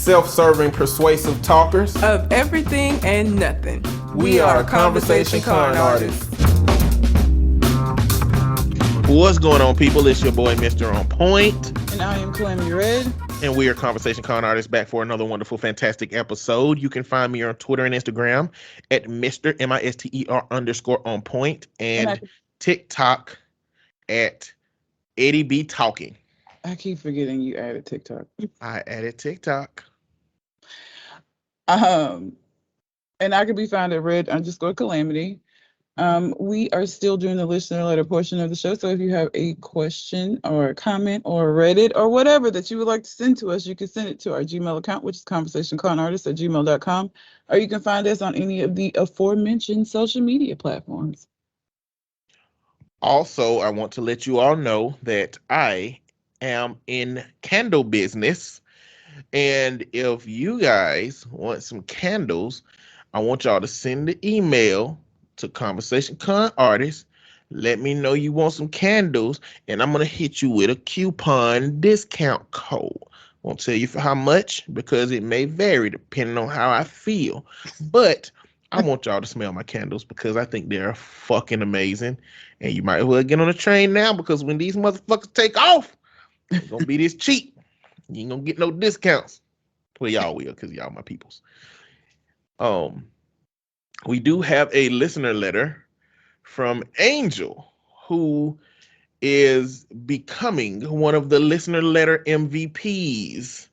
self-serving, persuasive talkers of everything and nothing. We are Conversation Con Artists. What's going on, people? It's your boy, Mr. On Point. And I am Calamity Red. And we are Conversation Con Artists, back for another wonderful, fantastic episode. You can find me on Twitter and Instagram at Mr. MISTER_on point and TikTok at Eddie B Talking. I keep forgetting you added TikTok. I added TikTok. And I can be found at Red_Calamity. We are still doing the listener letter portion of the show. So if you have a question or a comment or Reddit or whatever that you would like to send to us, you can send it to our Gmail account, which is conversationconartists@gmail.com. Or you can find us on any of the aforementioned social media platforms. Also, I want to let you all know that I am in candle business. And if you guys want some candles, I want y'all to send the email to Conversation Con Artists. Let me know you want some candles, and I'm gonna hit you with a coupon discount code. Won't tell you for how much because it may vary depending on how I feel. But I want y'all to smell my candles because I think they're fucking amazing. And you might as well get on the train now because when these motherfuckers take off, it's gonna be this cheap. You ain't gonna get no discounts. Well, y'all will because y'all my peoples. We do have a listener letter from Angel, who is becoming one of the listener letter MVPs,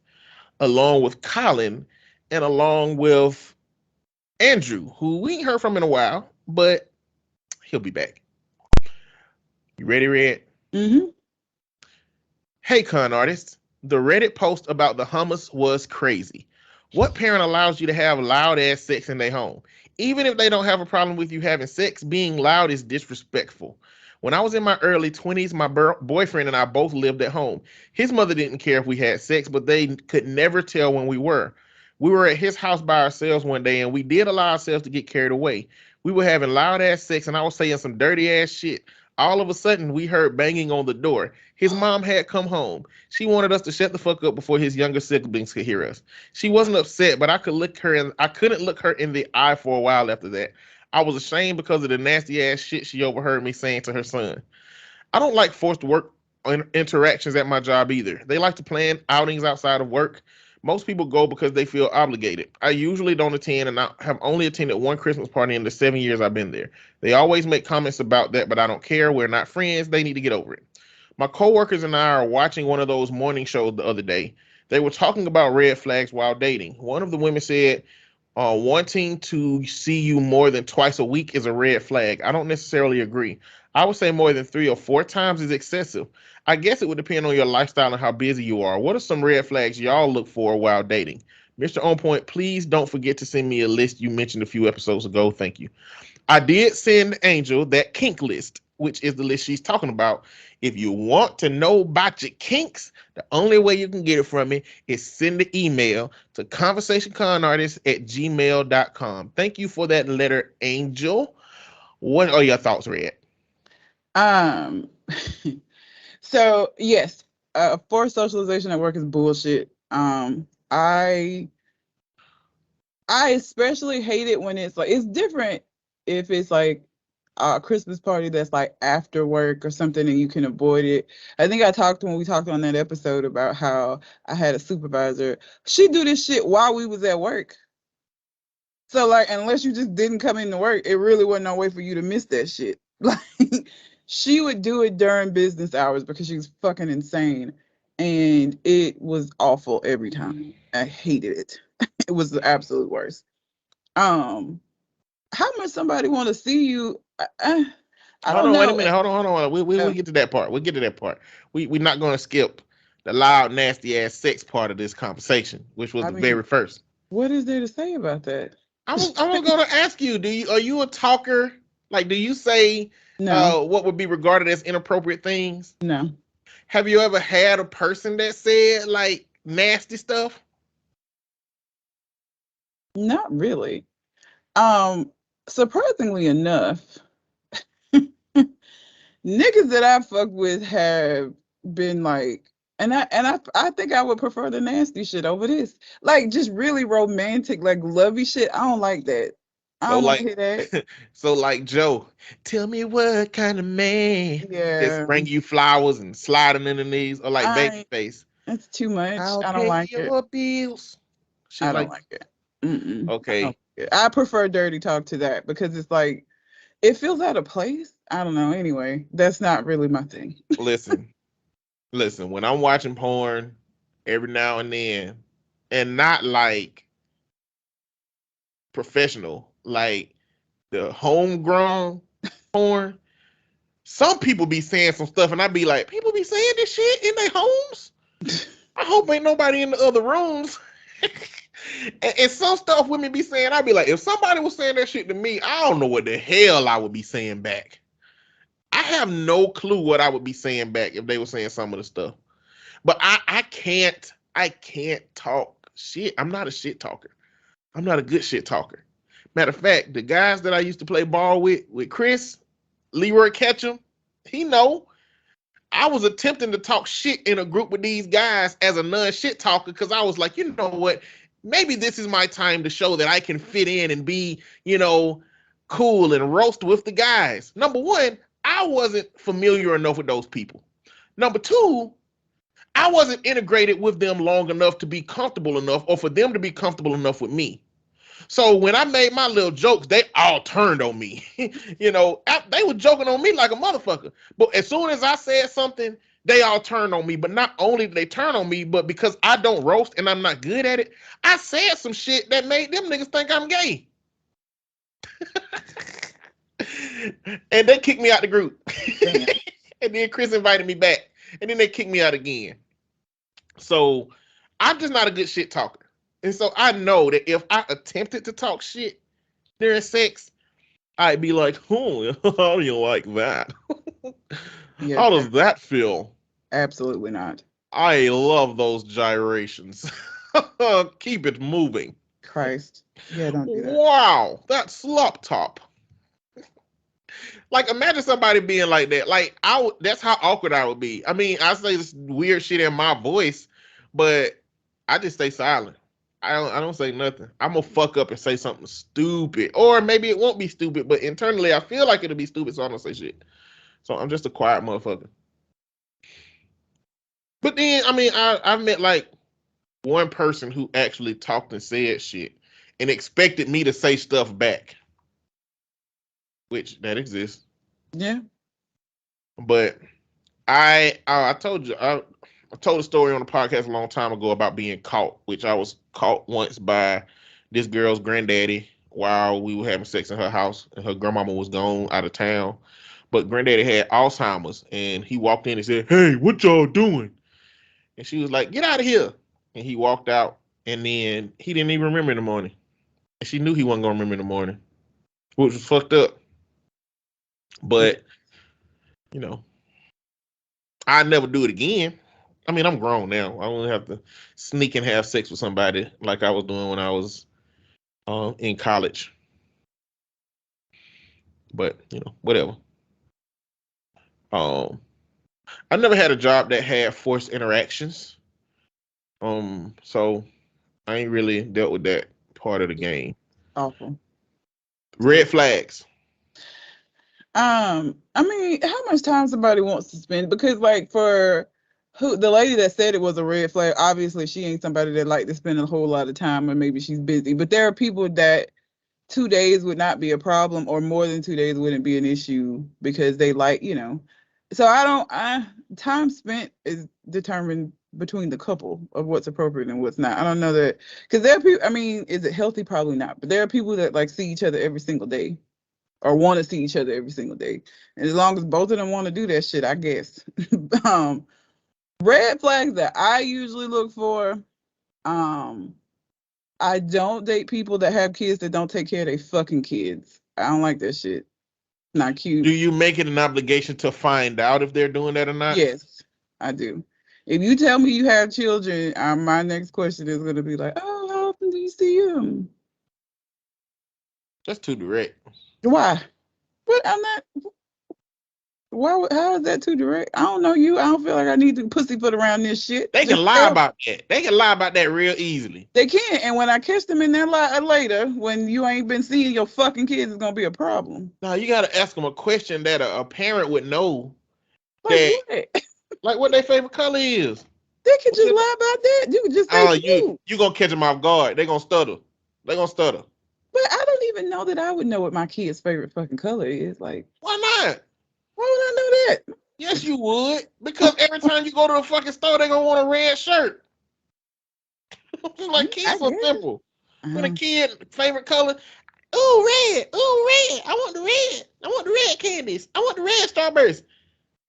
along with Colin and along with Andrew, who we ain't heard from in a while, but he'll be back. You ready, Red? Mm-hmm. Hey, con artists. The Reddit post about the hummus was crazy. What parent allows you to have loud ass sex in their home? Even if they don't have a problem with you having sex, being loud is disrespectful. When I was in my early 20s, my boyfriend and I both lived at home. His mother didn't care if we had sex, but they could never tell when we were. We were at his house by ourselves one day, and we did allow ourselves to get carried away. We were having loud ass sex, and I was saying some dirty ass shit. All of a sudden, we heard banging on the door. His mom had come home. She wanted us to shut the fuck up before his younger siblings could hear us. She wasn't upset, but I couldn't look her in the eye for a while after that. I was ashamed because of the nasty ass shit she overheard me saying to her son. I don't like forced work interactions at my job either. They like to plan outings outside of work. Most people go because they feel obligated. I usually don't attend, and I have only attended one Christmas party in the 7 years I've been there. They always make comments about that, but I don't care. We're not friends. They need to get over it. My coworkers and I are watching one of those morning shows the other day. They were talking about red flags while dating. One of the women said, wanting to see you more than twice a week is a red flag. I don't necessarily agree. I would say more than 3 or 4 times is excessive. I guess it would depend on your lifestyle and how busy you are. What are some red flags y'all look for while dating? Mr. On Point, please don't forget to send me a list you mentioned a few episodes ago. Thank you. I did send Angel that kink list, which is the list she's talking about. If you want to know about your kinks, the only way you can get it from me is send the email to conversationconartists@gmail.com. Thank you for that letter, Angel. What are your thoughts, Red? So yes, forced socialization at work is bullshit. I especially hate it when it's like, it's different if it's like a Christmas party that's like after work or something and you can avoid it. I think when we talked on that episode about how I had a supervisor, she do this shit while we was at work. So like, unless you just didn't come into work, it really wasn't no way for you to miss that shit. Like, she would do it during business hours because she was fucking insane. And it was awful every time. I hated it. It was the absolute worst. How much somebody want to see you? I don't know. Wait a minute. Hold on. We'll get to that part. We'll get to that part. We're not going to skip the loud, nasty ass sex part of this conversation, which was very first. What is there to say about that? I'm going to ask you, are you a talker? Like, do you say what would be regarded as inappropriate things? No. Have you ever had a person that said like nasty stuff? Not really. Surprisingly enough, niggas that I fuck with have been like I think I would prefer the nasty shit over this. Like just really romantic, like lovey shit. I don't like that. I So don't want to like, hear that. so like Joe, tell me what kind of man just Yeah. bring you flowers and sliding in the knees, or like I Babyface, It's too much. I'll I don't pay like it. your bills. Shit I don't like, like it. Mm-mm. I don't okay, like it. I prefer dirty talk to that because it's like it feels out of place. I don't know. Anyway, that's not really my thing. listen, listen. When I'm watching porn, every now and then, and not like professional, like the homegrown porn. Some people be saying some stuff, and I be like, people be saying this shit in their homes. I hope ain't nobody in the other rooms. and some stuff women be saying, I'd be like, if somebody was saying that shit to me, I don't know what the hell I would be saying back. I have no clue what I would be saying back if they were saying some of the stuff. But I can't talk shit. I'm not a shit talker. I'm not a good shit talker. Matter of fact, the guys that I used to play ball with Chris, Leroy Ketchum, he know I was attempting to talk shit in a group with these guys as a non-shit talker because I was like, you know what? Maybe this is my time to show that I can fit in and be, cool and roast with the guys. Number one, I wasn't familiar enough with those people. Number two, I wasn't integrated with them long enough to be comfortable enough or for them to be comfortable enough with me. So when I made my little jokes, they all turned on me. They were joking on me like a motherfucker. But as soon as I said something, they all turned on me. But not only did they turn on me, but because I don't roast and I'm not good at it, I said some shit that made them niggas think I'm gay. And they kicked me out the group. And then Chris invited me back. And then they kicked me out again. So I'm just not a good shit talker. And so I know that if I attempted to talk shit during sex, I'd be like, oh, how do you like that? Yeah, How does that feel? absolutely not. I love those gyrations. Keep it moving. Christ. Yeah, don't do that. Wow, that slop top. Like, imagine somebody being like that. Like, that's how awkward I would be. I mean, I say this weird shit in my voice, but I just stay silent. I don't say nothing. I'm gonna fuck up and say something stupid, or maybe it won't be stupid, but internally I feel like it'll be stupid, so I don't say shit. So I'm just a quiet motherfucker. But then, I mean, I met like one person who actually talked and said shit and expected me to say stuff back, which that exists. Yeah. But I told you I told a story on the podcast a long time ago about being caught, which I was caught once by this girl's granddaddy while we were having sex in her house, and her grandmama was gone out of town. But granddaddy had Alzheimer's, and he walked in and said, "Hey, what y'all doing?" And she was like, "Get out of here." And he walked out, and then he didn't even remember in the morning. And she knew he wasn't gonna remember in the morning, which was fucked up. But I never do it again. I mean, I'm grown now. I don't have to sneak and have sex with somebody like I was doing when I was in college. But whatever. I never had a job that had forced interactions. So I ain't really dealt with that part of the game. Awful. Red flags. I mean, how much time somebody wants to spend? Because like for the lady that said it was a red flag, obviously she ain't somebody that like to spend a whole lot of time, or maybe she's busy. But there are people that 2 days would not be a problem, or more than 2 days wouldn't be an issue because they like, So time spent is determined between the couple of what's appropriate and what's not. I don't know that, because there are people, I mean, is it healthy? Probably not. But there are people that like see each other every single day, or want to see each other every single day. And as long as both of them want to do that shit, I guess. Red flags that I usually look for, I don't date people that have kids that don't take care of their fucking kids. I don't like that shit. Not cute. Do you make it an obligation to find out if they're doing that or not? Yes, I do. If you tell me you have children, my next question is going to be like, oh, how often do you see them? That's too direct. Why? But I'm not. How is that too direct? I don't know you. I don't feel like I need to pussyfoot around this shit. They can lie about that. They can lie about that real easily. They can, and when I catch them in that lie later, when you ain't been seeing your fucking kids, it's gonna be a problem. Now you gotta ask them a question that a parent would know. Like what? Like what their favorite color is. They can just lie about that. You can just say you gonna catch them off guard. They gonna stutter. They gonna stutter. But I don't even know that I would know what my kid's favorite fucking color is. Like, why not? Why would I know that? Yes, you would. Because every time you go to the fucking store, they gonna want a red shirt. Like kids so simple. When a kid favorite color, ooh red, I want the red. I want the red candies. I want the red strawberries.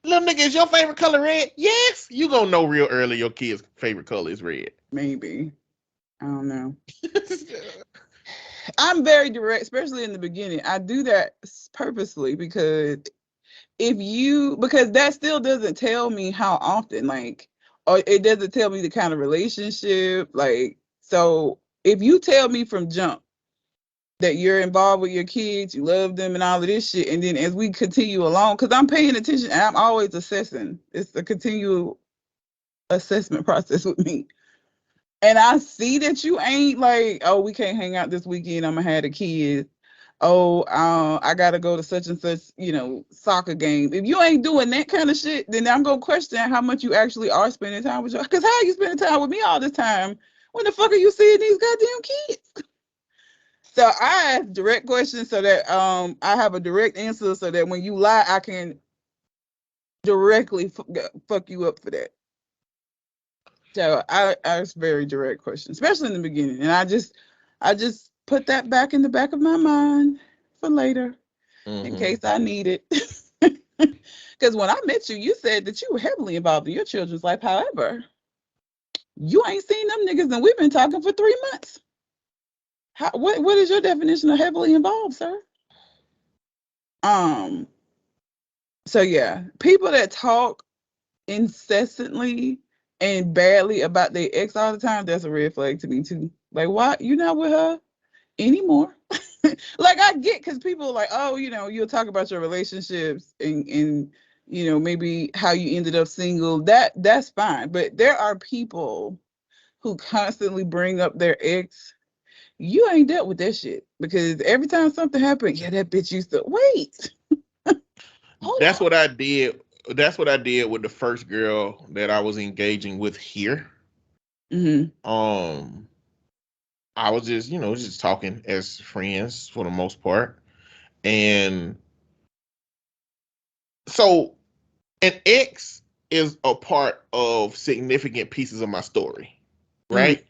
Little nigga, is your favorite color red? Yes. You gonna know real early your kid's favorite color is red. Maybe. I don't know. I'm very direct, especially in the beginning. I do that purposely because that still doesn't tell me how often, like, or it doesn't tell me the kind of relationship, like, so if you tell me from jump that you're involved with your kids, you love them and all of this shit, and then as we continue along, because I'm paying attention and I'm always assessing. It's a continual assessment process with me. And I see that you ain't like, oh, we can't hang out this weekend, I'm gonna have the kids. Oh, I gotta go to such and such, soccer game. If you ain't doing that kind of shit, then I'm gonna question how much you actually are spending time with your. Because how are you spending time with me all this time? When the fuck are you seeing these goddamn kids? So I ask direct questions so that I have a direct answer, so that when you lie, I can directly fuck you up for that. So I ask very direct questions, especially in the beginning, and I just put that back in the back of my mind for later, in case I need it. Because when I met you, you said that you were heavily involved in your children's life. However, you ain't seen them niggas, and we've been talking for 3 months. What is your definition of heavily involved, sir? So yeah, people that talk incessantly and badly about their ex all the time, that's a red flag to me too. Like, why you not with her anymore? Like, I get, because people are like, oh, you'll talk about your relationships and maybe how you ended up single. That's fine. But there are people who constantly bring up their ex. You ain't dealt with that shit, because every time something happened, yeah, that bitch used to wait. That's what I did. That's what I did with the first girl that I was engaging with here. I was just talking as friends for the most part. And so an ex is a part of significant pieces of my story, right?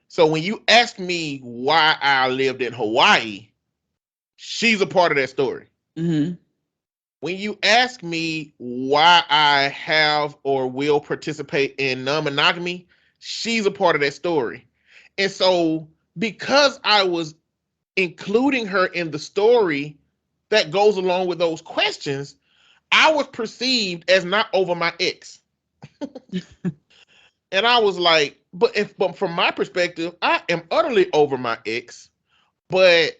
So when you ask me why I lived in Hawaii, she's a part of that story. When you ask me why I have or will participate in non-monogamy, she's a part of that story. And so because I was including her in the story that goes along with those questions, I was perceived as not over my ex. And I was like, but from my perspective, I am utterly over my ex. But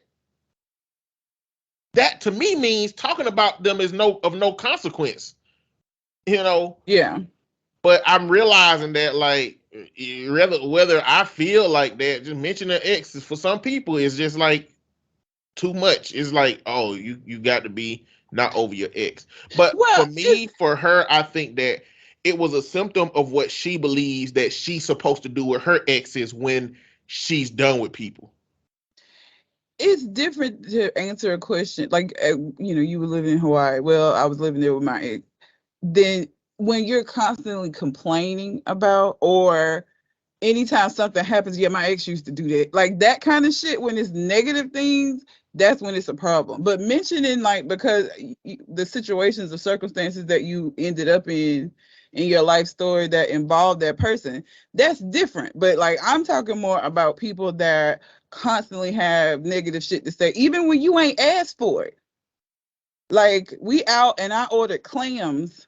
that to me means talking about them is of no consequence. Yeah. But I'm realizing that, like, whether I feel like that, just mentioning exes for some people is just like too much. It's like, oh, you got to be not over your ex. But for her, I think that it was a symptom of what she believes that she's supposed to do with her exes when she's done with people. It's different to answer a question like, you were living in Hawaii. Well, I was living there with my ex. Then when you're constantly complaining about, or anytime something happens, yeah, my ex used to do that, like that kind of shit, when it's negative things, that's when it's a problem. But mentioning, like, because the situations or circumstances that you ended up in your life story that involved that person, that's different. But like, I'm talking more about people that constantly have negative shit to say, even when you ain't asked for it. Like, we out and I ordered clams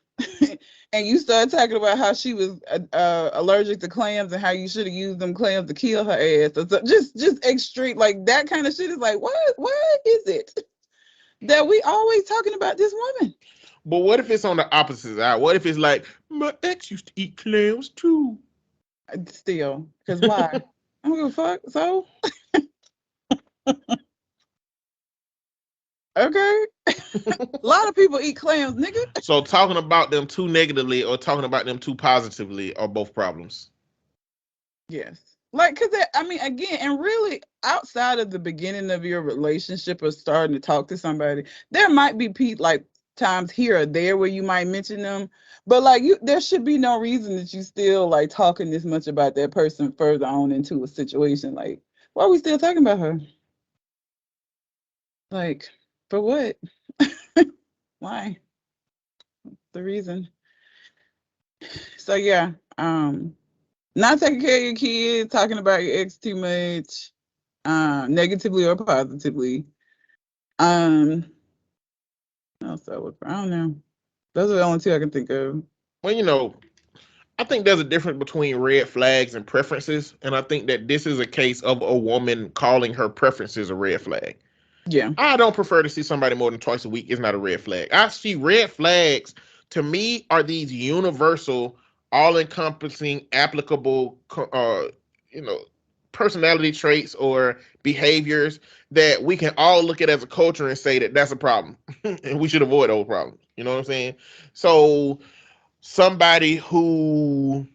and you started talking about how she was allergic to clams and how you should have used them clams to kill her ass. So just extreme, like that kind of shit is like, what is it that we always talking about this woman? But what if it's on the opposite side? What if it's like, my ex used to eat clams too? Still, because why? I don't give a fuck. So, okay. A lot of people eat clams, nigga. So talking about them too negatively or talking about them too positively are both problems. Yes. Like, because, I mean, again, and really outside of the beginning of your relationship or starting to talk to somebody, there might be like times here or there where you might mention them, but like there should be no reason that you still like talking this much about that person further on into a situation. Like, why are we still talking about her? Like, for what? Why? The reason. So yeah, not taking care of your kids, talking about your ex too much, negatively or positively. Also, I don't know. Those are the only two I can think of. Well, you know, I think there's a difference between red flags and preferences, and I think that this is a case of a woman calling her preferences a red flag. Yeah. I don't prefer to see somebody more than twice a week. It's not a red flag. I see red flags to me are these universal, all-encompassing, applicable, personality traits or behaviors that we can all look at as a culture and say that that's a problem, and we should avoid those problems. You know what I'm saying? So somebody who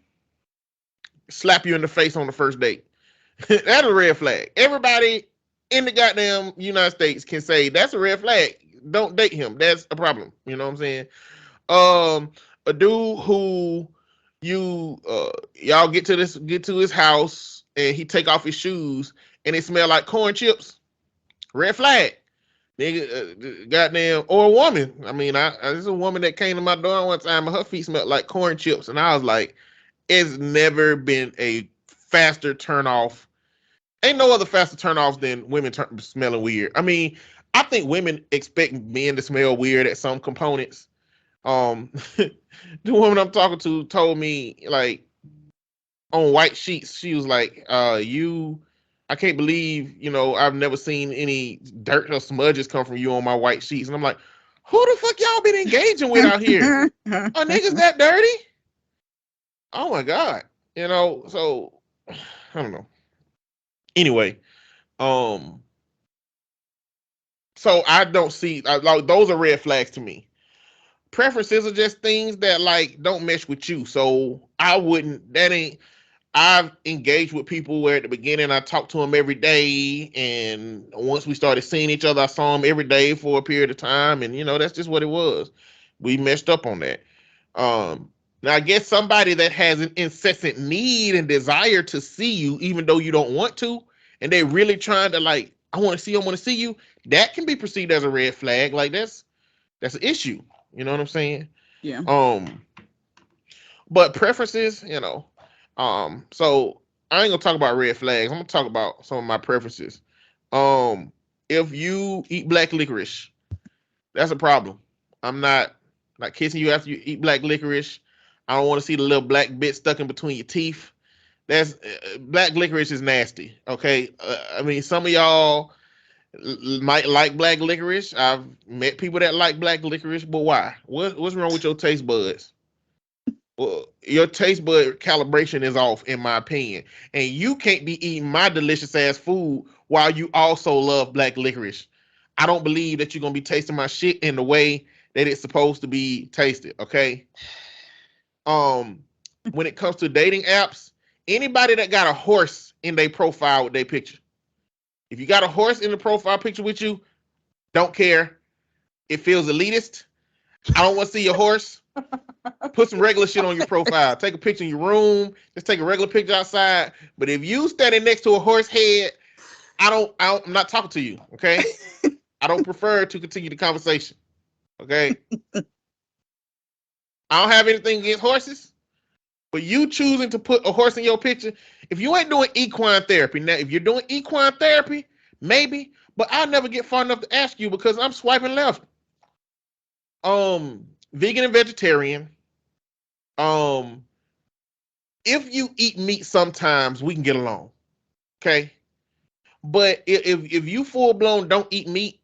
slap you in the face on the first date, that's a red flag. Everybody in the goddamn United States can say that's a red flag. Don't date him. That's a problem. You know what I'm saying? A dude who y'all get to his house and he take off his shoes and it smell like corn chips. Red flag. Nigga, goddamn, or a woman. I mean, there's a woman that came to my door one time and her feet smelled like corn chips, and I was like, it's never been a faster turn off. Ain't no other faster turn offs than women smelling weird. I mean, I think women expect men to smell weird at some components. The woman I'm talking to told me, like, on white sheets, she was like, I can't believe, I've never seen any dirt or smudges come from you on my white sheets. And I'm like, who the fuck y'all been engaging with out here? Are niggas that dirty? Oh my God. So I don't know. Anyway, so I don't see, like, those are red flags to me. Preferences are just things that like don't mesh with you. So I've engaged with people where at the beginning I talked to them every day, and once we started seeing each other, I saw them every day for a period of time, and that's just what it was. We messed up on that. Now I guess somebody that has an incessant need and desire to see you, even though you don't want to, and they're really trying to like, I want to see you, that can be perceived as a red flag. Like that's an issue. You know what I'm saying? Yeah. But preferences, so I ain't gonna talk about red flags. I'm gonna talk about some of my preferences. If you eat black licorice, that's a problem. I'm not kissing you after you eat black licorice. I don't want to see the little black bit stuck in between your teeth. That's black licorice is nasty. Okay, I mean some of y'all might like black licorice. I've met people that like black licorice, but why? What's wrong with your taste buds? Well, your taste bud calibration is off, in my opinion, and you can't be eating my delicious ass food while you also love black licorice. I don't believe that you're gonna be tasting my shit in the way that it's supposed to be tasted. Okay. When it comes to dating apps, anybody that got a horse in their profile with their picture, if you got a horse in the profile picture with you, don't care. It feels elitist. I don't want to see your horse. Put some regular shit on your profile. Take a picture in your room. Just take a regular picture outside. But if you standing next to a horse head, I'm not talking to you. Okay. I don't prefer to continue the conversation. Okay. I don't have anything against horses, but you choosing to put a horse in your picture, if you ain't doing equine therapy, now if you're doing equine therapy, maybe, but I'll never get far enough to ask you because I'm swiping left. Vegan and vegetarian. If you eat meat sometimes, we can get along. Okay. But if you full blown don't eat meat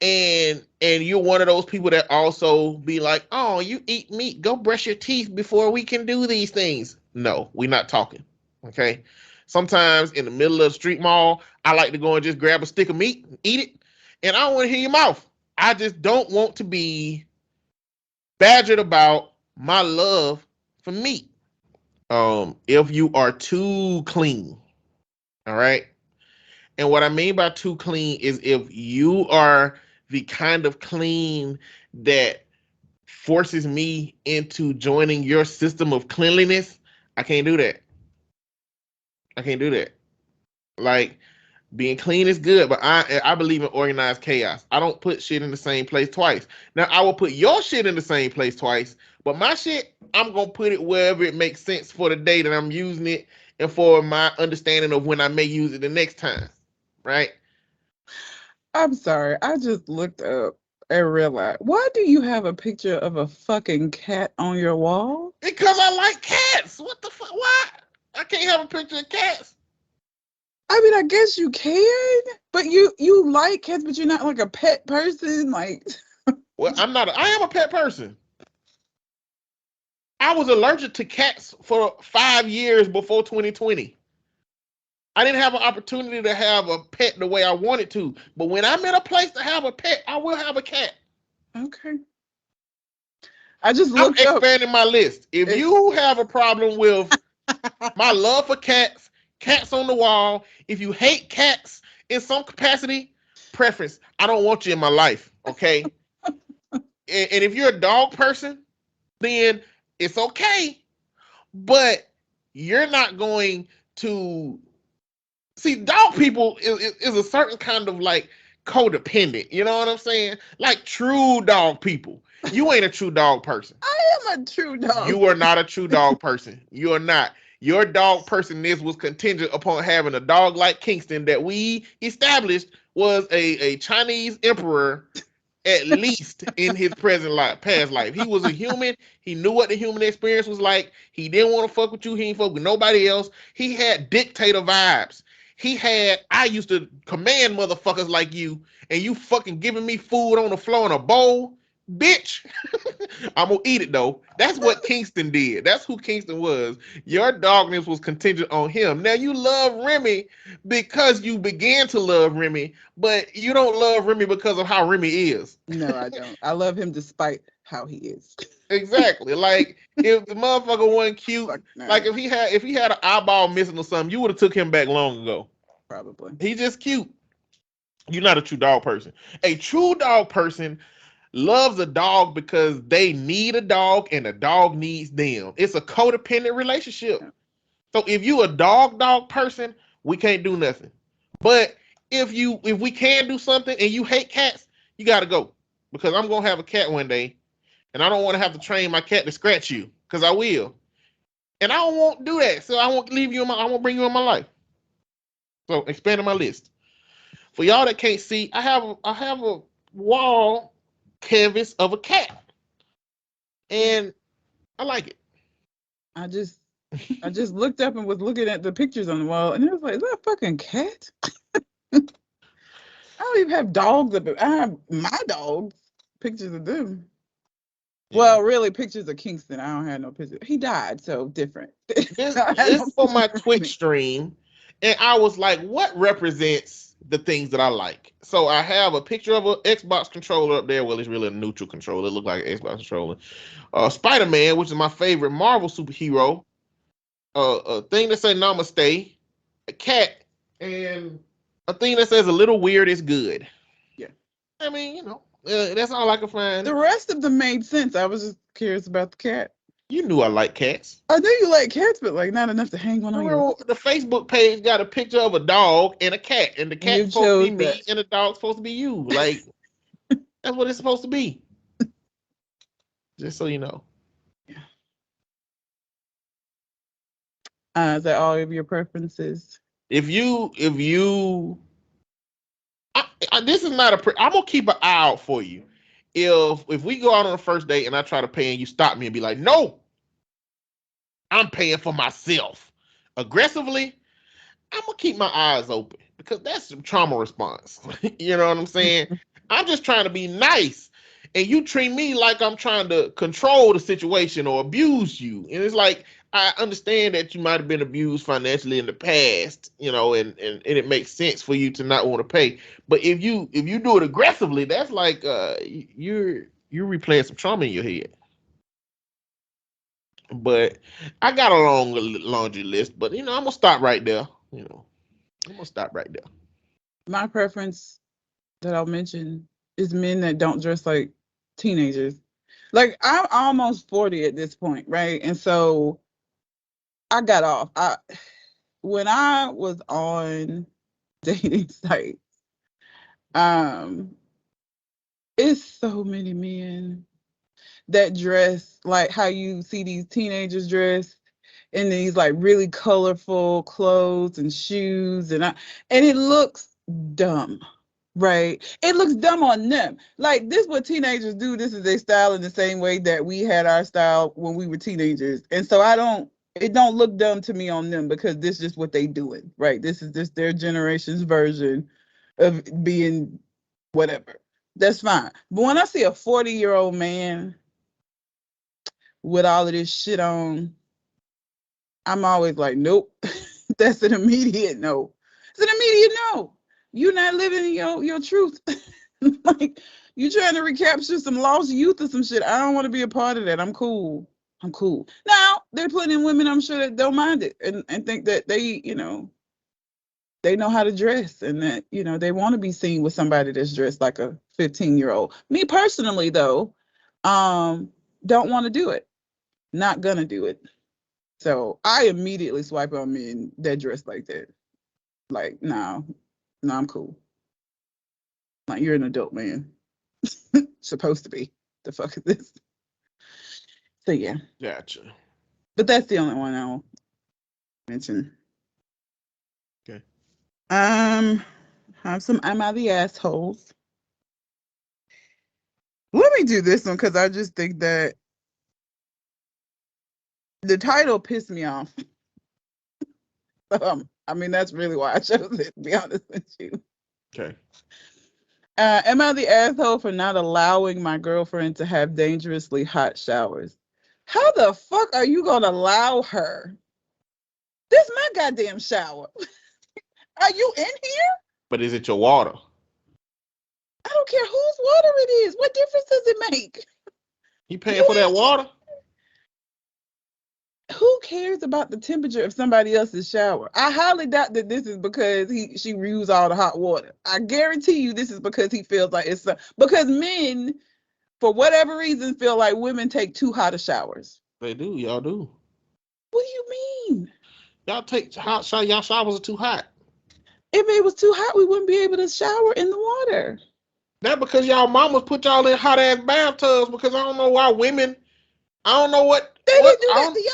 and you're one of those people that also be like, oh, you eat meat, go brush your teeth before we can do these things. No, we're not talking. Okay. Sometimes in the middle of the street mall, I like to go and just grab a stick of meat and eat it. And I don't want to hear your mouth. I just don't want to be badgered about my love for meat. If you are too clean, all right. And what I mean by too clean is if you are the kind of clean that forces me into joining your system of cleanliness, I can't do that. I can't do that. Like, being clean is good, but I believe in organized chaos. I don't put shit in the same place twice. Now, I will put your shit in the same place twice, but my shit, I'm going to put it wherever it makes sense for the day that I'm using it and for my understanding of when I may use it the next time, right? I'm sorry. I just looked up and realized, why do you have a picture of a fucking cat on your wall? Because I like cats. What the fuck? Why? I can't have a picture of cats. I mean, I guess you can, but you like cats, but you're not like a pet person. Like, Well, I am a pet person. I was allergic to cats for 5 years before 2020. I didn't have an opportunity to have a pet the way I wanted to. But when I'm in a place to have a pet, I will have a cat. okay. I just I'm looked up. expanding my list. If you have a problem with my love for cats, cats on the wall, if you hate cats in some capacity, preference, I don't want you in my life, okay? And if you're a dog person, then it's okay. But you're not going to... See, dog people is a certain kind of like codependent. You know what I'm saying? Like true dog people. You ain't a true dog person. I am a true dog. You are not a true dog person. You are not. Your dog personness was contingent upon having a dog like Kingston that we established was a Chinese emperor, at least in his past life. He was a human. He knew what the human experience was like. He didn't want to fuck with you. He didn't fuck with nobody else. He had dictator vibes. I used to command motherfuckers like you, and you fucking giving me food on the floor in a bowl. Bitch, I'm gonna eat it though. That's what Kingston did. That's who Kingston was. Your dogness was contingent on him. Now you love Remy because you began to love Remy, but you don't love Remy because of how Remy is. No, I don't. I love him despite how he is. Exactly. Like if the motherfucker wasn't cute, Fuck no. like if he had an eyeball missing or something, you would have took him back long ago. Probably. He's just cute. You're not a true dog person. A true dog person loves a dog because they need a dog and the dog needs them. It's a codependent relationship. So if you a dog person, we can't do nothing. But if we can do something and you hate cats, you gotta go. Because I'm gonna have a cat one day, and I don't want to have to train my cat to scratch you, because I will. And I don't want to do that. So I won't leave you I won't bring you in my life. So expanding my list. For y'all that can't see, I have a wall canvas of a cat, and I like it. I just looked up and was looking at the pictures on the wall, and it was like, is that a fucking cat? I don't even have dogs. I have my dogs. Pictures of them. Yeah. Well, really, pictures of Kingston. I don't have no pictures. He died, so different. This for my Twitch stream, and I was like, what represents the things that I like? So I have a picture of an Xbox controller up there. Well, it's really a neutral controller. It looked like an Xbox controller. Spider-Man, which is my favorite Marvel superhero. A thing that says namaste, a cat, and a thing that says a little weird is good. Yeah. I mean, that's all I can find. The rest of them made sense. I was just curious about the cat. You knew I like cats. I knew you like cats, but like not enough to hang one on you. The Facebook page got a picture of a dog and a cat, and the cat's supposed to be me, and the dog's supposed to be you. Like, that's what it's supposed to be. Just so you know. Is that all of your preferences? If you, this is not I'm gonna keep an eye out for you. If we go out on the first date and I try to pay and you stop me and be like, no, I'm paying for myself aggressively, I'm gonna keep my eyes open because that's some trauma response. You know what I'm saying? I'm just trying to be nice. And you treat me like I'm trying to control the situation or abuse you. And it's like, I understand that you might have been abused financially in the past, and it makes sense for you to not want to pay. But if you do it aggressively, that's like you're replaying some trauma in your head. But I got a long laundry list, but I'm gonna stop right there. I'm gonna stop right there. My preference that I'll mention is men that don't dress like teenagers. Like, I'm almost 40 at this point, right? And so I got off. When I was on dating sites, it's so many men that dress like how you see these teenagers dress in these like really colorful clothes and shoes, and it looks dumb. Right. It looks dumb on them. Like, this what teenagers do. This is their style in the same way that we had our style when we were teenagers. And so it don't look dumb to me on them, because this is just what they doing. Right. This is just their generation's version of being whatever. That's fine. But when I see a 40-year-old man with all of this shit on, I'm always like, nope. That's an immediate no. It's an immediate no. You're not living your truth. Like, you trying to recapture some lost youth or some shit. I don't want to be a part of that. I'm cool. Now, there are plenty of women, I'm sure, that don't mind it and think that they know how to dress, and that, they want to be seen with somebody that's dressed like a 15-year-old. Me personally, though, don't want to do it. Not gonna do it. So I immediately swipe on men that dress like that. Like, no, I'm cool. Like, you're an adult man. Supposed to be. The fuck is this? So yeah. Gotcha. But that's the only one I'll mention. Okay. Have some Am I the Assholes? Let me do this one, because I just think that the title pissed me off. That's really why I chose it, to be honest with you. Okay. Am I the asshole for not allowing my girlfriend to have dangerously hot showers? How the fuck are you gonna allow her? This is my goddamn shower. Are you in here? But is it your water? I don't care whose water it is. What difference does it make? You paying for that water? Who cares about the temperature of somebody else's shower? I highly doubt that this is because she reused all the hot water. I guarantee you this is because he feels like it's because men, for whatever reason, feel like women take too hot of showers. They do. Y'all do. What do you mean? Y'all take hot showers. Y'all showers are too hot. If it was too hot, we wouldn't be able to shower in the water. That because y'all mamas put y'all in hot ass bathtubs, because I don't know why women. I don't know what. They didn't do that to y'all?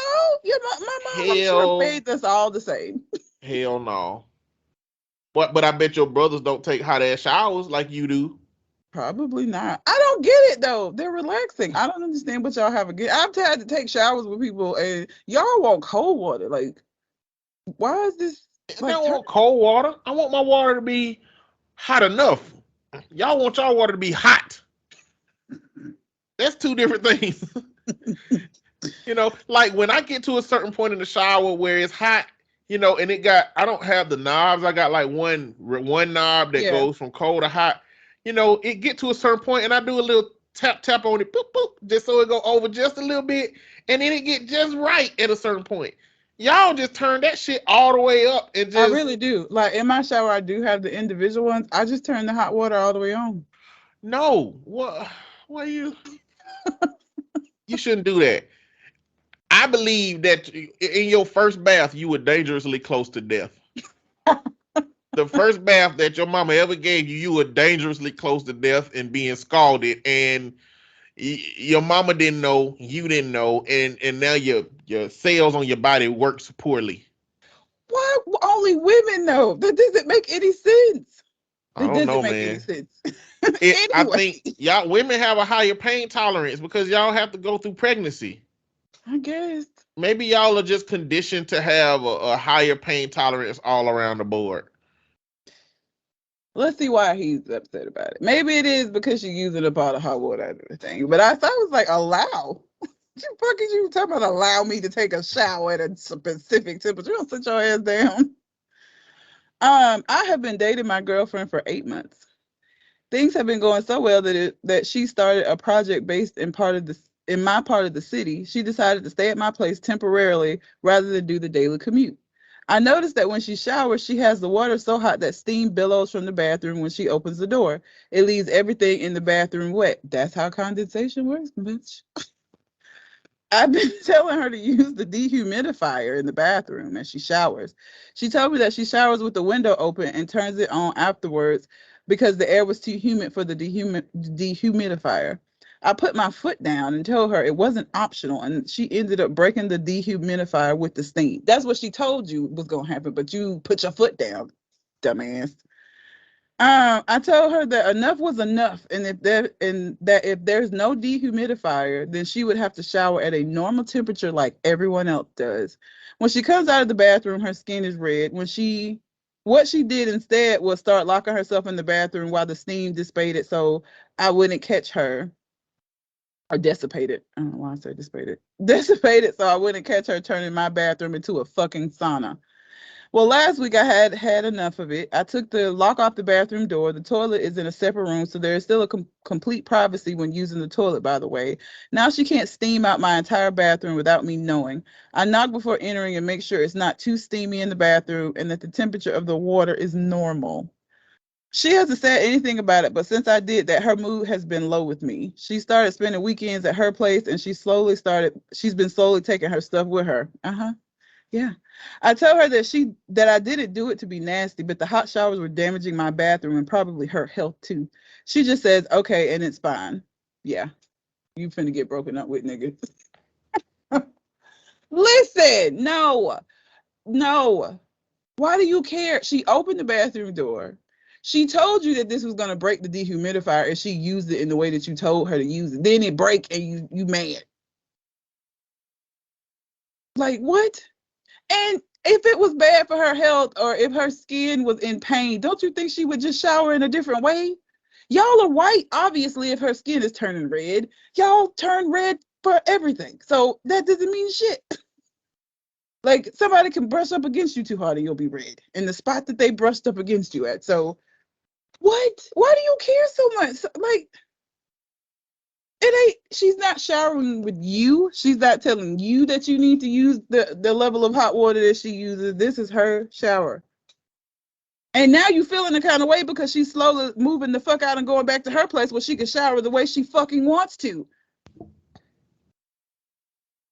My mom, I'm sure, made us all the same. Hell no. But I bet your brothers don't take hot ass showers like you do. Probably not. I don't get it though. They're relaxing. I don't understand what y'all have against. I've had to take showers with people, and y'all want cold water. Like, why is this? I don't want cold water. I want my water to be hot enough. Y'all want y'all water to be hot. That's two different things. Like when I get to a certain point in the shower where it's hot, and I don't have the knobs. I got like one knob that goes from cold to hot. It get to a certain point and I do a little tap on it, boop, boop, just so it go over just a little bit, and then it get just right at a certain point. Y'all just turn that shit all the way up and just. I really do. Like, in my shower, I do have the individual ones. I just turn the hot water all the way on. No, what you? You shouldn't do that. I believe that in your first bath, you were dangerously close to death. The first bath that your mama ever gave you, you were dangerously close to death and being scalded, and your mama didn't know, you didn't know, and now your cells on your body works poorly. Why only women know? That doesn't make any sense. I don't know, man. Anyway. I think y'all women have a higher pain tolerance because y'all have to go through pregnancy. I guess. Maybe y'all are just conditioned to have a higher pain tolerance all around the board. Let's see why he's upset about it. Maybe it is because you're using up all the hot water out of the thing. But I thought it was like, allow. What the fuck is you talking about? Allow me to take a shower at a specific temperature? Don't sit your ass down. I have been dating my girlfriend for 8 months. Things have been going so well that she started a project based in my part of the city. She decided to stay at my place temporarily rather than do the daily commute. I noticed that when she showers, she has the water so hot that steam billows from the bathroom when she opens the door. It leaves everything in the bathroom wet. That's how condensation works, bitch. I've been telling her to use the dehumidifier in the bathroom as she showers. She told me that she showers with the window open and turns it on afterwards because the air was too humid for the dehumidifier. I put my foot down and told her it wasn't optional, and she ended up breaking the dehumidifier with the steam. That's what she told you was going to happen, but you put your foot down, dumbass. I told her that enough was enough, and if there's no dehumidifier, then she would have to shower at a normal temperature like everyone else does. When she comes out of the bathroom, her skin is red. What she did instead was start locking herself in the bathroom while the steam dissipated, so I wouldn't catch her. Or dissipated. I don't know why I said dissipated. Dissipated, so I wouldn't catch her turning my bathroom into a fucking sauna. Well, last week I had enough of it. I took the lock off the bathroom door. The toilet is in a separate room, so there is still a complete privacy when using the toilet, by the way. Now she can't steam out my entire bathroom without me knowing. I knock before entering and make sure it's not too steamy in the bathroom and that the temperature of the water is normal. She hasn't said anything about it, but since I did that, her mood has been low with me. She started spending weekends at her place, and she's been slowly taking her stuff with her. Yeah. I tell her that I didn't do it to be nasty, but the hot showers were damaging my bathroom and probably her health too. She just says, okay, and it's fine. Yeah. You finna get broken up with, nigga. Listen, no. Why do you care? She opened the bathroom door. She told you that this was going to break the dehumidifier and she used it in the way that you told her to use it. Then it break and you mad. Like, what? And if it was bad for her health or if her skin was in pain, don't you think she would just shower in a different way? Y'all are white, obviously, if her skin is turning red. Y'all turn red for everything. So that doesn't mean shit. Like, somebody can brush up against you too hard and you'll be red in the spot that they brushed up against you at. So what? Why do you care so much? Like, she's not showering with you. She's not telling you that you need to use the level of hot water that she uses. This is her shower. And now you feeling the kind of way because she's slowly moving the fuck out and going back to her place where she can shower the way she fucking wants to.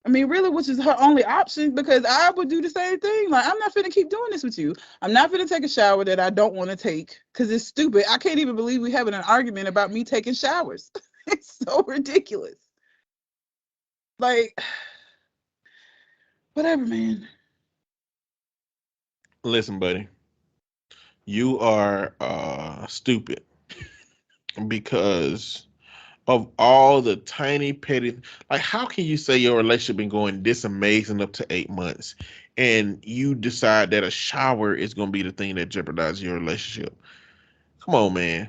I mean, really, which is her only option, because I would do the same thing. Like, I'm not finna keep doing this with you. I'm not finna take a shower that I don't want to take because it's stupid. I can't even believe we having an argument about me taking showers. It's so ridiculous. Like, whatever, man. Listen, buddy, you are stupid because of all the tiny petty, like, how can you say your relationship been going this amazing up to 8 months and you decide that a shower is going to be the thing that jeopardizes your relationship? Come on, man.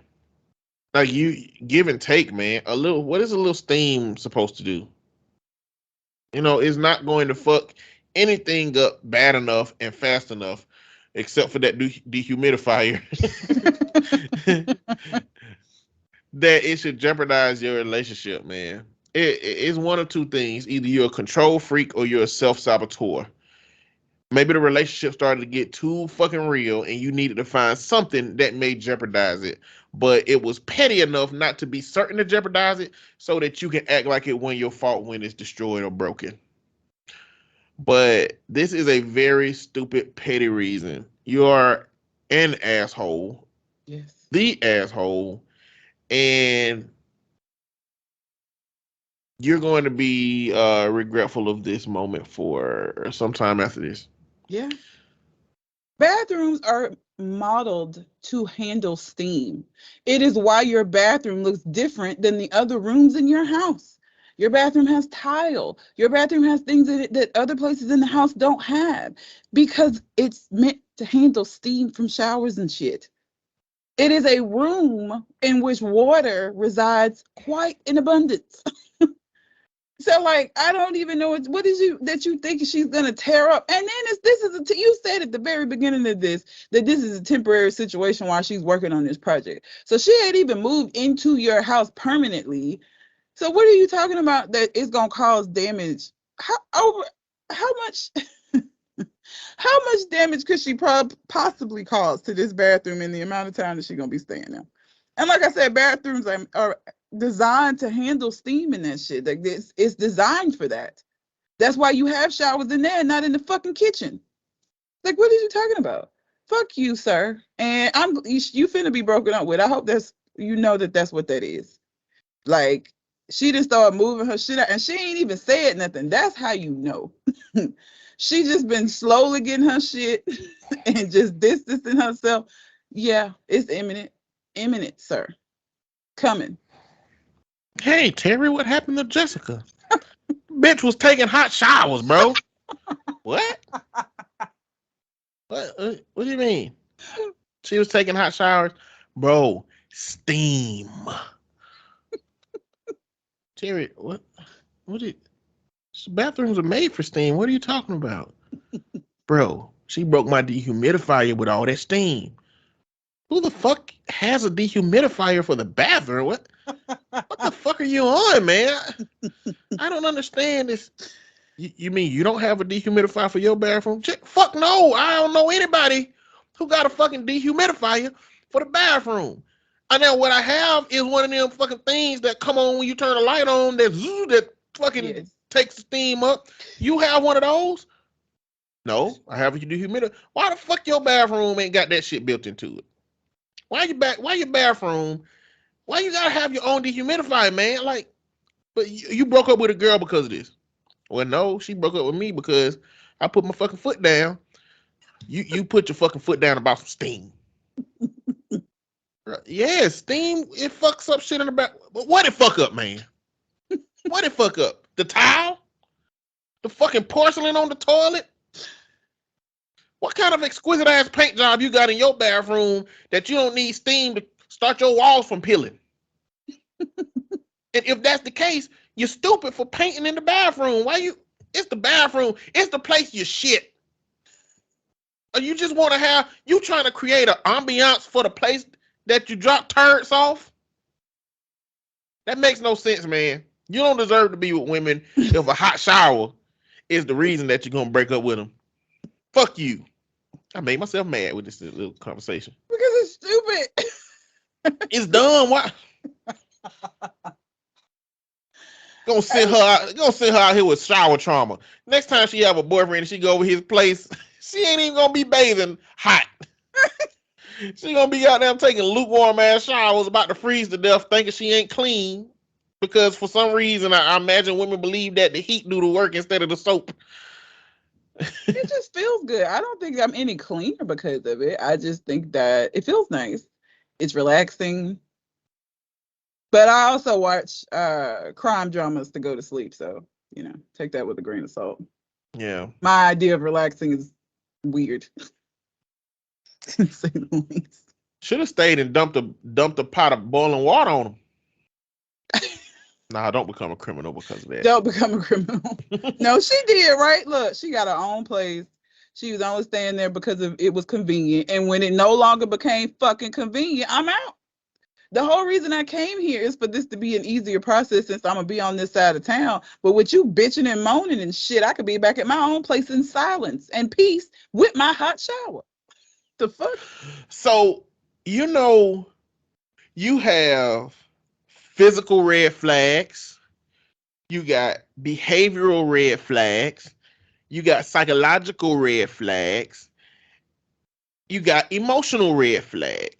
Like, you give and take, man. What is a little steam supposed to do? You know, it's not going to fuck anything up bad enough and fast enough, except for that dehumidifier. That it should jeopardize your relationship, man. It's one of two things. Either you're a control freak or you're a self-saboteur. Maybe the relationship started to get too fucking real and you needed to find something that may jeopardize it. But it was petty enough not to be certain to jeopardize it so that you can act like it wasn't your fault when it's destroyed or broken. But this is a very stupid, petty reason. You are an asshole. Yes. The asshole. And you're going to be regretful of this moment for some time after this. Yeah. Bathrooms are modeled to handle steam. It is why your bathroom looks different than the other rooms in your house. Your bathroom has tile. Your bathroom has things in it that other places in the house don't have, because it's meant to handle steam from showers and shit. It is a room in which water resides quite in abundance. So, like, I don't even know what is you that you think she's gonna tear up. And then you said at the very beginning of this that this is a temporary situation while she's working on this project. So she ain't even moved into your house permanently. So what are you talking about that it's gonna cause damage? How much? How much damage could she possibly cause to this bathroom in the amount of time that she's gonna be staying there? And like I said, bathrooms are designed to handle steam and that shit. Like this, it's designed for that. That's why you have showers in there, not in the fucking kitchen. Like, what are you talking about? Fuck you, sir. And you finna be broken up with. I hope that's that's what that is. Like, she just started moving her shit out, and she ain't even said nothing. That's how you know. She just been slowly getting her shit and just distancing herself. Yeah, it's imminent, sir. Coming. Hey, Terry, what happened to Jessica? Bitch was taking hot showers, bro. What? What do you mean? She was taking hot showers? Bro, steam. Terry, what bathrooms are made for steam. What are you talking about? Bro, she broke my dehumidifier with all that steam. Who the fuck has a dehumidifier for the bathroom? What the fuck are you on, man? I don't understand this. You mean you don't have a dehumidifier for your bathroom? Fuck no. I don't know anybody who got a fucking dehumidifier for the bathroom. I know what I have is one of them fucking things that come on when you turn the light on that fucking takes the steam up. You have one of those? No, I have a dehumidifier. Why the fuck your bathroom ain't got that shit built into it? Why your bathroom? Why you gotta have your own dehumidifier, man? Like, but you broke up with a girl because of this. Well, no, she broke up with me because I put my fucking foot down. You put your fucking foot down about some steam. Yeah, steam, it fucks up shit in the back. But what it fuck up, man? What it fuck up? The towel? The fucking porcelain on the toilet? What kind of exquisite ass paint job you got in your bathroom that you don't need steam to start your walls from peeling? And if that's the case, you're stupid for painting in the bathroom. It's the bathroom. It's the place you shit. Or you just want to you trying to create an ambiance for the place that you drop turds off? That makes no sense, man. You don't deserve to be with women if a hot shower is the reason that you're going to break up with them. Fuck you. I made myself mad with this little conversation. Because it's stupid. It's dumb. Why? Gonna send her out here with shower trauma. Next time she have a boyfriend and she go over his place, she ain't even gonna be bathing hot. She gonna be out there taking lukewarm ass showers, about to freeze to death, thinking she ain't clean. Because for some reason, I imagine women believe that the heat do the work instead of the soap. It just feels good. I don't think I'm any cleaner because of it. I just think that it feels nice. It's relaxing. But I also watch crime dramas to go to sleep. So, take that with a grain of salt. Yeah. My idea of relaxing is weird. To say the least. Should have stayed and dumped a pot of boiling water on him. Nah, don't become a criminal because of that. Don't become a criminal. No, she did, right? Look, she got her own place. She was only staying there because it was convenient. And when it no longer became fucking convenient, I'm out. The whole reason I came here is for this to be an easier process since I'm going to be on this side of town. But with you bitching and moaning and shit, I could be back at my own place in silence and peace with my hot shower. The fuck? So, you have physical red flags, you got behavioral red flags, you got psychological red flags, you got emotional red flags.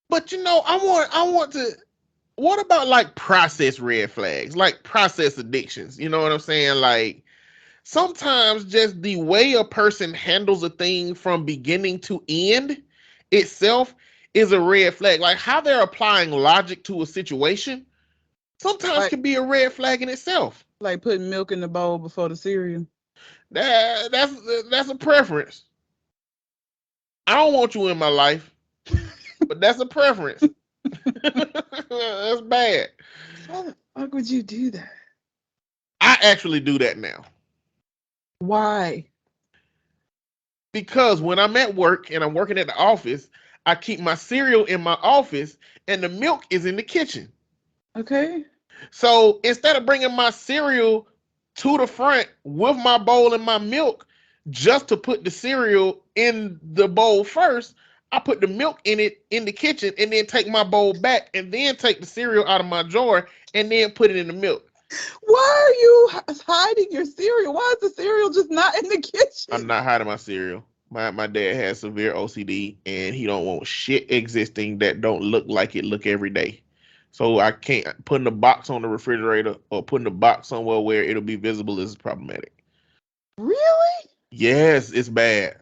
But I want to. What about like process red flags, like process addictions? You know what I'm saying? Like sometimes just the way a person handles a thing from beginning to end itself is a red flag. Like how they're applying logic to a situation sometimes can be a red flag in itself. Like putting milk in the bowl before the cereal. That's a preference. I don't want you in my life. but that's a preference. That's bad. Why the fuck would you do that? I actually do that now. Why? Because when I'm at work and I'm working at the office, I keep my cereal in my office and the milk is in the kitchen. Okay. So instead of bringing my cereal to the front with my bowl and my milk just to put the cereal in the bowl first, I put the milk in it in the kitchen and then take my bowl back and then take the cereal out of my drawer and then put it in the milk. Why are you hiding your cereal? Why is the cereal just not in the kitchen? I'm not hiding my cereal. My dad has severe OCD and he don't want shit existing that don't look like it look every day. So I can't putting a box on the refrigerator or putting a box somewhere where it'll be visible is problematic. Really? Yes, it's bad.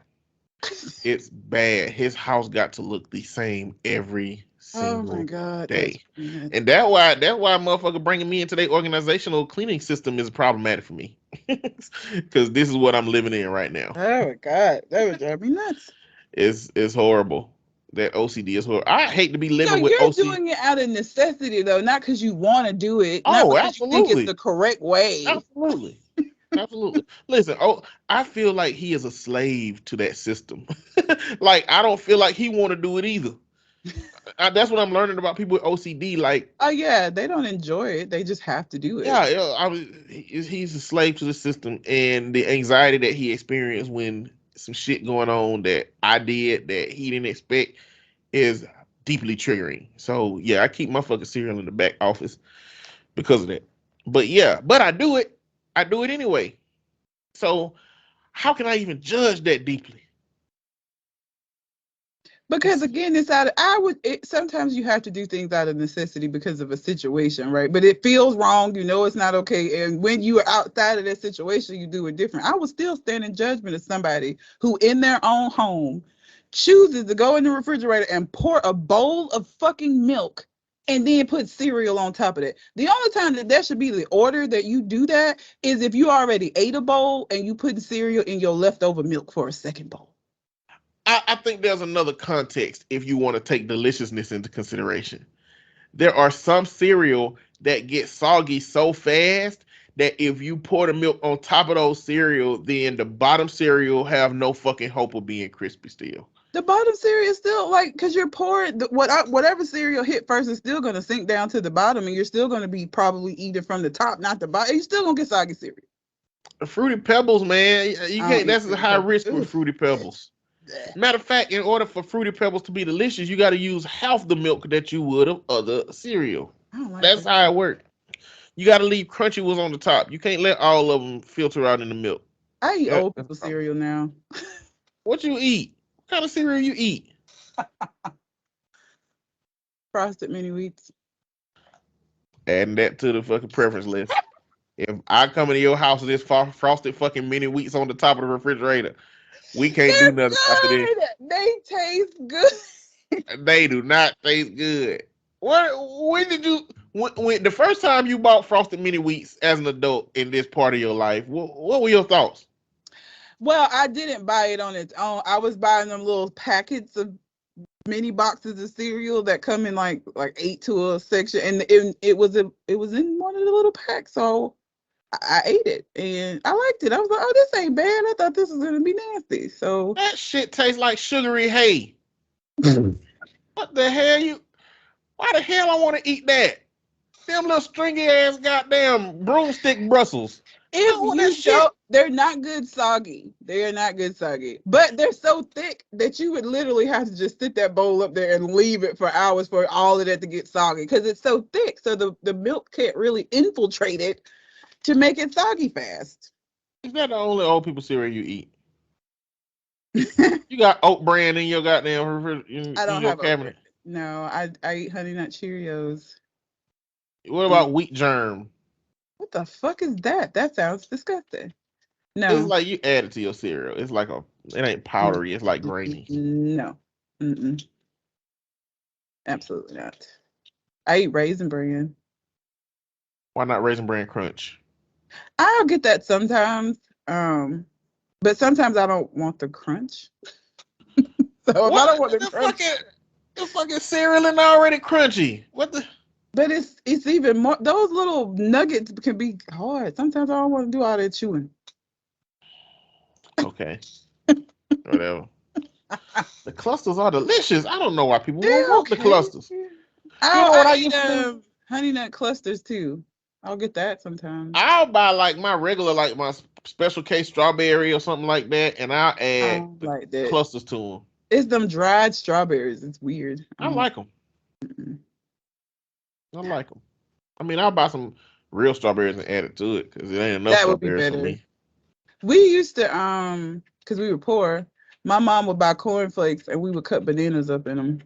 It's bad. His house got to look the same every Oh my single God. day. That's And that's why motherfucker bringing me into their organizational cleaning system is problematic for me. Because this is what I'm living in right now. Oh my God. That would drive me nuts. It's horrible. That OCD is horrible. I hate to be So living with you're OCD. doing it out of necessity though, not because you want to do it, Oh, not because you think absolutely. it's the correct way. Absolutely. Absolutely. Listen, I feel like he is a slave to that system. Like, I don't feel like he want to do it either. That's what I'm learning about people with OCD. Like, Oh yeah, they don't enjoy it. They just have to do it. yeah, he's a slave to the system, and the anxiety that he experienced when some shit going on that I did that he didn't expect is deeply triggering. So yeah, I keep my fucking cereal in the back office because of that. But yeah, but I do it. I do it anyway. So how can I even judge that deeply? Because again, sometimes you have to do things out of necessity because of a situation, right? But it feels wrong, it's not okay. And when you are outside of that situation, you do it different. I would still stand in judgment of somebody who in their own home chooses to go in the refrigerator and pour a bowl of fucking milk and then put cereal on top of it. The only time that should be the order that you do that is if you already ate a bowl and you put cereal in your leftover milk for a second bowl. I think there's another context if you want to take deliciousness into consideration. There are some cereal that get soggy so fast that if you pour the milk on top of those cereal, then the bottom cereal have no fucking hope of being crispy still. The bottom cereal is still because you're pouring whatever cereal hit first is still going to sink down to the bottom, and you're still going to be probably eating from the top, not the bottom. You're still going to get soggy cereal. Fruity Pebbles, man, you can't. That's a high risk with Fruity Pebbles. Matter of fact, in order for Fruity Pebbles to be delicious, you got to use half the milk that you would of other cereal. That's how it works. You got to leave crunchy ones on the top. You can't let all of them filter out in the milk. I eat old people cereal now. What you eat? What kind of cereal you eat? Frosted Mini Wheats. Adding that to the fucking preference list. If I come into your house with this frosted fucking Mini Wheats on the top of the refrigerator, we can't do nothing after this. They taste good. They do not taste good. When the first time you bought frosted Mini Wheats as an adult in this part of your life, what were your thoughts? Well, I didn't buy it on its own. I was buying them little packets of mini boxes of cereal that come in like 8 to a section, and it was in one of the little packs. So I ate it and I liked it. I was like, oh, this ain't bad. I thought this was gonna be nasty. So that shit tastes like sugary hay. What the hell why the hell I want to eat that? Them little stringy ass goddamn broomstick Brussels. They're not good soggy. They are not good soggy. But they're so thick that you would literally have to just sit that bowl up there and leave it for hours for all of that to get soggy because it's so thick. So the milk can't really infiltrate it to make it soggy fast. Is that the only old people cereal you eat? You got Oat Bran in your goddamn I don't have cabinet. No, I eat Honey Nut Cheerios. What about Wheat Germ? What the fuck is that? That sounds disgusting. No. It's like you add it to your cereal. It's like it ain't powdery. It's like grainy. No. Mm-mm. Absolutely not. I eat Raisin Bran. Why not Raisin Bran Crunch? I'll get that sometimes. But sometimes I don't want the crunch. So if I don't want the crunch. The fucking cereal and already crunchy. What the? But it's even more. Those little nuggets can be hard. Sometimes I don't want to do all that chewing. Okay. Whatever. The clusters are delicious. I don't know why people They're won't want the okay. clusters. I, know what I I used to do? Honey nut clusters too. I'll get that sometimes. I'll buy like my regular, like my special case strawberry or something like that, and I'll add don't the like that. clusters to them. It's them dried strawberries. It's weird. I like them. Mm-mm. I like them. I mean, I'll buy some real strawberries and add it to it because it ain't enough That would be strawberries for better. me. We used to because we were poor. My mom would buy cornflakes and we would cut bananas up in them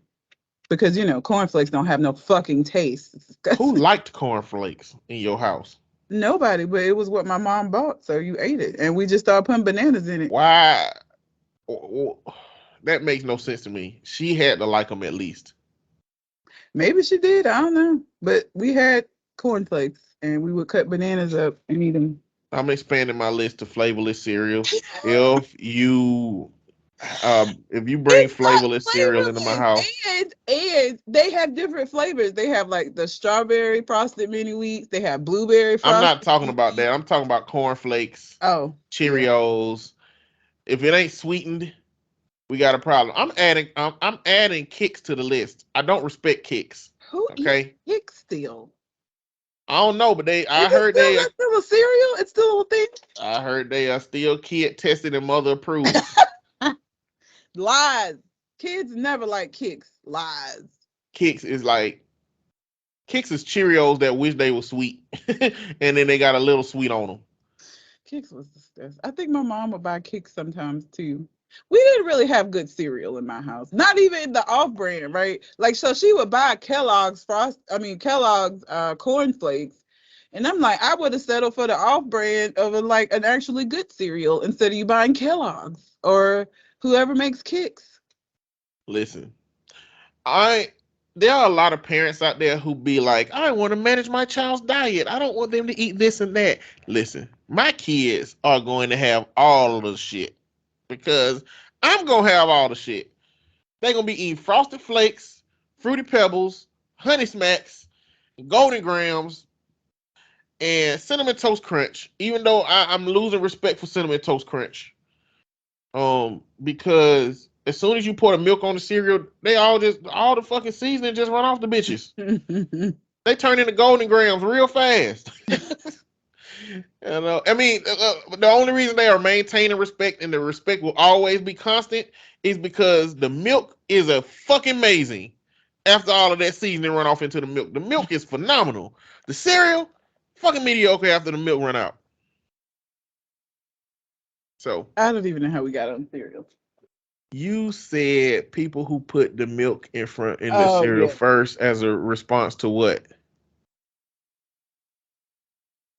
because cornflakes don't have no fucking taste. It's Who disgusting. liked cornflakes in your house? Nobody, but it was what my mom bought, so you ate it, and we just started putting bananas in it. Why? That makes no sense to me. She had to like them at least. Maybe she did. I don't know, but we had cornflakes and we would cut bananas up and eat them. I'm expanding my list to flavorless cereal. If you bring It's not flavorless cereal into my house, and they have different flavors. They have like the strawberry frosted mini wheats. They have blueberry frosted. I'm not talking mini about that. wheats. I'm talking about cornflakes, Oh, Cheerios. If it ain't sweetened, we got a problem. I'm adding Kicks to the list. I don't respect Kicks. who Okay, eats Kix still? I don't know, but That's still a cereal. It's still a thing. I heard they are still kid tested and mother approved. Lies. Kids never like Kix. Lies. Kicks is Cheerios that wish they were sweet, and then they got a little sweet on them. Kix was disgusting. I think my mom would buy Kix sometimes too. We didn't really have good cereal in my house. Not even the off-brand, right? Like, so she would buy Kellogg's cornflakes, and I'm like, I would have settled for the off-brand of an actually good cereal instead of you buying Kellogg's or whoever makes Kix. Listen, there are a lot of parents out there who be like, I want to manage my child's diet. I don't want them to eat this and that. Listen, my kids are going to have all of the shit because I'm going to have all the shit. They're going to be eating Frosted Flakes, Fruity Pebbles, Honey Smacks, Golden Grams, and Cinnamon Toast Crunch, even though I'm losing respect for Cinnamon Toast Crunch. Because as soon as you pour the milk on the cereal, all the fucking seasoning just run off the bitches. They turn into Golden Grams real fast. I mean, the only reason they are maintaining respect and the respect will always be constant is because the milk is a fucking amazing. After all of that seasoning run off into the milk is phenomenal. The cereal, fucking mediocre after the milk run out. So I don't even know how we got on cereal. you said people who put the milk in the cereal first as a response to what?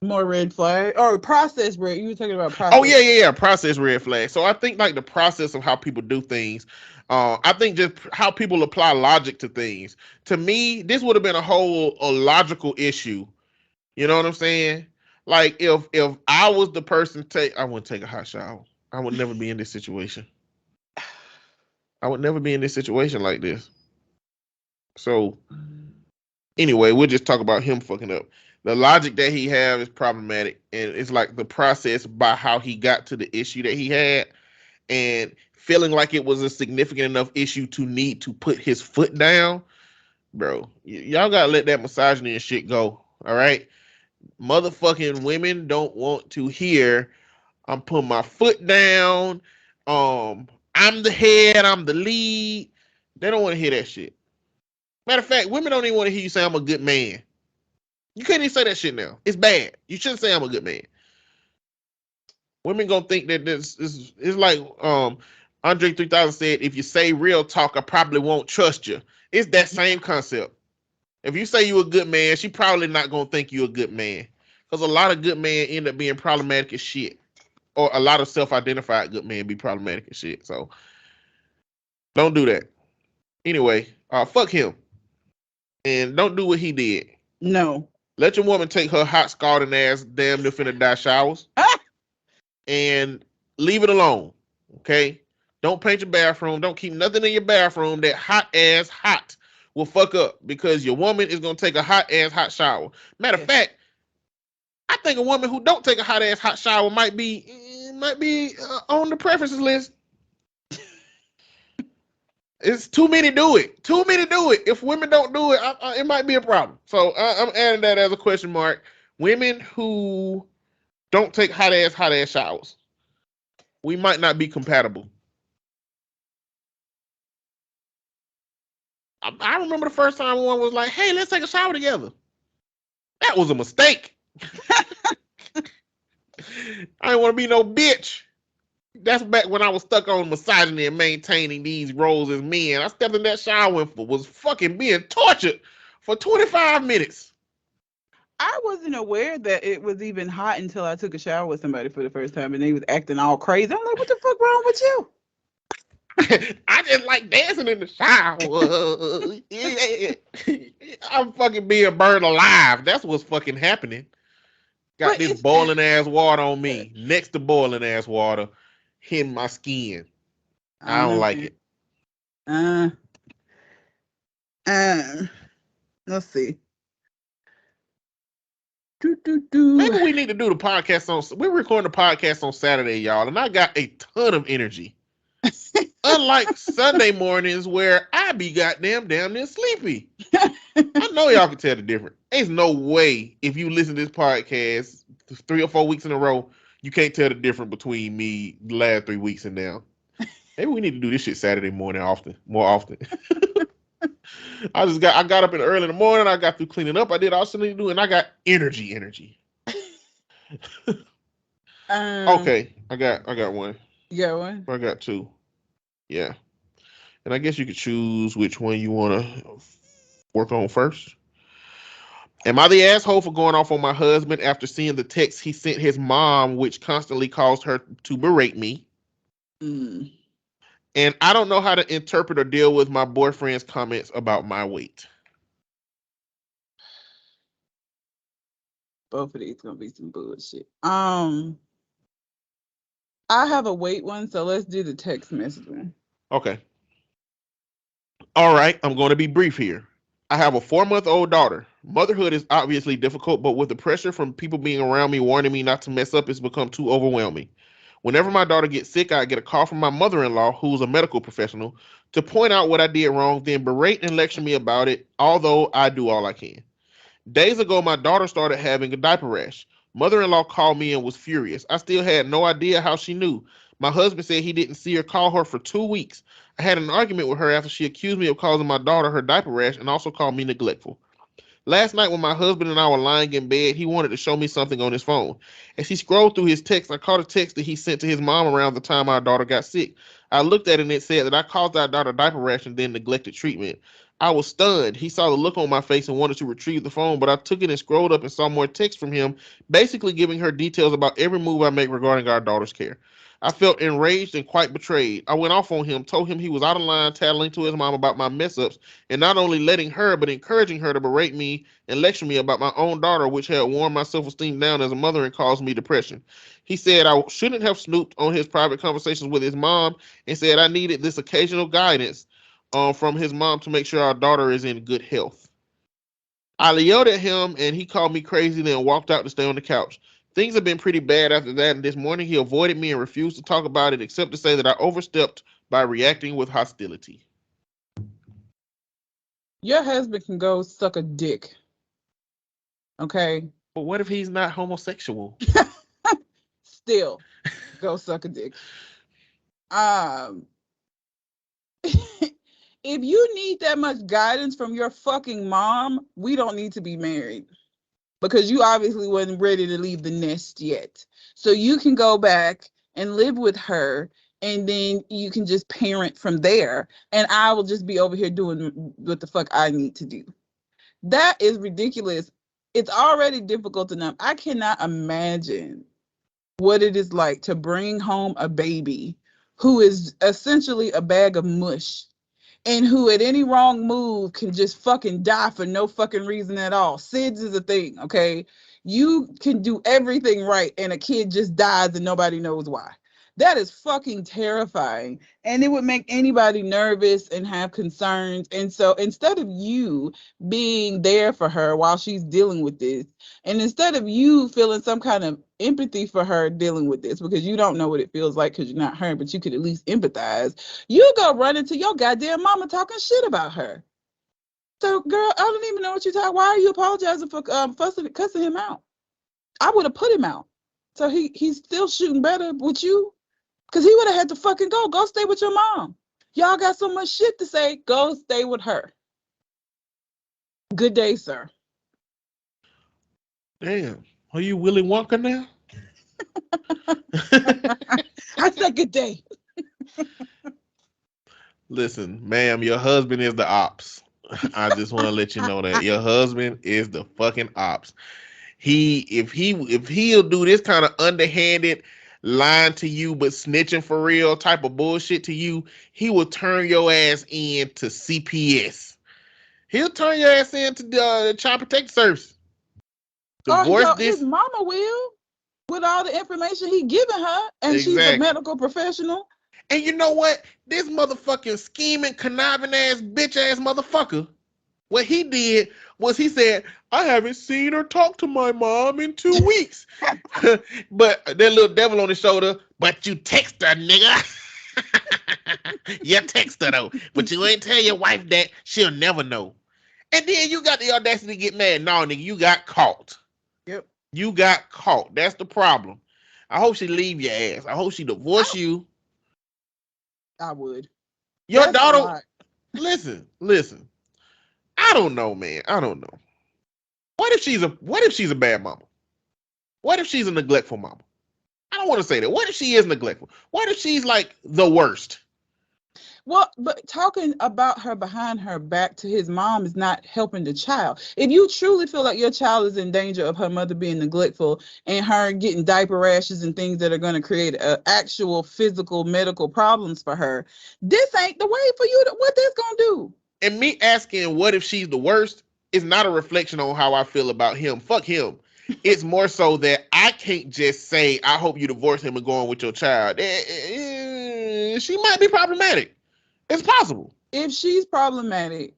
More red flag or processed red. You were talking about processed. Oh yeah. Processed red flag. So I think like the process of how people do things. I think just how people apply logic to things. To me, this would have been a logical issue. You know what I'm saying? Like if I was the person I wouldn't take a hot shower. I would never be in this situation. I would never be in this situation like this. So anyway, we'll just talk about him fucking up. The logic that he have is problematic, and it's like the process by how he got to the issue that he had, and feeling like it was a significant enough issue to need to put his foot down. Bro, y'all gotta let that misogyny and shit go. All right, motherfucking women don't want to hear I'm putting my foot down. I'm the head. I'm the lead. They don't want to hear that shit. Matter of fact, women don't even want to hear you say I'm a good man. You can't even say that shit now. It's bad. You shouldn't say I'm a good man. Women gonna think that this is like Andre 3000 said, if you say real talk, I probably won't trust you. It's that same concept. If you say you a good man, she probably not gonna think you a good man. Because a lot of good men end up being problematic as shit. Or a lot of self-identified good men be problematic as shit. So don't do that. Anyway, fuck him. And don't do what he did. No. Let your woman take her hot scalding ass damn near finna die showers. And leave it alone. Okay? Don't paint your bathroom. Don't keep nothing in your bathroom that hot will fuck up because your woman is gonna take a hot shower. Matter of fact, I think a woman who don't take a hot shower might be on the preferences list. It's too many do it. If women don't do it, it might be a problem. So I'm adding that as a question mark. Women who don't take hot ass showers, we might not be compatible. I remember the first time one was like, "Hey, let's take a shower together." That was a mistake. I didn't want to be no bitch. That's back when I was stuck on misogyny and maintaining these roles as men. I stepped in that shower and was fucking being tortured for 25 minutes. I wasn't aware that it was even hot until I took a shower with somebody for the first time and they was acting all crazy. I'm like, what the fuck wrong with you? I just like dancing in the shower. I'm fucking being burned alive. That's what's fucking happening. Got this boiling ass water on me, next to boiling ass water, hitting my skin. I don't like it. Let's see. Maybe we need to do the podcast on. We're recording the podcast on Saturday, y'all, and I got a ton of energy. Unlike Sunday mornings where I be goddamn damn near sleepy. I know y'all can tell the difference. There's no way if you listen to this podcast 3 or 4 weeks in a row, you can't tell the difference between me the last 3 weeks and now. Maybe we need to do this shit Saturday morning more often. I got up in early in the morning. I got through cleaning up. I did all I need to do, and I got energy. Okay, I got one. You got one? I got two. Yeah. And I guess you could choose which one you want to work on first. Am I the asshole for going off on my husband after seeing the text he sent his mom, which constantly caused her to berate me? And I don't know how to interpret or deal with my boyfriend's comments about my weight. Both of these gonna be some bullshit. I have a weight one, so let's do the text message one. Okay. All right, I'm going to be brief here. I have a 4-month-old daughter. Motherhood is obviously difficult, but with the pressure from people being around me warning me not to mess up, it's become too overwhelming. Whenever my daughter gets sick, I get a call from my mother-in-law, who's a medical professional, to point out what I did wrong, then berate and lecture me about it, although I do all I can. Days ago, my daughter started having a diaper rash. Mother-in-law called me and was furious. I still had no idea how she knew. My husband said he didn't see her call her for 2 weeks. I had an argument with her after she accused me of causing my daughter her diaper rash and also called me neglectful. Last night when my husband and I were lying in bed, he wanted to show me something on his phone. As he scrolled through his text, I caught a text that he sent to his mom around the time our daughter got sick. I looked at it and it said that I caused our daughter diaper rash and then neglected treatment. I was stunned. He saw the look on my face and wanted to retrieve the phone, but I took it and scrolled up and saw more text from him, basically giving her details about every move I make regarding our daughter's care. I felt enraged and quite betrayed. I went off on him, told him he was out of line, tattling to his mom about my mess-ups, and not only letting her, but encouraging her to berate me and lecture me about my own daughter, which had worn my self-esteem down as a mother and caused me depression. He said I shouldn't have snooped on his private conversations with his mom and said I needed this occasional guidance from his mom to make sure our daughter is in good health. I yelled at him and he called me crazy, then walked out to stay on the couch. Things have been pretty bad after that, and this morning he avoided me and refused to talk about it except to say that I overstepped by reacting with hostility. Your husband can go suck a dick. Okay? But what if he's not homosexual? Still, go suck a dick. If you need that much guidance from your fucking mom, we don't need to be married. Because you obviously wasn't ready to leave the nest yet. So you can go back and live with her, and then you can just parent from there. And I will just be over here doing what the fuck I need to do. That is ridiculous. It's already difficult enough. I cannot imagine what it is like to bring home a baby who is essentially a bag of mush, and who at any wrong move can just fucking die for no fucking reason at all. SIDS is a thing, okay? You can do everything right and a kid just dies and nobody knows why. That is fucking terrifying. And it would make anybody nervous and have concerns. And so instead of you being there for her while she's dealing with this, and instead of you feeling some kind of empathy for her dealing with this, because you don't know what it feels like because you're not her, but you could at least empathize, you go run into your goddamn mama talking shit about her. So, girl, I don't even know what you're talking. Why are you apologizing for cussing him out? I would have put him out. So he's still shooting better with you. Because he would have had to fucking go. Go stay with your mom. Y'all got so much shit to say. Go stay with her. Good day, sir. Damn. Are you Willy Wonka now? I said good day. Listen, ma'am, your husband is the ops. I just want to let you know that your husband is the fucking ops. If he'll do this kind of underhanded lying to you but snitching for real type of bullshit to you, he will turn your ass in to CPS. He'll turn your ass into the Child Protective Service. Divorce this. His mama will, with all the information he giving her, and she's a medical professional. And you know what? This motherfucking scheming, conniving ass, bitch ass motherfucker, what he did was he said, I haven't seen or talked to my mom in 2 weeks. But that little devil on his shoulder, but you text her, nigga. You text her though. But you ain't tell your wife that, she'll never know. And then you got the audacity to get mad. No, nigga, you got caught. Yep. You got caught. That's the problem. I hope she leave your ass. I hope she divorce you. I would. Your daughter, listen. I don't know, man. I don't know. What if she's a bad mama? What if she's a neglectful mama? I don't want to say that. What if she is neglectful? What if she's like the worst? Well, but talking about her behind her back to his mom is not helping the child. If you truly feel like your child is in danger of her mother being neglectful and her getting diaper rashes and things that are going to create actual physical medical problems for her, this ain't the way for you to, what this going to do? And me asking what if she's the worst is not a reflection on how I feel about him. Fuck him. It's more so that I can't just say, I hope you divorce him and go on with your child. She might be problematic. It's possible. If she's problematic,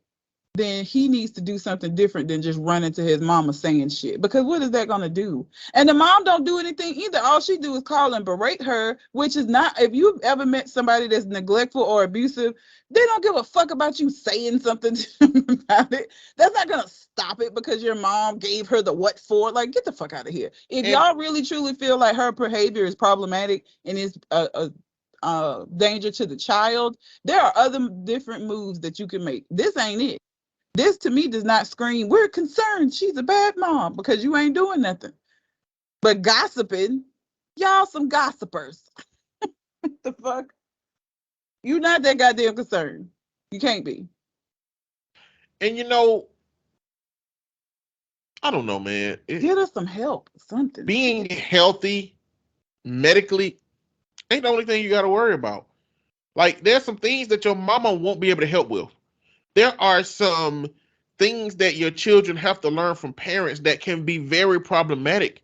then he needs to do something different than just run into his mama saying shit. Because what is that going to do? And the mom don't do anything either. All she do is call and berate her, which is not, if you've ever met somebody that's neglectful or abusive, they don't give a fuck about you saying something about it. That's not going to stop it because your mom gave her the what for. Like, get the fuck out of here. If y'all really truly feel like her behavior is problematic and is danger to the child, there are other different moves that you can make. This ain't it. This to me does not scream, we're concerned she's a bad mom, because you ain't doing nothing. But gossiping, y'all some gossipers. What the fuck? You're not that goddamn concerned. You can't be. And you know, I don't know, man. Get us some help, something. Being healthy medically ain't the only thing you got to worry about. Like, there's some things that your mama won't be able to help with. There are some things that your children have to learn from parents that can be very problematic.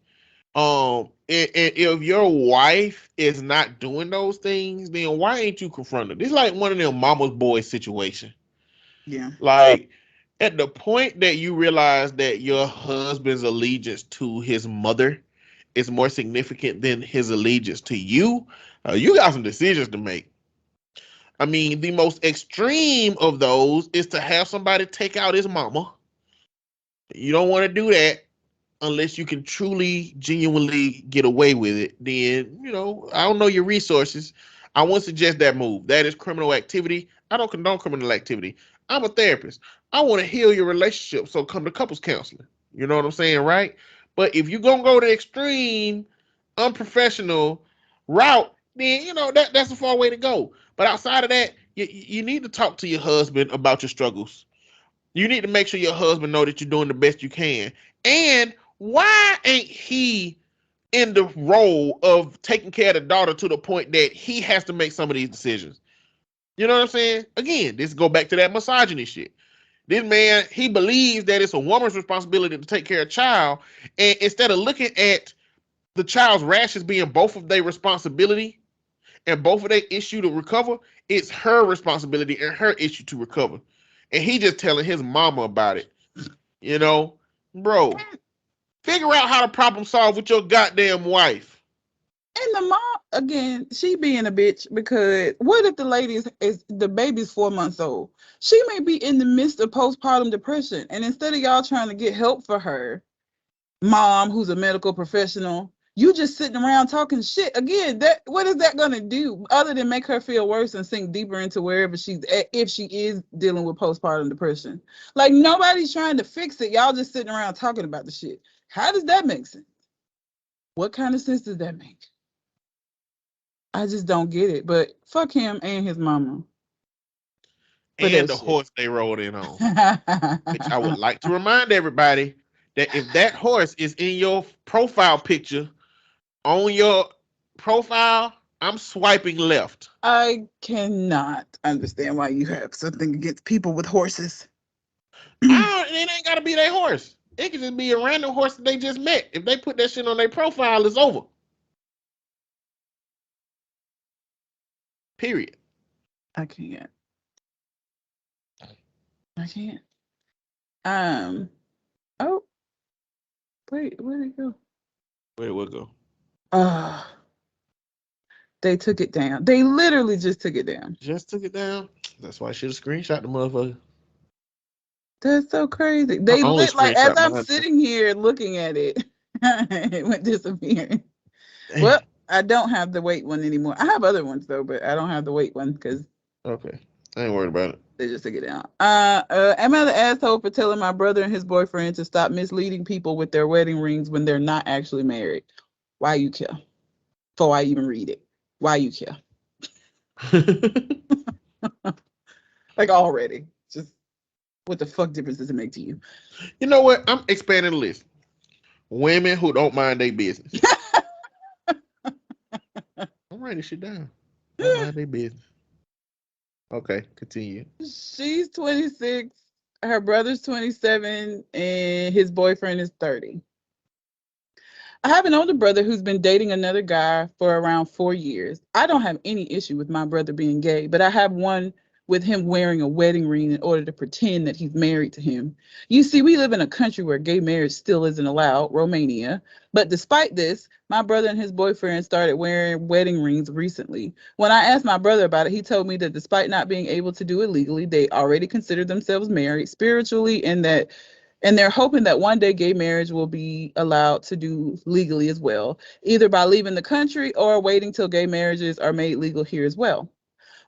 And if your wife is not doing those things, then why ain't you confronting her? It's like one of them mama's boy situation. Yeah. Like, at the point that you realize that your husband's allegiance to his mother is more significant than his allegiance to you, you got some decisions to make. I mean, the most extreme of those is to have somebody take out his mama. You don't want to do that unless you can truly, genuinely get away with it. Then, you know, I don't know your resources. I wouldn't suggest that move. That is criminal activity. I don't condone criminal activity. I'm a therapist. I want to heal your relationship, so come to couples counseling. You know what I'm saying, right? But if you're going to go the extreme, unprofessional route, then, you know, that's a far way to go. But outside of that, you need to talk to your husband about your struggles. You need to make sure your husband know that you're doing the best you can. And why ain't he in the role of taking care of the daughter to the point that he has to make some of these decisions? You know what I'm saying? Again, this go back to that misogyny shit. This man, he believes that it's a woman's responsibility to take care of a child. And instead of looking at the child's rashes being both of their responsibility, and both of their issue to recover, it's her responsibility and her issue to recover. And he just telling his mama about it. You know, bro, figure out how to problem solve with your goddamn wife. And the mom, again, she being a bitch, because what if the lady is the baby's 4 months old? She may be in the midst of postpartum depression, and instead of y'all trying to get help for her, mom, who's a medical professional, you just sitting around talking shit. Again, that what is that gonna do other than make her feel worse and sink deeper into wherever she's at if she is dealing with postpartum depression? Like, nobody's trying to fix it. Y'all just sitting around talking about the shit. How does that make sense? What kind of sense does that make? I just don't get it. But fuck him and his mama. And the horse they rode in on. Which I would like to remind everybody that if that horse is in your profile picture, on your profile, I'm swiping left. I cannot understand why you have something against people with horses. It ain't got to be their horse. It could just be a random horse that they just met. If they put that shit on their profile, it's over. Period. I can't. Oh, wait, where'd it go? Where'd it go? They took it down. They literally just took it down. Just took it down? That's why I should have screenshot the motherfucker. That's so crazy. They lit, like, as I'm sitting here looking at it, it went disappearing. Damn. Well, I don't have the weight one anymore. I have other ones though, but I don't have the weight one because. Okay, I ain't worried about it. They just took it down. Am I the asshole for telling my brother and his boyfriend to stop misleading people with their wedding rings when they're not actually married? Why you care? Before I even read it, why you care? Like, already, just what the fuck difference does it make to you? You know what? I'm expanding the list. Women who don't mind their business. I'm writing this shit down. Don't mind their business. Okay, continue. She's 26, her brother's 27, and his boyfriend is 30. I have an older brother who's been dating another guy for around 4 years. I don't have any issue with my brother being gay, but I have one with him wearing a wedding ring in order to pretend that he's married to him. You see, we live in a country where gay marriage still isn't allowed, Romania. But despite this, my brother and his boyfriend started wearing wedding rings recently. When I asked my brother about it, he told me that despite not being able to do it legally, they already consider themselves married spiritually, and they're hoping that one day gay marriage will be allowed to do legally as well, either by leaving the country or waiting till gay marriages are made legal here as well.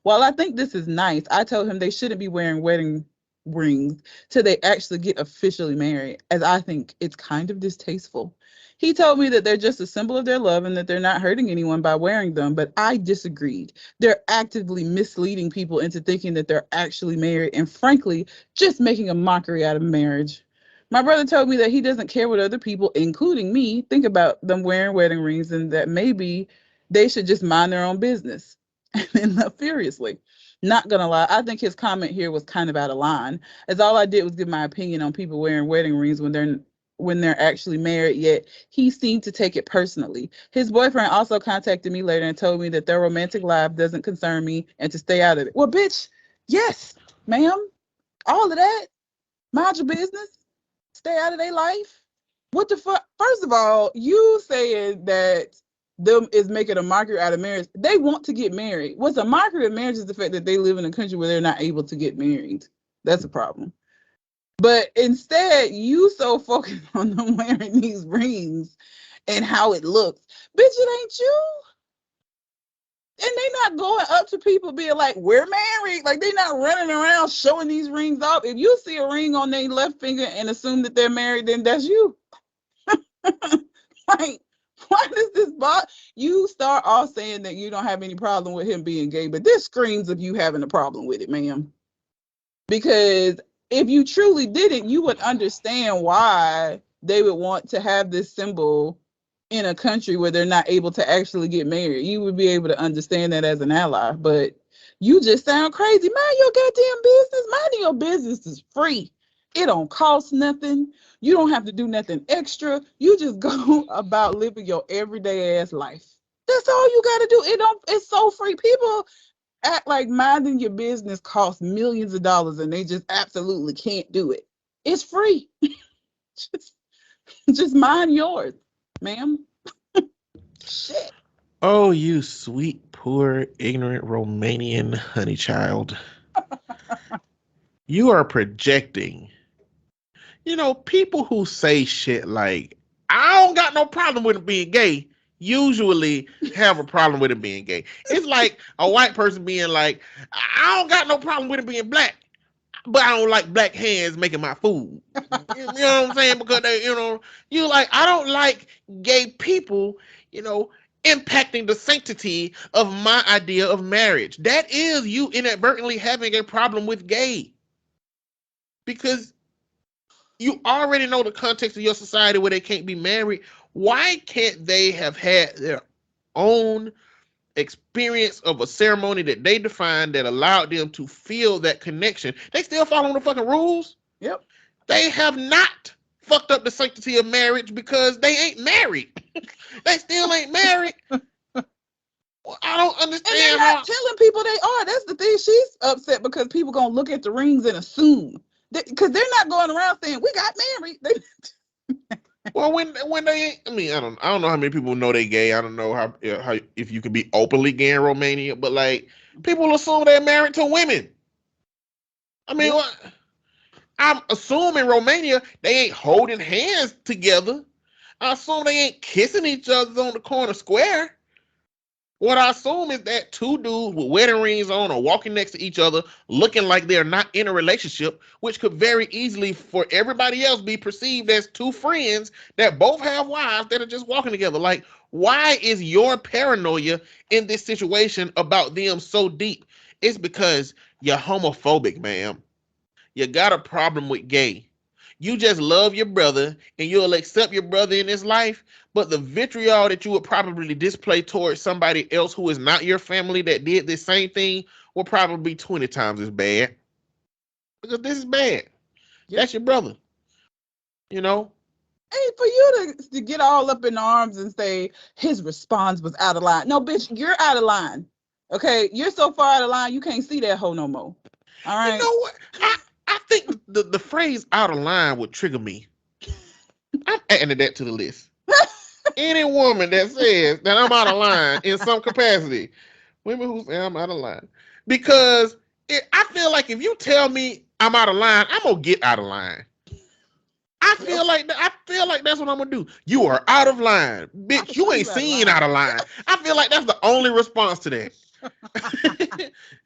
While I think this is nice, I told him they shouldn't be wearing wedding rings till they actually get officially married, as I think it's kind of distasteful. He told me that they're just a symbol of their love and that they're not hurting anyone by wearing them, but I disagreed. They're actively misleading people into thinking that they're actually married and, frankly, just making a mockery out of marriage. My brother told me that he doesn't care what other people, including me, think about them wearing wedding rings, and that maybe they should just mind their own business. And then left furiously. Not gonna lie, I think his comment here was kind of out of line, as all I did was give my opinion on people wearing wedding rings when they're actually married, yet he seemed to take it personally. His boyfriend also contacted me later and told me that their romantic life doesn't concern me and to stay out of it. Well, bitch, yes, ma'am, all of that. Mind your business. Stay out of their life. What the fuck? First of all, you saying that them is making a mockery out of marriage. They want to get married. What's a mockery of marriage is the fact that they live in a country where they're not able to get married. That's a problem. But instead, you so focused on them wearing these rings and how it looks. Bitch, it ain't you. And they not going up to people being like, we're married. Like, they not running around showing these rings off. If you see a ring on their left finger and assume that they're married, then that's you. Like, why does this bother? You start off saying that you don't have any problem with him being gay, but this screams of you having a problem with it, ma'am. Because if you truly didn't, you would understand why they would want to have this symbol in a country where they're not able to actually get married. You would be able to understand that as an ally, but you just sound crazy. Mind your goddamn business. Minding your business is free. It don't cost nothing. You don't have to do nothing extra. You just go about living your everyday ass life. That's all you got to do. It's so free. People act like minding your business costs millions of dollars and they just absolutely can't do it. It's free. just mind yours, ma'am. Shit. Oh, you sweet, poor, ignorant Romanian honey child. You are projecting. You know, people who say shit like, I don't got no problem with it being gay, usually have a problem with it being gay. It's like a white person being like, I don't got no problem with it being black, but I don't like black hands making my food. You know what I'm saying? Because they, you like, I don't like gay people, impacting the sanctity of my idea of marriage. That is you inadvertently having a problem with gay. Because you already know the context of your society where they can't be married. Why can't they have had their own experience of a ceremony that they defined that allowed them to feel that connection? They still following the fucking rules. Yep. They have not fucked up the sanctity of marriage because they ain't married. They still ain't married. Well, I don't understand. And they're not telling people they are. That's the thing. She's upset because people gonna look at the rings and assume. Because they're not going around saying we got married. Well, when they, I mean, I don't know how many people know they gay. I don't know how if you can be openly gay in Romania, but like people assume they're married to women. I mean, I'm assuming Romania they ain't holding hands together. I assume they ain't kissing each other on the corner square. What I assume is that two dudes with wedding rings on are walking next to each other, looking like they're not in a relationship, which could very easily, for everybody else, be perceived as two friends that both have wives that are just walking together. Like, why is your paranoia in this situation about them so deep? It's because you're homophobic, ma'am. You got a problem with gay. You just love your brother and you'll accept your brother in his life, but the vitriol that you would probably display towards somebody else who is not your family that did the same thing will probably be 20 times as bad. Because this is bad. Yep. That's your brother. You know? Hey, for you to get all up in arms and say his response was out of line. No, bitch, you're out of line. Okay? You're so far out of line, you can't see that hoe no more. All right? You know what? I think the phrase out of line would trigger me. I'm adding that to the list. Any woman that says that I'm out of line in some capacity, women who say I'm out of line. Because I feel like if you tell me I'm out of line, I'm going to get out of line. I feel like that's what I'm going to do. You are out of line. Bitch, you ain't seen out of line. I feel like that's the only response to that.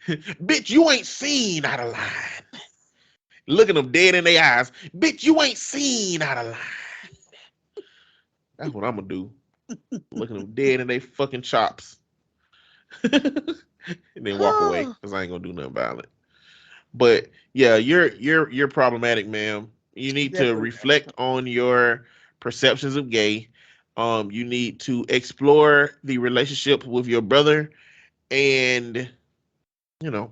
Bitch, you ain't seen out of line. Looking them dead in their eyes. Bitch, you ain't seen out of line. That's what I'm gonna do. Looking them dead in their fucking chops. And then walk away because I ain't gonna do nothing violent. But yeah, you're problematic, ma'am. You need to reflect on your perceptions of gay. You need to explore the relationship with your brother, and you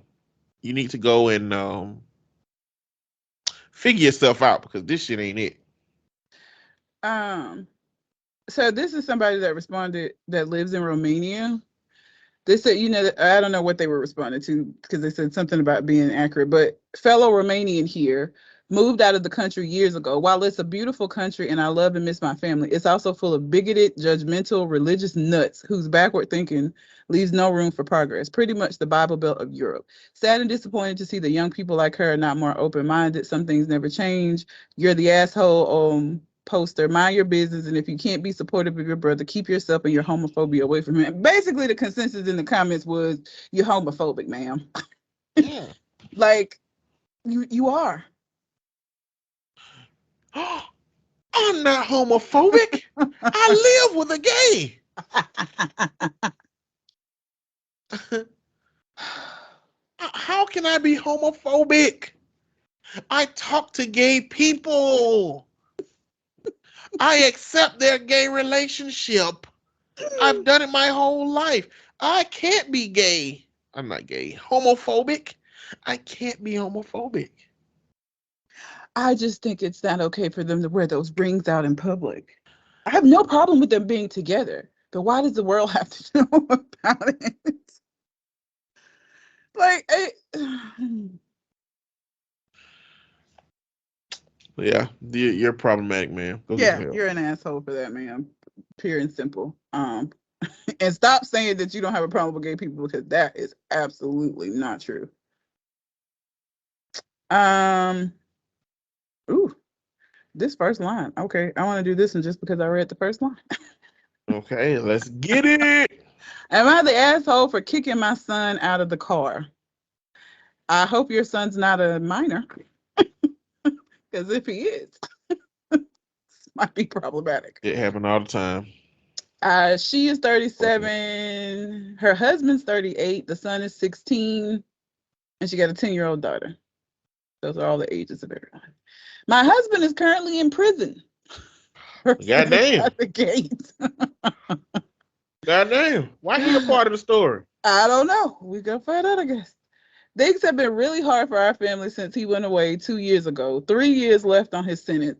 need to go and figure yourself out because this shit ain't it. So this is somebody that responded that lives in Romania. They said, I don't know what they were responding to because they said something about being accurate, but fellow Romanian here moved out of the country years ago. While it's a beautiful country and I love and miss my family, it's also full of bigoted, judgmental, religious nuts whose backward thinking leaves no room for progress. Pretty much the Bible Belt of Europe. Sad and disappointed to see that young people like her are not more open-minded. Some things never change. You're the asshole poster. Mind your business, and if you can't be supportive of your brother, keep yourself and your homophobia away from him. Basically, the consensus in the comments was you're homophobic, ma'am. Yeah. Like you are. I'm not homophobic. I live with a gay. How can I be homophobic? I talk to gay people. I accept their gay relationship. I've done it my whole life. I can't be gay. I'm not gay. Homophobic. I can't be homophobic. I just think it's not okay for them to wear those rings out in public. I have no problem with them being together. But why does the world have to know about it? Like, Yeah, you're problematic, man. Go get yeah, some help. you're an asshole for that, man. Pure and simple. And stop saying that you don't have a problem with gay people, because that is absolutely not true. Ooh, this first line. Okay, I want to do this one just because I read the first line. Okay, let's get it. Am I the asshole for kicking my son out of the car? I hope your son's not a minor, because if he is, this might be problematic. It happened all the time. She is 37. Her husband's 38. The son is 16. And she got a 10-year-old daughter. Those are all the ages of everyone. My husband is currently in prison. Goddamn. At the gate. Goddamn. Why he a part of the story? I don't know. We gonna find out, I guess. Things have been really hard for our family since he went away 2 years ago. 3 years left on his sentence.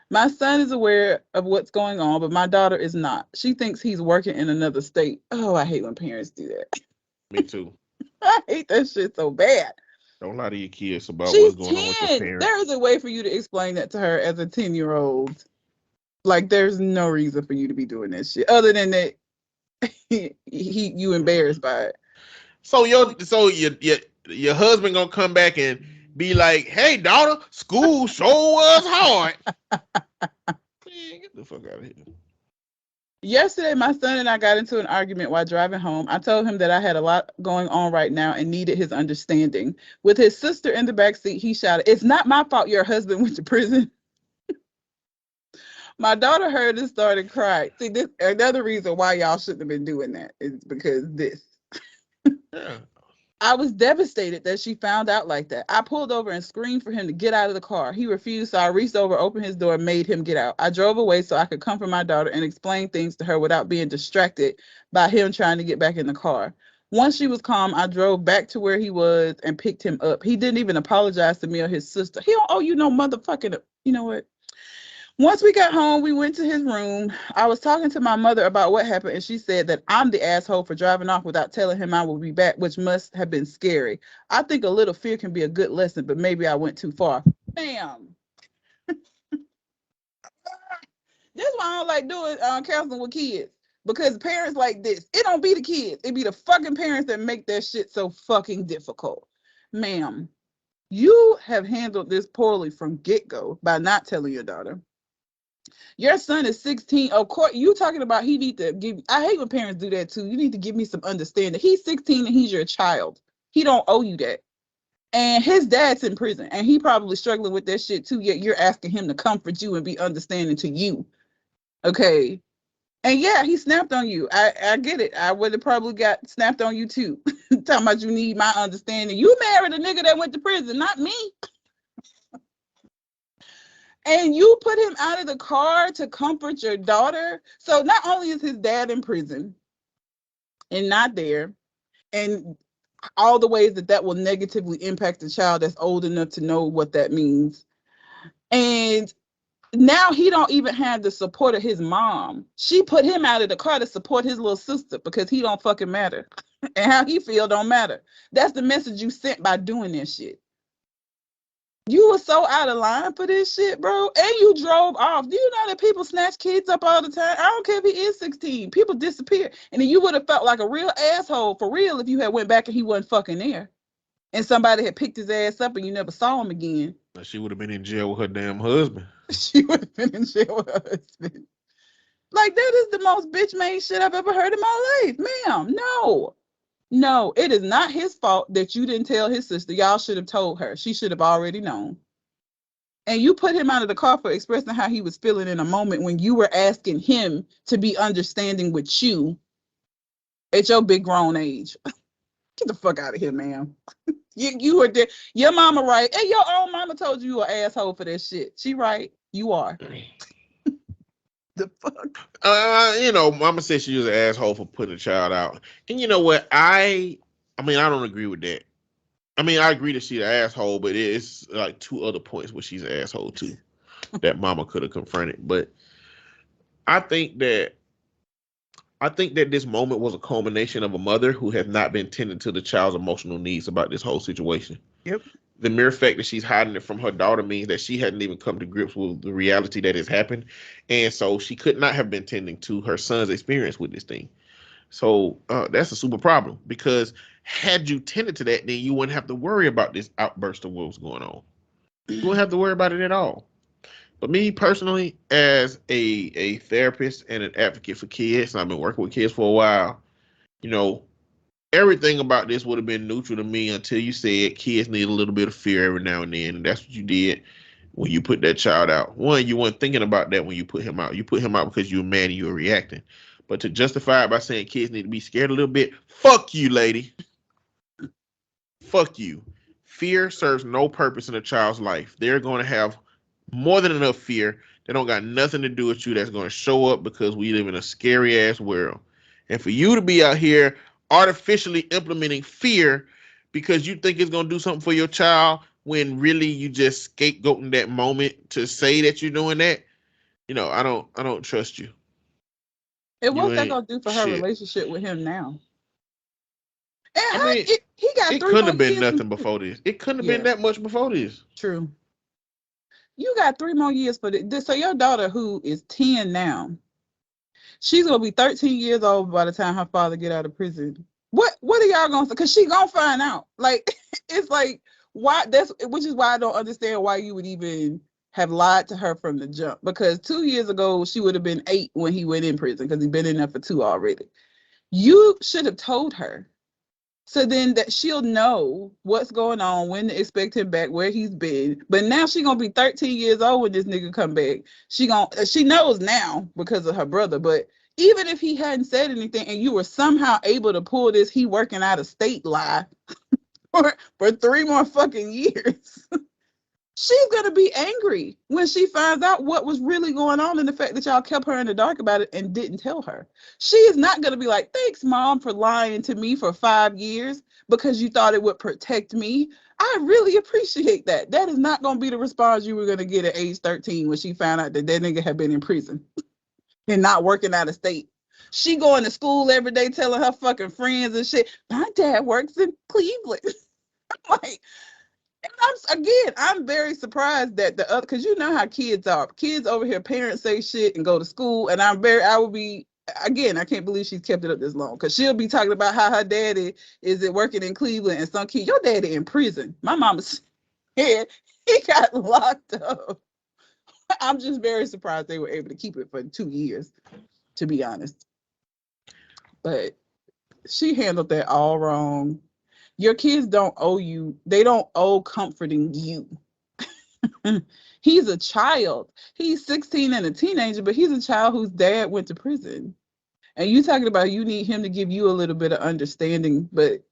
My son is aware of what's going on, but my daughter is not. She thinks he's working in another state. Oh, I hate when parents do that. Me too. I hate that shit so bad. Don't lie to your kids about She's what's going on with your 10. parents. There is a way for you to explain that to her as a 10-year-old. Like, there's no reason for you to be doing that shit other than that you embarrassed by it. So your husband gonna come back and be like, "Hey, daughter, school sure was hard." Man, get the fuck out of here. Yesterday, my son and I got into an argument while driving home. I told him that I had a lot going on right now and needed his understanding. With his sister in the backseat, he shouted, "It's not my fault your husband went to prison." My daughter heard and started crying. See, this another reason why y'all shouldn't have been doing that is because this. Yeah. I was devastated that she found out like that. I pulled over and screamed for him to get out of the car. He refused, so I reached over, opened his door, and made him get out. I drove away so I could comfort my daughter and explain things to her without being distracted by him trying to get back in the car. Once she was calm, I drove back to where he was and picked him up. He didn't even apologize to me or his sister. He don't owe you no motherfucking, you know what? Once we got home, we went to his room. I was talking to my mother about what happened, and she said that I'm the asshole for driving off without telling him I will be back, which must have been scary. I think a little fear can be a good lesson, but maybe I went too far. Bam. That's why I don't like doing counseling with kids, because parents like this, it don't be the kids. It be the fucking parents that make that shit so fucking difficult. Ma'am, you have handled this poorly from get-go by not telling your daughter. Your son is 16. Of course, you talking about he need to give. I hate when parents do that too. You need to give me some understanding. He's 16 and he's your child. He don't owe you that. And his dad's in prison and he probably struggling with that shit too. Yet you're asking him to comfort you and be understanding to you. Okay. And yeah, he snapped on you. I get it. I would have probably got snapped on you too. Talking about you need my understanding. You married a nigga that went to prison, not me. And you put him out of the car to comfort your daughter. So not only is his dad in prison and not there, and all the ways that will negatively impact the child that's old enough to know what that means. And now he don't even have the support of his mom. She put him out of the car to support his little sister because he don't fucking matter. And how he feel don't matter. That's the message you sent by doing this shit. You were so out of line for this shit, bro. And you drove off. Do you know that people snatch kids up all the time? I don't care if he is 16. People disappear. And then you would have felt like a real asshole for real if you had went back and he wasn't fucking there. And somebody had picked his ass up and you never saw him again. She would have been in jail with her damn husband. She would have been in jail with her husband. Like, that is the most bitch-made shit I've ever heard in my life. Ma'am, no. No, it is not his fault that you didn't tell his sister. Y'all should have told her. She should have already known. And you put him out of the car for expressing how he was feeling in a moment when you were asking him to be understanding with you at your big grown age. Get the fuck out of here, ma'am. You were there. Your mama right. And your own mama told you were an asshole for that shit. She right. You are. The fuck? Mama said she was an asshole for putting a child out. And you know what? I don't agree with that. I mean, I agree that she's an asshole, but it's like two other points where she's an asshole too that mama could have confronted. But I think that I think that this moment was a culmination of a mother who has not been tending to the child's emotional needs about this whole situation. Yep. The mere fact that she's hiding it from her daughter means that she hadn't even come to grips with the reality that has happened. And so she could not have been tending to her son's experience with this thing. So that's a super problem, because had you tended to that, then you wouldn't have to worry about this outburst of what was going on. You wouldn't have to worry about it at all. But me personally, as a therapist and an advocate for kids, and I've been working with kids for a while, you know, everything about this would have been neutral to me until you said kids need a little bit of fear every now and then. And that's what you did when you put that child out. One, you weren't thinking about that when you put him out. You put him out because you were mad and you were reacting. But to justify it by saying kids need to be scared a little bit, fuck you, lady. Fuck you. Fear serves no purpose in a child's life. They're going to have more than enough fear. They don't got nothing to do with you that's going to show up because we live in a scary ass world. And for you to be out here artificially implementing fear because you think it's going to do something for your child when really you just scapegoating that moment to say that you're doing that, you know, I don't trust you. And what's that gonna do for her relationship with him now? And I mean, he got. It couldn't have been nothing before this. It couldn't have been that much before this. True. You got 3 more years for this. So your daughter, who is 10 now, she's gonna be 13 years old by the time her father get out of prison. What are y'all gonna say? Because she gonna find out. Like, it's like, why? Which is why I don't understand why you would even have lied to her from the jump. Because 2 years ago she would have been 8 when he went in prison, because he's been in there for 2 already. You should have told her, so then that she'll know what's going on, when to expect him back, where he's been. But now she gonna be 13 years old when this nigga come back. She knows now because of her brother. But even if he hadn't said anything and you were somehow able to pull this he working out of state lie for 3 more fucking years, she's gonna be angry when she finds out what was really going on, and the fact that y'all kept her in the dark about it and didn't tell her. She is not gonna be like, thanks, Mom, for lying to me for 5 years because you thought it would protect me. I really appreciate that. That is not gonna be the response you were gonna get at age 13 when she found out that nigga had been in prison and not working out of state. She going to school every day telling her fucking friends and shit, my dad works in Cleveland. I'm like, and I'm very surprised that because you know how kids are. Kids over here, parents say shit and go to school, and I can't believe she's kept it up this long, because she'll be talking about how her daddy is working in Cleveland, and some kid, your daddy in prison. My mama's head, he got locked up. I'm just very surprised they were able to keep it for 2 years, to be honest. But she handled that all wrong. Your kids don't owe you. They don't owe comforting you. He's a child. He's 16 and a teenager, but he's a child whose dad went to prison. And you talking about you need him to give you a little bit of understanding, but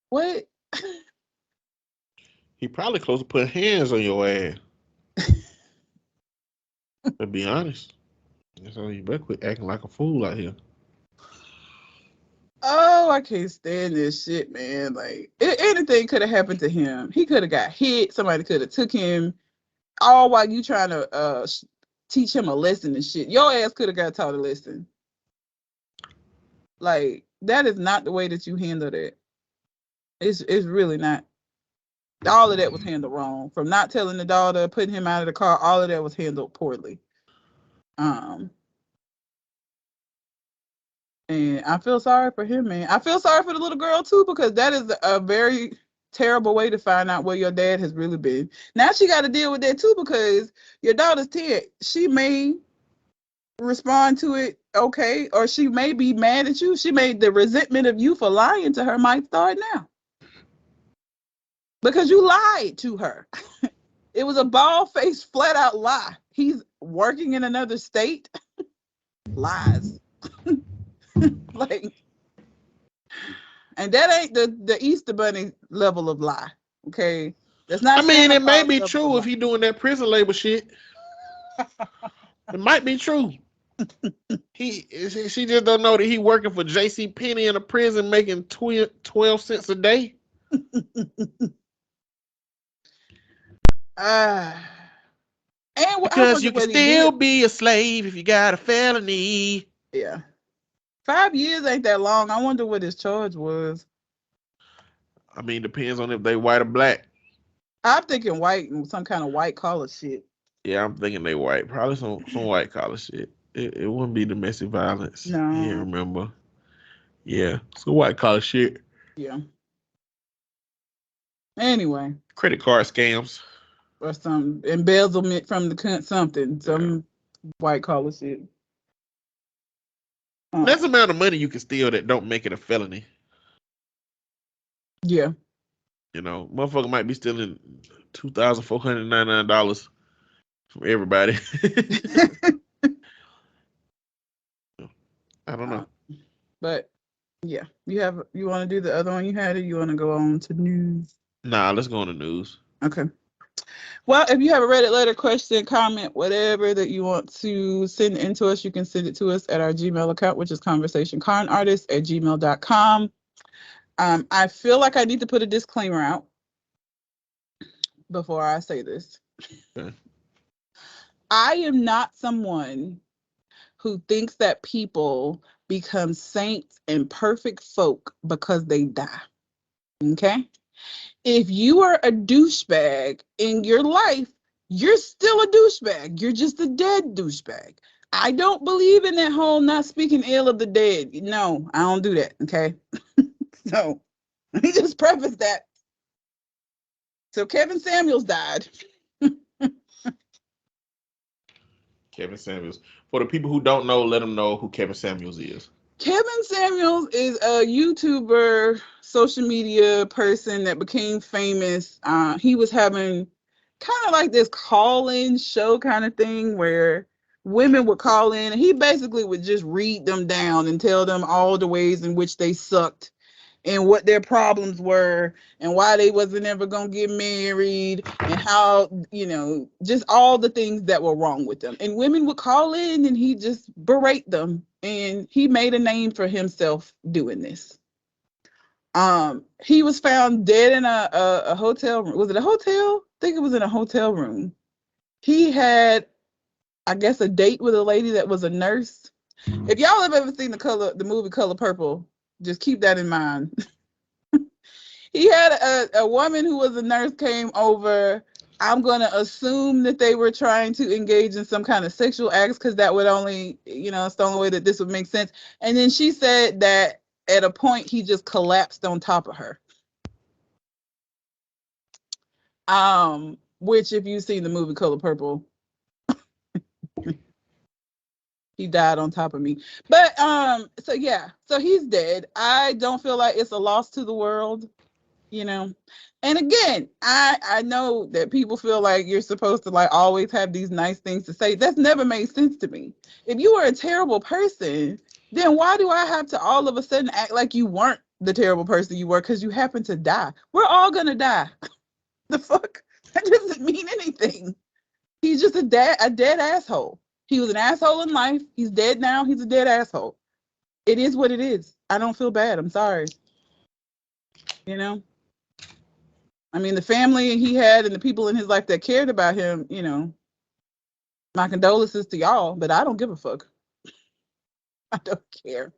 what? He probably close to putting hands on your ass. To be honest. So you better quit acting like a fool out here. Oh, I can't stand this shit, man. Like, anything could have happened to him. He could have got hit. Somebody could have took him, all while you trying to teach him a lesson and shit. Your ass could have got taught a lesson. Like, that is not the way that you handle that. It's really not. All of that was handled wrong. From not telling the daughter, putting him out of the car, all of that was handled poorly. And I feel sorry for him, man. I feel sorry for the little girl too, because that is a very terrible way to find out where your dad has really been. Now she got to deal with that too, because your daughter's 10. She may respond to it okay, or she may be mad at you. The resentment of you for lying to her might start now, because you lied to her. It was a bald-faced, flat-out lie. He's working in another state. Lies. Like, and that ain't the Easter Bunny level of lie. Okay, that's not. I mean, it may be true if he doing that prison labor shit. It might be true. She just don't know that he working for J.C. Penney in a prison making 12 cents a day. And because you can still be a slave if you got a felony. Yeah. 5 years ain't that long. I wonder what his charge was. I mean, depends on if they white or black. I'm thinking white and some kind of white collar shit. Yeah, I'm thinking they white. Probably some white collar shit. It wouldn't be domestic violence. No. Yeah, remember? Yeah, some white collar shit. Yeah. Anyway. Credit card scams. Or some embezzlement from the something. Some white collar shit. That's the amount of money you can steal that don't make it a felony. Yeah. You know, motherfucker might be stealing $2,499 from everybody. I don't know. But yeah, you want to do the other one you had, or you want to go on to news? Nah, let's go on the news. Okay. Well, if you have a Reddit letter, question, comment, whatever that you want to send in to us, you can send it to us at our Gmail account, which is conversationconartist@gmail.com. I feel like I need to put a disclaimer out before I say this. Okay. I am not someone who thinks that people become saints and perfect folk because they die. Okay? If you are a douchebag in your life, you're still a douchebag. You're just a dead douchebag. I don't believe in that whole not speaking ill of the dead. No, I don't do that. Okay? So let me just preface that. So Kevin Samuels died. Kevin Samuels. For the people who don't know, let them know who Kevin Samuels is. Kevin Samuels is a YouTuber, social media person that became famous. He was having kind of like this call-in show kind of thing where women would call in and he basically would just read them down and tell them all the ways in which they sucked and what their problems were and why they wasn't ever gonna get married and how, just all the things that were wrong with them. And women would call in and he just berate them. And he made a name for himself doing this. He was found dead in a hotel room. Was it a hotel? I think it was in a hotel room. He had, I guess, a date with a lady that was a nurse. If y'all have ever seen the movie Color Purple, just keep that in mind. He had a woman who was a nurse came over. I'm going to assume that they were trying to engage in some kind of sexual acts because that would only, it's the only way that this would make sense. And then she said that at a point he just collapsed on top of her. Which if you've seen the movie Color Purple, he died on top of me. But so he's dead. I don't feel like it's a loss to the world. And again, I know that people feel like you're supposed to like always have these nice things to say. That's never made sense to me. If you were a terrible person, then why do I have to all of a sudden act like you weren't the terrible person you were because you happen to die? We're all gonna die. The fuck? That doesn't mean anything. He's just a dead asshole. He was an asshole in life. He's dead now. He's a dead asshole. It is what it is. I don't feel bad. I'm sorry. I mean, the family he had and the people in his life that cared about him, my condolences to y'all, but I don't give a fuck. I don't care.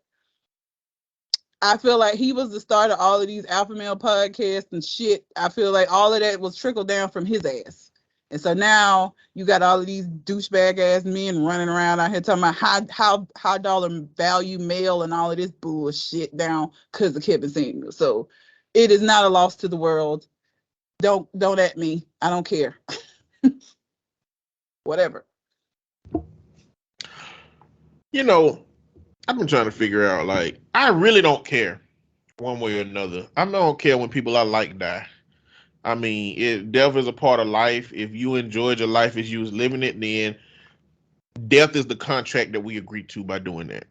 I feel like he was the start of all of these alpha male podcasts and shit. I feel like all of that was trickled down from his ass. And so now you got all of these douchebag ass men running around out here talking about high dollar value mail and all of this bullshit down because of Kevin Samuels. So it is not a loss to the world. Don't at me. I don't care. Whatever. I've been trying to figure out, like, I really don't care one way or another. I don't care when people I like die. I mean, death is a part of life. If you enjoyed your life as you was living it, then death is the contract that we agreed to by doing that.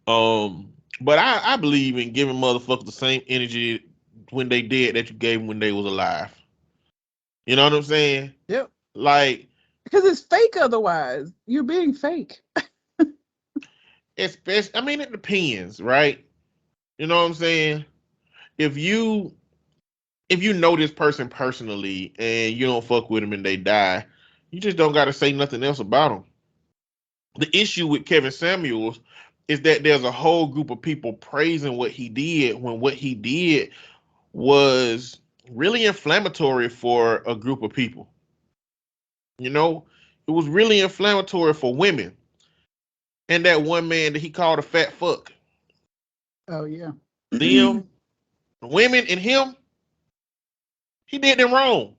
But I believe in giving motherfuckers the same energy when they dead that you gave them when they was alive. You know what I'm saying? Yep. Like, because it's fake otherwise. You're being fake. Especially, I mean, it depends, right? You know what I'm saying? If you know this person personally and you don't fuck with them and they die, you just don't got to say nothing else about them. The issue with Kevin Samuels is that there's a whole group of people praising what he did when what he did was really inflammatory for a group of people. You know, it was really inflammatory for women. And that one man that he called a fat fuck. Oh yeah. Them women and him, he did them wrong.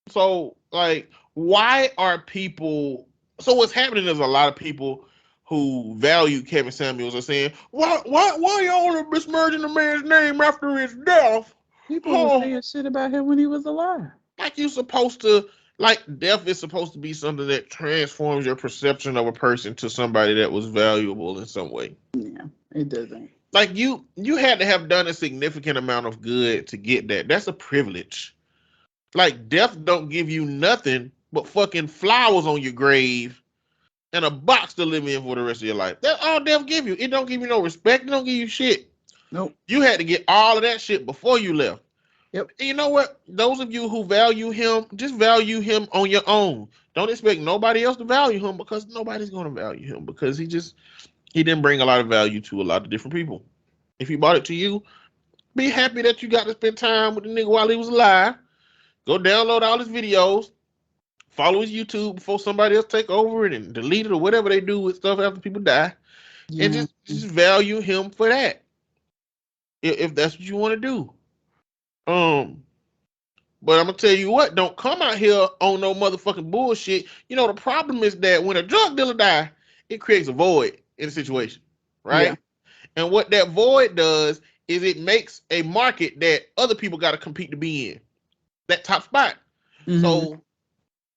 So, like, why are people? So, what's happening is a lot of people who value Kevin Samuels are saying, why y'all besmirching the man's name after his death? People were saying shit about him when he was alive. Like, you're supposed to, like, death is supposed to be something that transforms your perception of a person to somebody that was valuable in some way. Yeah, it doesn't. Like, you had to have done a significant amount of good to get that. That's a privilege. Like, death don't give you nothing but fucking flowers on your grave and a box to live in for the rest of your life. That's all death give you. It don't give you no respect. It don't give you shit. Nope. You had to get all of that shit before you left. Yep. And you know what? Those of you who value him, just value him on your own. Don't expect nobody else to value him, because nobody's going to value him, because he didn't bring a lot of value to a lot of different people. If he brought it to you, be happy that you got to spend time with the nigga while he was alive. Go download all his videos. Follow his YouTube before somebody else take over it and delete it or whatever they do with stuff after people die. Yeah. And just value him for that. If that's what you want to do. But I'm gonna tell you what, don't come out here on no motherfucking bullshit. You know, the problem is that when a drug dealer die, it creates a void in the situation, right? Yeah. And what that void does is it makes a market that other people got to compete to be in. That top spot. Mm-hmm. So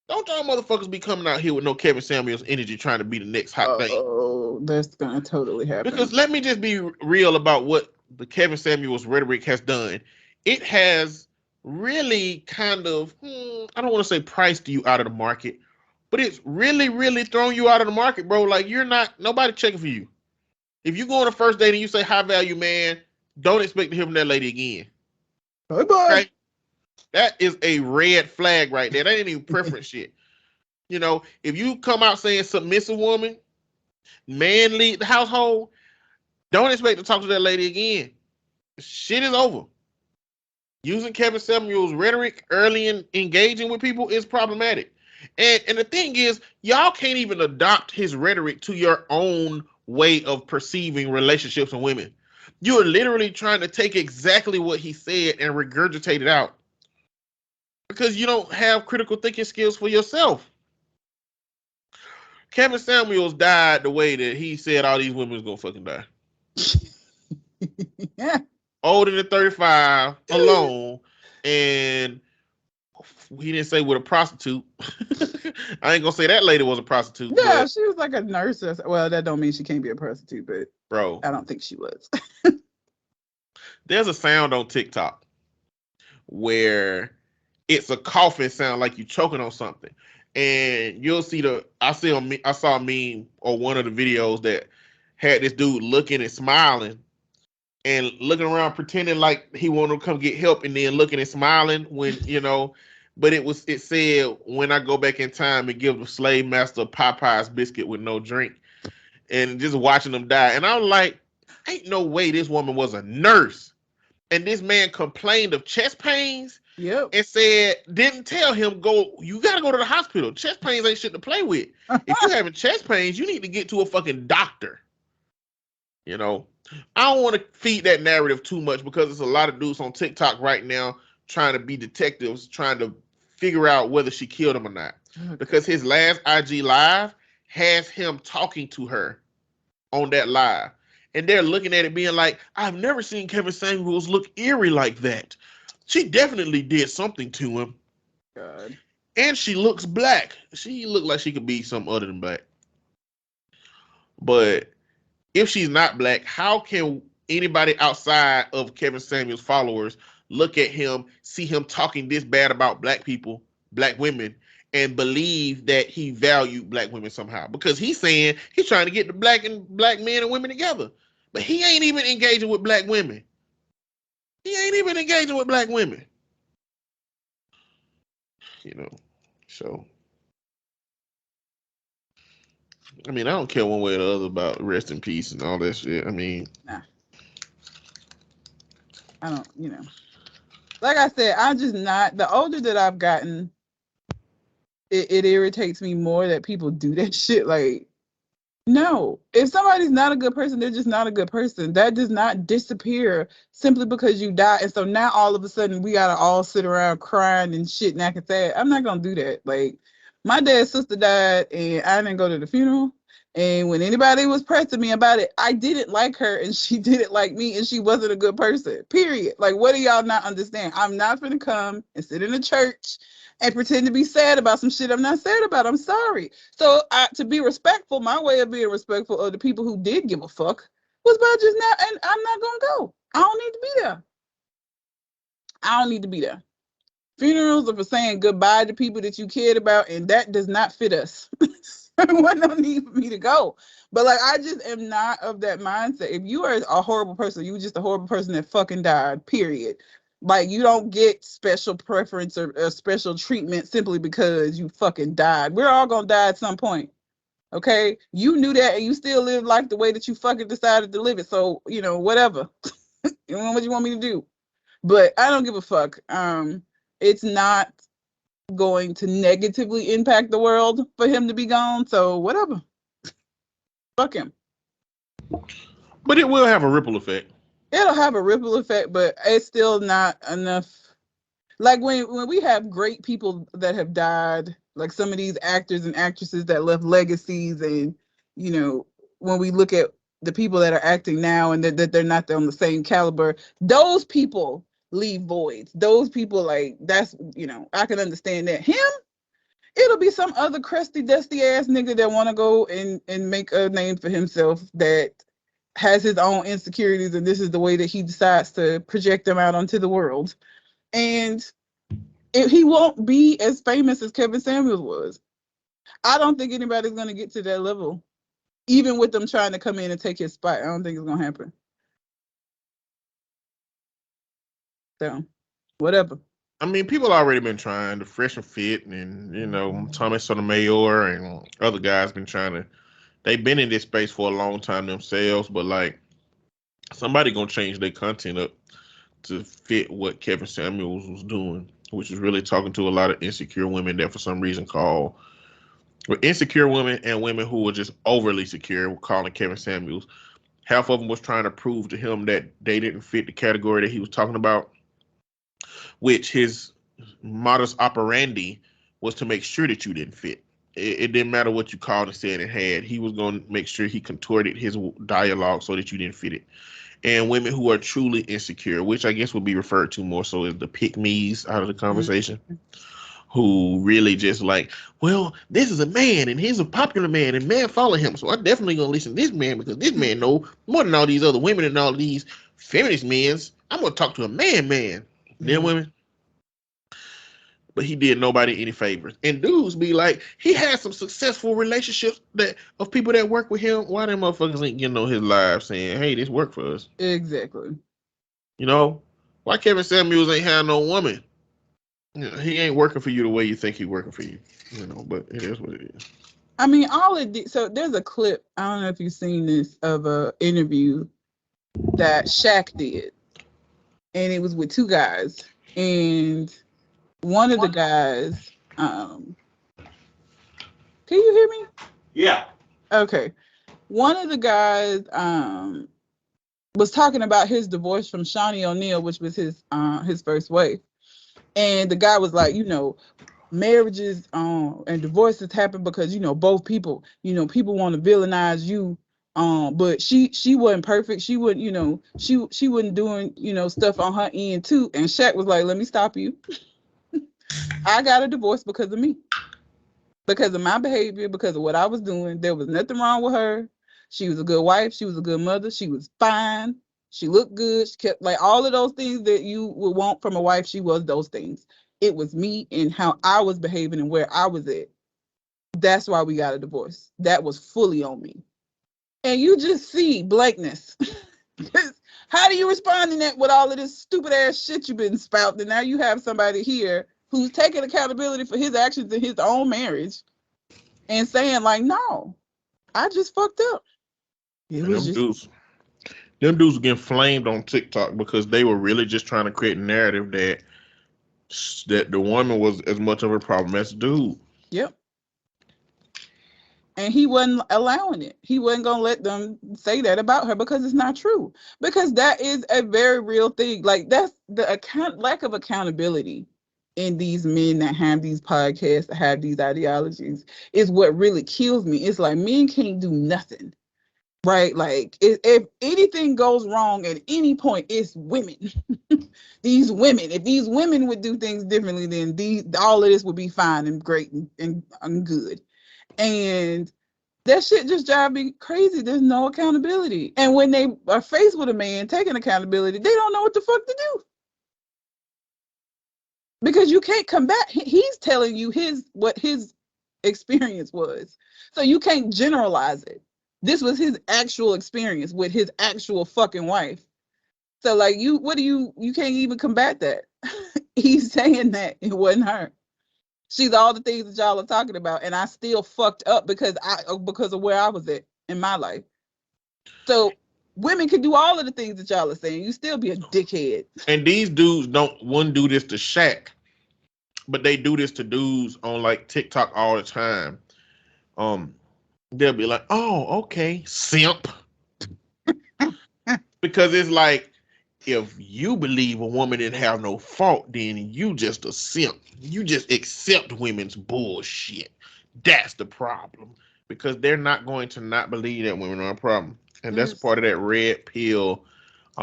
don't y'all motherfuckers be coming out here with no Kevin Samuels energy trying to be the next hot thing. Oh, that's gonna totally happen. Because let me just be real about what the Kevin Samuels rhetoric has done. It has really kind of, I don't want to say priced you out of the market, but it's really, really thrown you out of the market, bro. Like, nobody checking for you. If you go on a first date and you say high value man, don't expect to hear from that lady again. Bye-bye. Okay? That is a red flag right there. That ain't even preference shit. You know, if you come out saying submissive woman, man lead the household, don't expect to talk to that lady again. Shit is over. Using Kevin Samuels' rhetoric early in engaging with people is problematic. And the thing is, y'all can't even adopt his rhetoric to your own way of perceiving relationships and women. You're literally trying to take exactly what he said and regurgitate it out, because you don't have critical thinking skills for yourself. Kevin Samuels died the way that he said all these women was gonna fucking die. Yeah. Older than 35, alone, and he didn't say with a prostitute. I ain't gonna say that lady was a prostitute. Yeah, she was like a nurse. Well, that don't mean she can't be a prostitute, but bro, I don't think she was. There's a sound on TikTok where it's a coughing sound, like you choking on something, and you'll see I saw a meme or one of the videos that had this dude looking and smiling and looking around pretending like he wanted to come get help, and then looking and smiling when, you know, but it said, when I go back in time and give the slave master Popeye's biscuit with no drink, and just watching them die. And I was like, ain't no way this woman was a nurse. And this man complained of chest pains. Yep. And said, didn't tell him, you got to go to the hospital. Chest pains ain't shit to play with. If you're having chest pains, you need to get to a fucking doctor. You know, I don't want to feed that narrative too much, because there's a lot of dudes on TikTok right now trying to be detectives, trying to figure out whether she killed him or not. Because his last IG live has him talking to her on that live. And they're looking at it being like, I've never seen Kevin Samuels look eerie like that. She definitely did something to him. God. And she looks black. She looked like she could be something other than black. But if she's not black, how can anybody outside of Kevin Samuels' followers look at him, see him talking this bad about black people, black women, and believe that he valued black women somehow? Because he's saying he's trying to get the black men and women together. But he ain't even engaging with black women. He ain't even engaging with black women. You know, so I mean, I don't care one way or the other about rest in peace and all that shit. I mean, Nah. I don't, like I said, I'm just not. The older that I've gotten, it irritates me more that people do that shit. Like, no, if somebody's not a good person, they're just not a good person. That does not disappear simply because you die. And so now all of a sudden we gotta all sit around crying and shit and acting sad. I'm not gonna do that. Like, my dad's sister died and I didn't go to the funeral. And when anybody was pressing me about it, I didn't like her and she didn't like me and she wasn't a good person. Period. Like, what do y'all not understand? I'm not gonna come and sit in a church and pretend to be sad about some shit I'm not sad about. I'm sorry. So to be respectful, my way of being respectful of the people who did give a fuck was by just not, and I'm not gonna go. I don't need to be there. I don't need to be there. Funerals are for saying goodbye to people that you cared about, and that does not fit us. What no need for me to go. But like, I just am not of that mindset. If you are a horrible person, you were just a horrible person that fucking died, period. Like, you don't get special preference or special treatment simply because you fucking died. We're all gonna die at some point. Okay? You knew that and you still live life the way that you fucking decided to live it. So, whatever. You know what you want me to do. But I don't give a fuck. It's not going to negatively impact the world for him to be gone. So whatever. Fuck him. but it will have a ripple effect. It'll have a ripple effect, but it's still not enough. Like when we have great people that have died, like some of these actors and actresses that left legacies, and when we look at the people that are acting now and that they're not on the same caliber, those people leave voids. Those people, like, that's, I can understand that. Him, it'll be some other crusty, dusty ass nigga that want to go and make a name for himself, that has his own insecurities, and this is the way that he decides to project them out onto the world. And he won't be as famous as Kevin Samuels was. I don't think anybody's going to get to that level, even with them trying to come in and take his spot. I don't think it's going to happen. So, whatever. I mean, people already been trying the Fresh and Fit, and Thomas Sotomayor and other guys been trying to. They've been in this space for a long time themselves, but like, somebody gonna change their content up to fit what Kevin Samuels was doing, which is really talking to a lot of insecure women that for some reason insecure women and women who were just overly secure were calling Kevin Samuels. Half of them was trying to prove to him that they didn't fit the category that he was talking about, which his modus operandi was to make sure that you didn't fit. It didn't matter what you called and said and had. He was going to make sure he contorted his dialogue so that you didn't fit it. And women who are truly insecure, which I guess would be referred to more so as the pick-me's out of the conversation, who really just like, well, this is a man and he's a popular man and men follow him. So I'm definitely going to listen to this man because this man know more than all these other women and all these feminist men. I'm going to talk to a man. Them women. But he did nobody any favors. And dudes be like, he had some successful relationships of people that work with him. Why them motherfuckers ain't getting on his live saying, hey, this worked for us? Exactly. Why Kevin Samuels ain't had no woman? He ain't working for you the way you think he's working for you. But it is what it is. I mean, all it did. So there's a clip, I don't know if you've seen this, of a interview that Shaq did. And it was with two guys. And one of the guys, can you hear me? Yeah. Okay. One of the guys was talking about his divorce from Shawnee O'Neal, which was his first wife. And the guy was like, marriages and divorces happen because, both people, people want to villainize you. But she wasn't perfect. She wouldn't, she wasn't doing, stuff on her end too. And Shaq was like, let me stop you. I got a divorce because of me, because of my behavior, because of what I was doing. There was nothing wrong with her. She was a good wife. She was a good mother. She was fine. She looked good. She kept, like, all of those things that you would want from a wife. She was those things. It was me and how I was behaving and where I was at. That's why we got a divorce. That was fully on me. And you just see blankness. How do you respond to that with all of this stupid ass shit you've been spouting? Now you have somebody here who's taking accountability for his actions in his own marriage and saying, like, no, I just fucked up. It was just them dudes getting flamed on TikTok because they were really just trying to create a narrative that the woman was as much of a problem as the dude. Yep. And he wasn't allowing it. He wasn't going to let them say that about her because it's not true. Because that is a very real thing. Like, that's the lack of accountability in these men that have these podcasts, that have these ideologies, is what really kills me. It's like men can't do nothing, right? Like, if anything goes wrong at any point, it's women. These women, if these women would do things differently, then all of this would be fine and great and good. And that shit just drives me crazy. There's no accountability. And when they are faced with a man taking accountability, they don't know what the fuck to do. Because you can't combat. He's telling you what his experience was. So you can't generalize it. This was his actual experience with his actual fucking wife. So like you can't even combat that. He's saying that it wasn't her. She's all the things that y'all are talking about, and I still fucked up because of where I was at in my life. So women can do all of the things that y'all are saying. You still be a dickhead. And these dudes wouldn't do this to Shaq, but they do this to dudes on like TikTok all the time. They'll be like, "Oh, okay, simp," because it's like, if you believe a woman didn't have no fault, then you just a simp. You just accept women's bullshit. That's the problem. Because they're not going to not believe that women are a problem. And that's part of that red pill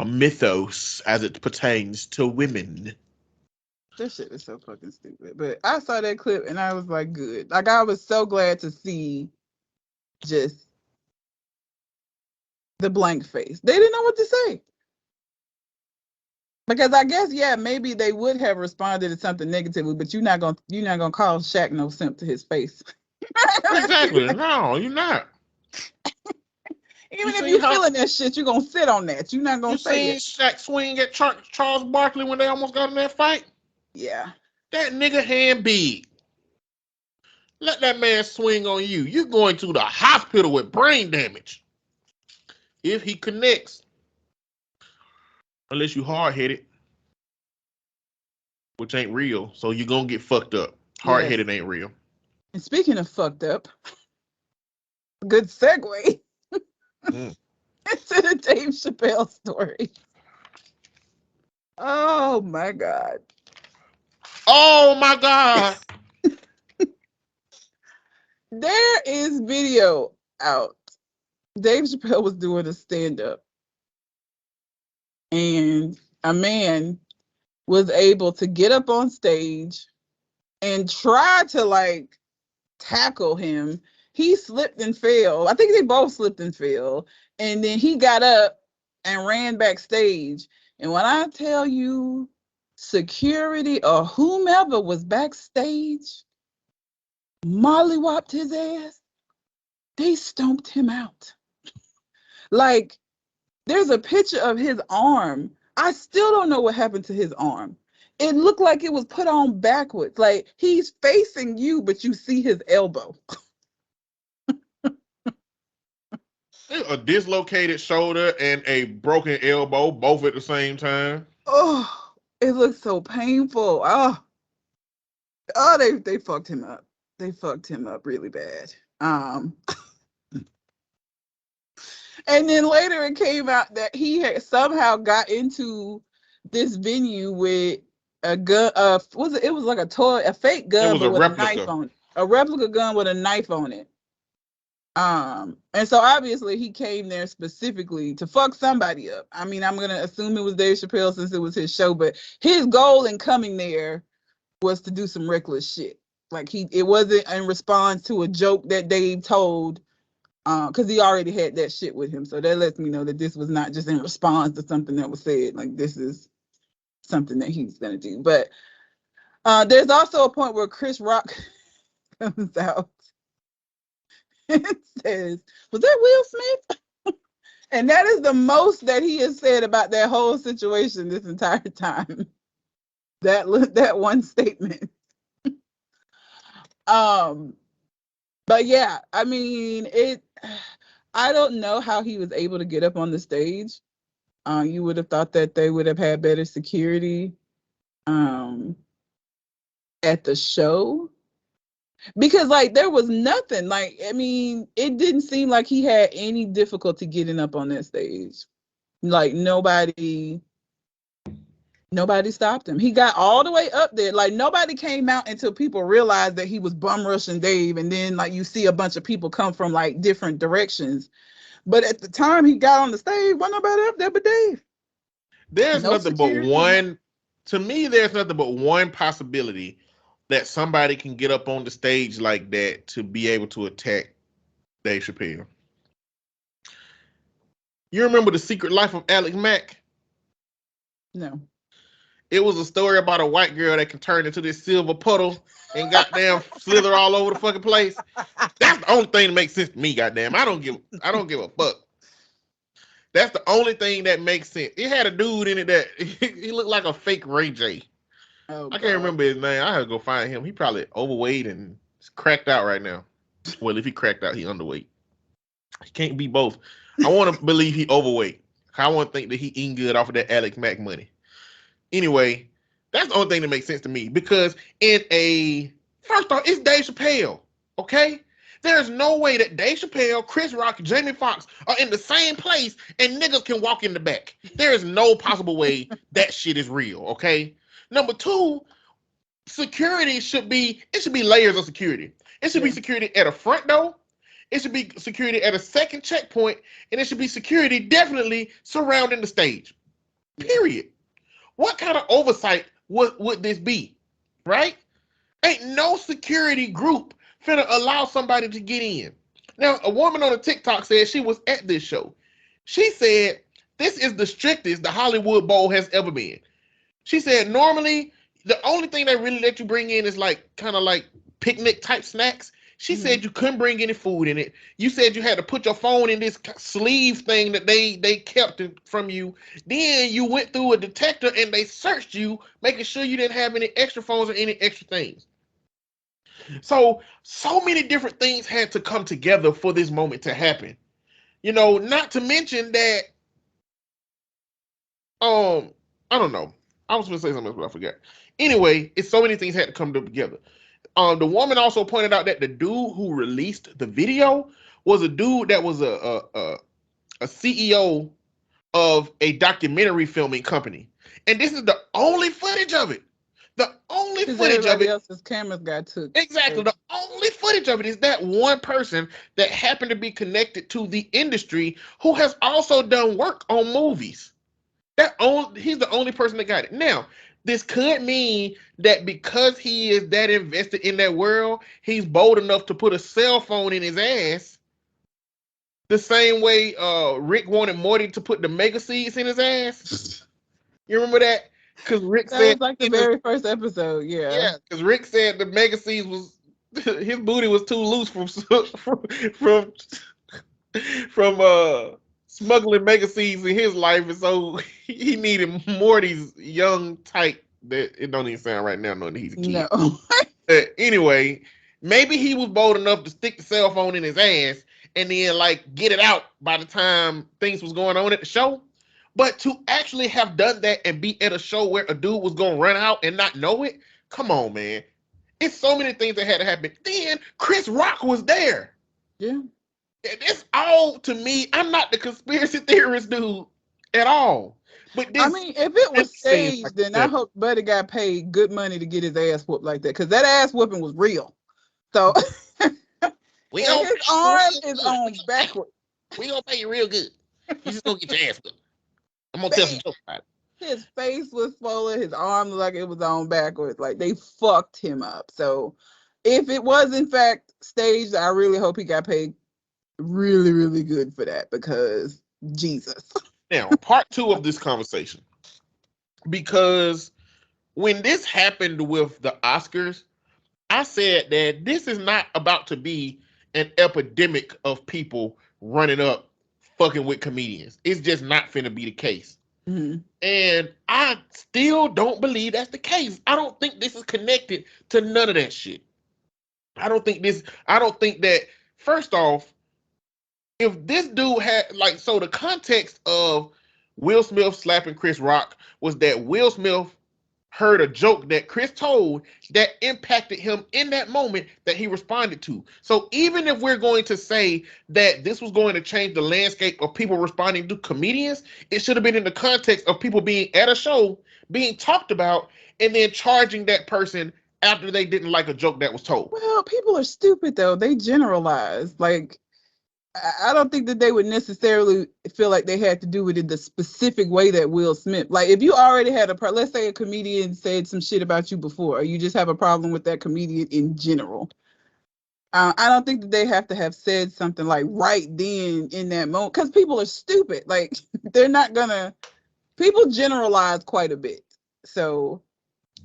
mythos as it pertains to women. That shit is so fucking stupid. But I saw that clip and I was like, good. Like, I was so glad to see just the blank face. They didn't know what to say. Because I guess, yeah, maybe they would have responded to something negatively, but you're not gonna call Shaq no simp to his face. Exactly. No, you're not. Even if you're feeling that shit, you're gonna sit on that. You're not gonna say it. You seen Shaq swing at Charles Barkley when they almost got in that fight? Yeah. That nigga hand big. Let that man swing on you. You're going to the hospital with brain damage. If he connects. Unless you hard-headed. Which ain't real. So you're going to get fucked up. Hard-headed ain't real. And speaking of fucked up, good segue into the Dave Chappelle story. Oh my God. Oh my God. There is video out. Dave Chappelle was doing a stand-up. And a man was able to get up on stage and try to like tackle him. He slipped and fell. I think they both slipped and fell. And then he got up and ran backstage. And when I tell you, security or whomever was backstage mollywopped his ass, they stomped him out. Like, there's a picture of his arm. I still don't know what happened to his arm. It looked like it was put on backwards. Like, he's facing you, but you see his elbow. A dislocated shoulder and a broken elbow, both at the same time. Oh, it looks so painful. Oh, they fucked him up. They fucked him up really bad. And then later it came out that he had somehow got into this venue with a gun. It was like a fake gun, but with a knife on it. A replica gun with a knife on it. And so obviously he came there specifically to fuck somebody up. I mean, I'm gonna assume it was Dave Chappelle since it was his show, but his goal in coming there was to do some reckless shit. Like, it wasn't in response to a joke that Dave told, because he already had that shit with him. So that lets me know that this was not just in response to something that was said. Like, this is something that he's gonna do. But there's also a point where Chris Rock comes out and says, "Was that Will Smith?" And that is the most that he has said about that whole situation this entire time. That one statement. But yeah, I mean, I don't know how he was able to get up on the stage. You would have thought that they would have had better security at the show, because like there was nothing. Like, I mean, it didn't seem like he had any difficulty getting up on that stage. Like nobody stopped him. He got all the way up there. Like nobody came out until people realized that he was bum rushing Dave, and then like you see a bunch of people come from like different directions. But at the time he got on the stage, wasn't nobody up there but Dave. There's No nothing security. but one. To me, there's nothing but one possibility that somebody can get up on the stage like that to be able to attack Dave Chappelle. You remember The Secret Life of Alex Mack? No. It was a story about a white girl that can turn into this silver puddle and goddamn slither all over the fucking place. That's the only thing that makes sense to me, goddamn. I don't give a fuck. That's the only thing that makes sense. It had a dude in it that he looked like a fake Ray J. Oh, I can't remember his name. I had to go find him. He probably overweight and cracked out right now. Well, if he cracked out, he underweight. He can't be both. I want to believe he overweight. I want to think that he eating good off of that Alex Mack money. Anyway, that's the only thing that makes sense to me, because first off, it's Dave Chappelle, okay? There's no way that Dave Chappelle, Chris Rock, Jamie Foxx are in the same place and niggas can walk in the back. There is no possible way that shit is real, okay? Number two, security should be layers of security. It should be security at a front door. It should be security at a second checkpoint, and it should be security definitely surrounding the stage. Period. What kind of oversight would this be, right? Ain't no security group finna allow somebody to get in. Now, a woman on a TikTok said she was at this show. She said, this is the strictest the Hollywood Bowl has ever been. She said, normally, the only thing they really let you bring in is like kind of like picnic type snacks. She said you couldn't bring any food in it. You said you had to put your phone in this sleeve thing that they kept from you. Then you went through a detector and they searched you, making sure you didn't have any extra phones or any extra things. So many different things had to come together for this moment to happen. You know, not to mention that, I don't know. I was going to say something else, but I forgot. Anyway, it's so many things had to come together. The woman also pointed out that the dude who released the video was a dude that was a CEO of a documentary filming company. And this is the only footage of it. The only footage of it. Else's cameras got took. Exactly. The only footage of it is that one person that happened to be connected to the industry who has also done work on movies. He's the only person that got it. Now, this could mean that because he is that invested in that world, he's bold enough to put a cell phone in his ass. The same way Rick wanted Morty to put the mega seeds in his ass. You remember that? Because Rick that said was like the very first episode. Yeah, because Rick said the mega seeds was his booty was too loose from smuggling mega seeds in his life, and so he needed Morty's young type. That it don't even sound right now, knowing that he's a kid. No. Anyway, maybe he was bold enough to stick the cell phone in his ass and then like get it out by the time things was going on at the show. But to actually have done that and be at a show where a dude was gonna run out and not know it, come on, man. It's so many things that had to happen. Then Chris Rock was there. Yeah. It's all, to me, I'm not the conspiracy theorist dude at all. But this, I mean, if it was staged, like then I hope Buddy got paid good money to get his ass whooped like that, because that ass whooping was real. So his arm is on backwards. We gonna pay you real good. You just gonna get your ass whooped. I'm gonna tell some jokes about it. His face was swollen. His arm looked like it was on backwards. Like they fucked him up. So if it was in fact staged, I really hope he got paid really, really good for that, because Jesus. Now, part two of this conversation, because when this happened with the Oscars, I said that this is not about to be an epidemic of people running up fucking with comedians. It's just not finna be the case. Mm-hmm. And I still don't believe that's the case. I don't think this is connected to none of that shit. I don't think that, first off, if this dude had like, so the context of Will Smith slapping Chris Rock was that Will Smith heard a joke that Chris told that impacted him in that moment that he responded to. So even if we're going to say that this was going to change the landscape of people responding to comedians, it should have been in the context of people being at a show, being talked about, and then charging that person after they didn't like a joke that was told. Well, people are stupid though. They generalize. Like, I don't think that they would necessarily feel like they had to do it in the specific way that Will Smith. Like, if you already had let's say a comedian said some shit about you before, or you just have a problem with that comedian in general. I don't think that they have to have said something like right then in that moment, because people are stupid. Like, they're not gonna. People generalize quite a bit, so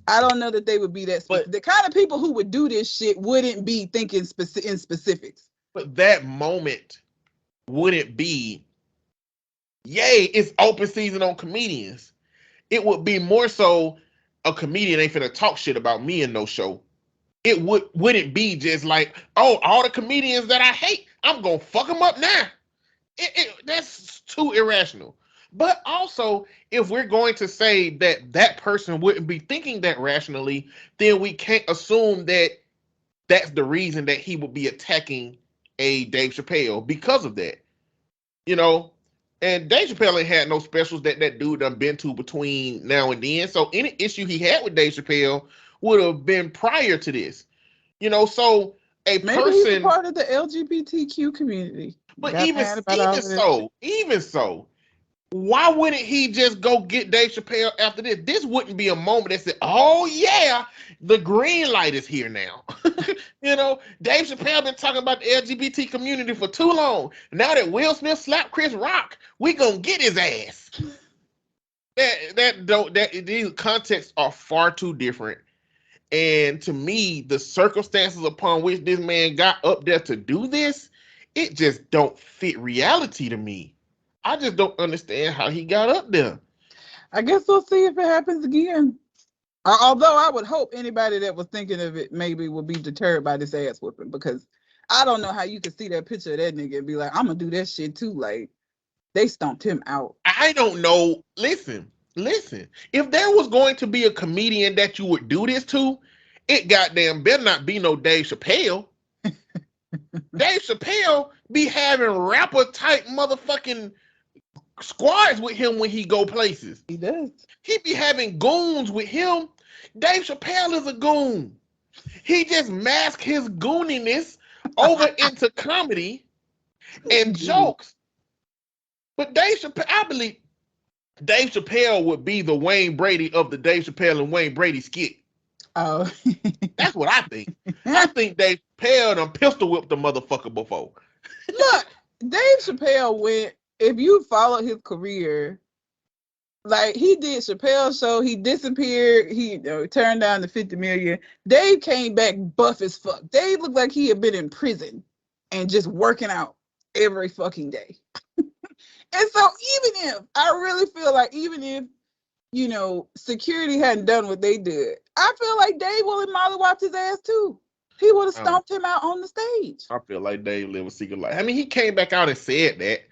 I don't know that they would be that. The kind of people who would do this shit wouldn't be thinking in specifics. But that moment wouldn't be, yay, it's open season on comedians. It would be more so a comedian ain't finna talk shit about me in no show. It wouldn't be just like, oh, all the comedians that I hate, I'm gonna fuck them up now. That's too irrational. But also, if we're going to say that that person wouldn't be thinking that rationally, then we can't assume that that's the reason that he would be attacking a Dave Chappelle because of that, you know. And Dave Chappelle ain't had no specials that dude done been to between now and then. So any issue he had with Dave Chappelle would have been prior to this, you know. So Maybe he's a part of the LGBTQ community. But even so, why wouldn't he just go get Dave Chappelle after this? This wouldn't be a moment that said, oh yeah, the green light is here now. You know, Dave Chappelle been talking about the LGBT community for too long. Now that Will Smith slapped Chris Rock, we gonna get his ass. These contexts are far too different. And to me, the circumstances upon which this man got up there to do this, it just don't fit reality to me. I just don't understand how he got up there. I guess we'll see if it happens again. Although I would hope anybody that was thinking of it maybe will be deterred by this ass whooping, because I don't know how you could see that picture of that nigga and be like, I'm gonna do that shit too. Like, they stomped him out. I don't know. Listen. If there was going to be a comedian that you would do this to, it goddamn better not be no Dave Chappelle. Dave Chappelle be having rapper type motherfucking squads with him when he go places. He does. He be having goons with him. Dave Chappelle is a goon. He just masked his gooniness over into comedy and jokes. But Dave Chappelle, I believe Dave Chappelle would be the Wayne Brady of the Dave Chappelle and Wayne Brady skit. Oh. That's what I think. I think Dave Chappelle done pistol whipped the motherfucker before. Look, Dave Chappelle went, if you follow his career, like, he did Chappelle's show, he disappeared, he turned down the $50 million. Dave came back buff as fuck. Dave looked like he had been in prison and just working out every fucking day. And so even if, I really feel like even if, you know, security hadn't done what they did, I feel like Dave would have mollywopped his ass too. He would have stomped him out on the stage. I feel like Dave lived a secret life. I mean, he came back out and said that,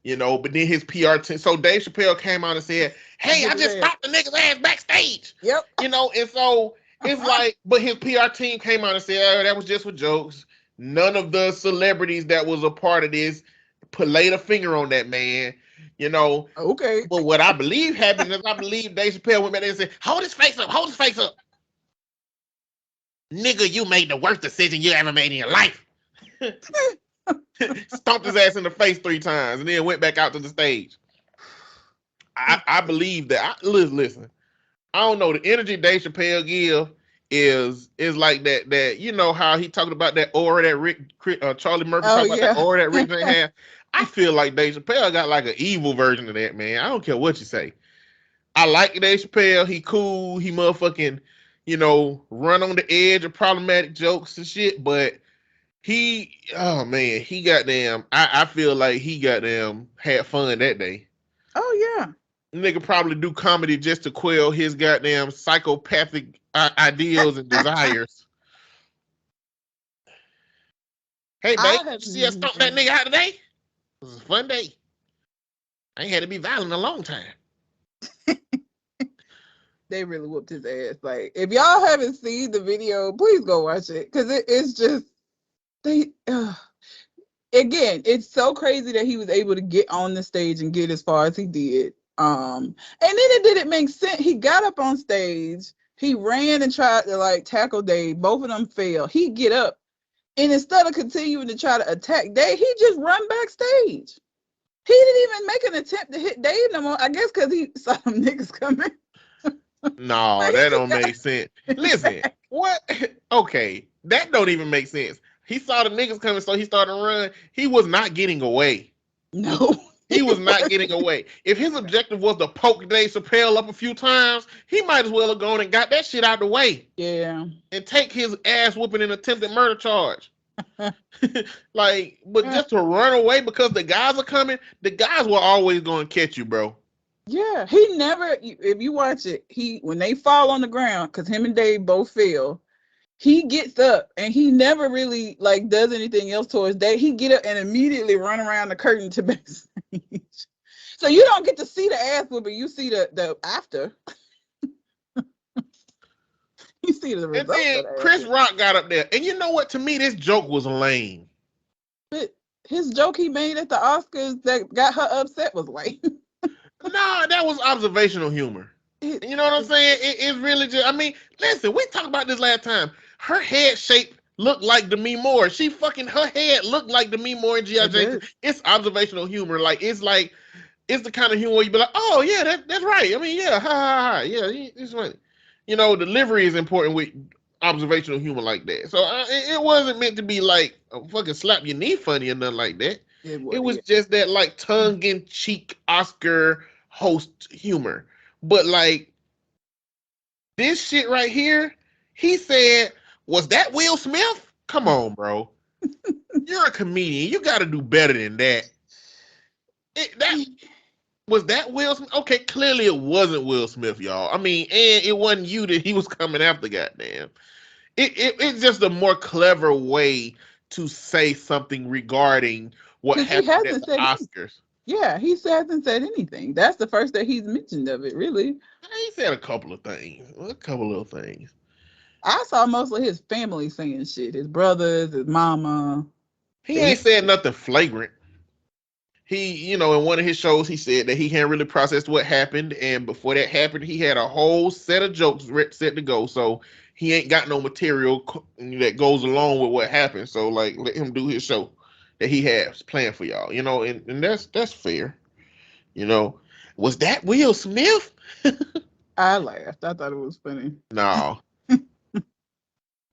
you know, but then his PR team, so Dave Chappelle came out and said, hey, I just stopped the nigga's ass backstage. Yep. You know, and so it's like, but his PR team came out and said, oh, that was just for jokes. None of the celebrities that was a part of this laid a finger on that man, you know. Okay. But what I believe happened is I believe Dave Chappelle went back there and said, hold his face up, hold his face up. Nigga, you made the worst decision you ever made in your life. Stomped his ass in the face 3 times and then went back out to the stage. I believe that. Listen, I don't know, the energy Dave Chappelle give is like that you know how he talking about that aura that Charlie Murphy talking about that aura that Rick James had. I feel like Dave Chappelle got like an evil version of that, man. I don't care what you say. I like Dave Chappelle. He cool. He motherfucking, you know, run on the edge of problematic jokes and shit, but he goddamn, I feel like he goddamn had fun that day. Oh yeah. Nigga probably do comedy just to quell his goddamn psychopathic ideals and desires. Hey, babe, see us stomp that nigga out today? was a fun day. I ain't had to be violent in a long time. They really whooped his ass. Like, if y'all haven't seen the video, please go watch it, because it's just again, it's so crazy that he was able to get on the stage and get as far as he did. And then it didn't make sense. He got up on stage, he ran and tried to like tackle Dave. Both of them failed. He get up, and instead of continuing to try to attack Dave, he just run backstage. He didn't even make an attempt to hit Dave no more. I guess because he saw them niggas coming. No, Like, that don't make sense. Listen, what? Okay, that don't even make sense. He saw the niggas coming, so he started to run. He was not getting away. No. He was not getting away. If his objective was to poke Dave Chappelle up a few times, he might as well have gone and got that shit out the way. Yeah. And take his ass whooping and attempted murder charge. Like, but just to run away because the guys are coming, the guys were always going to catch you, bro. Yeah, he never. If you watch it, when they fall on the ground, because him and Dave both fell, he gets up and he never really like does anything else towards Dave. He get up and immediately run around the curtain to backstage. So you don't get to see the ass whooping. You see the after. You see the result. And then Chris Rock got up there, and you know what? To me, this joke was lame. But his joke he made at the Oscars that got her upset was lame. No, that was observational humor. You know what I'm saying? It's really just, I mean, listen, we talked about this last time. Her head shape looked like Demi Moore. Her head looked like Demi Moore and G.I. Jane. It's observational humor. It's the kind of humor where you be like, oh, yeah, that's right. I mean, yeah, ha, ha, ha. Yeah, it's funny. You know, delivery is important with observational humor like that. So it wasn't meant to be like a fucking slap your knee funny or nothing like that. It was just that like tongue-in-cheek Oscar host humor. But like this shit right here, he said, was that Will Smith? Come on, bro. You're a comedian. You got to do better than that. Was that Will Smith? Okay, clearly it wasn't Will Smith, y'all. I mean, and it wasn't you that he was coming after, goddamn. It's just a more clever way to say something regarding what happened at the Oscars. Yeah, he hasn't said anything. That's the first that he's mentioned of it, really. He said a couple of things. A couple little things. I saw mostly his family saying shit. His brothers, his mama. He ain't said nothing flagrant. He, you know, in one of his shows, he said that he hadn't really processed what happened. And before that happened, he had a whole set of jokes set to go. So he ain't got no material that goes along with what happened. So, like, let him do his show that he has planned for y'all, you know, and that's fair. You know, was that Will Smith? I laughed. I thought it was funny. No.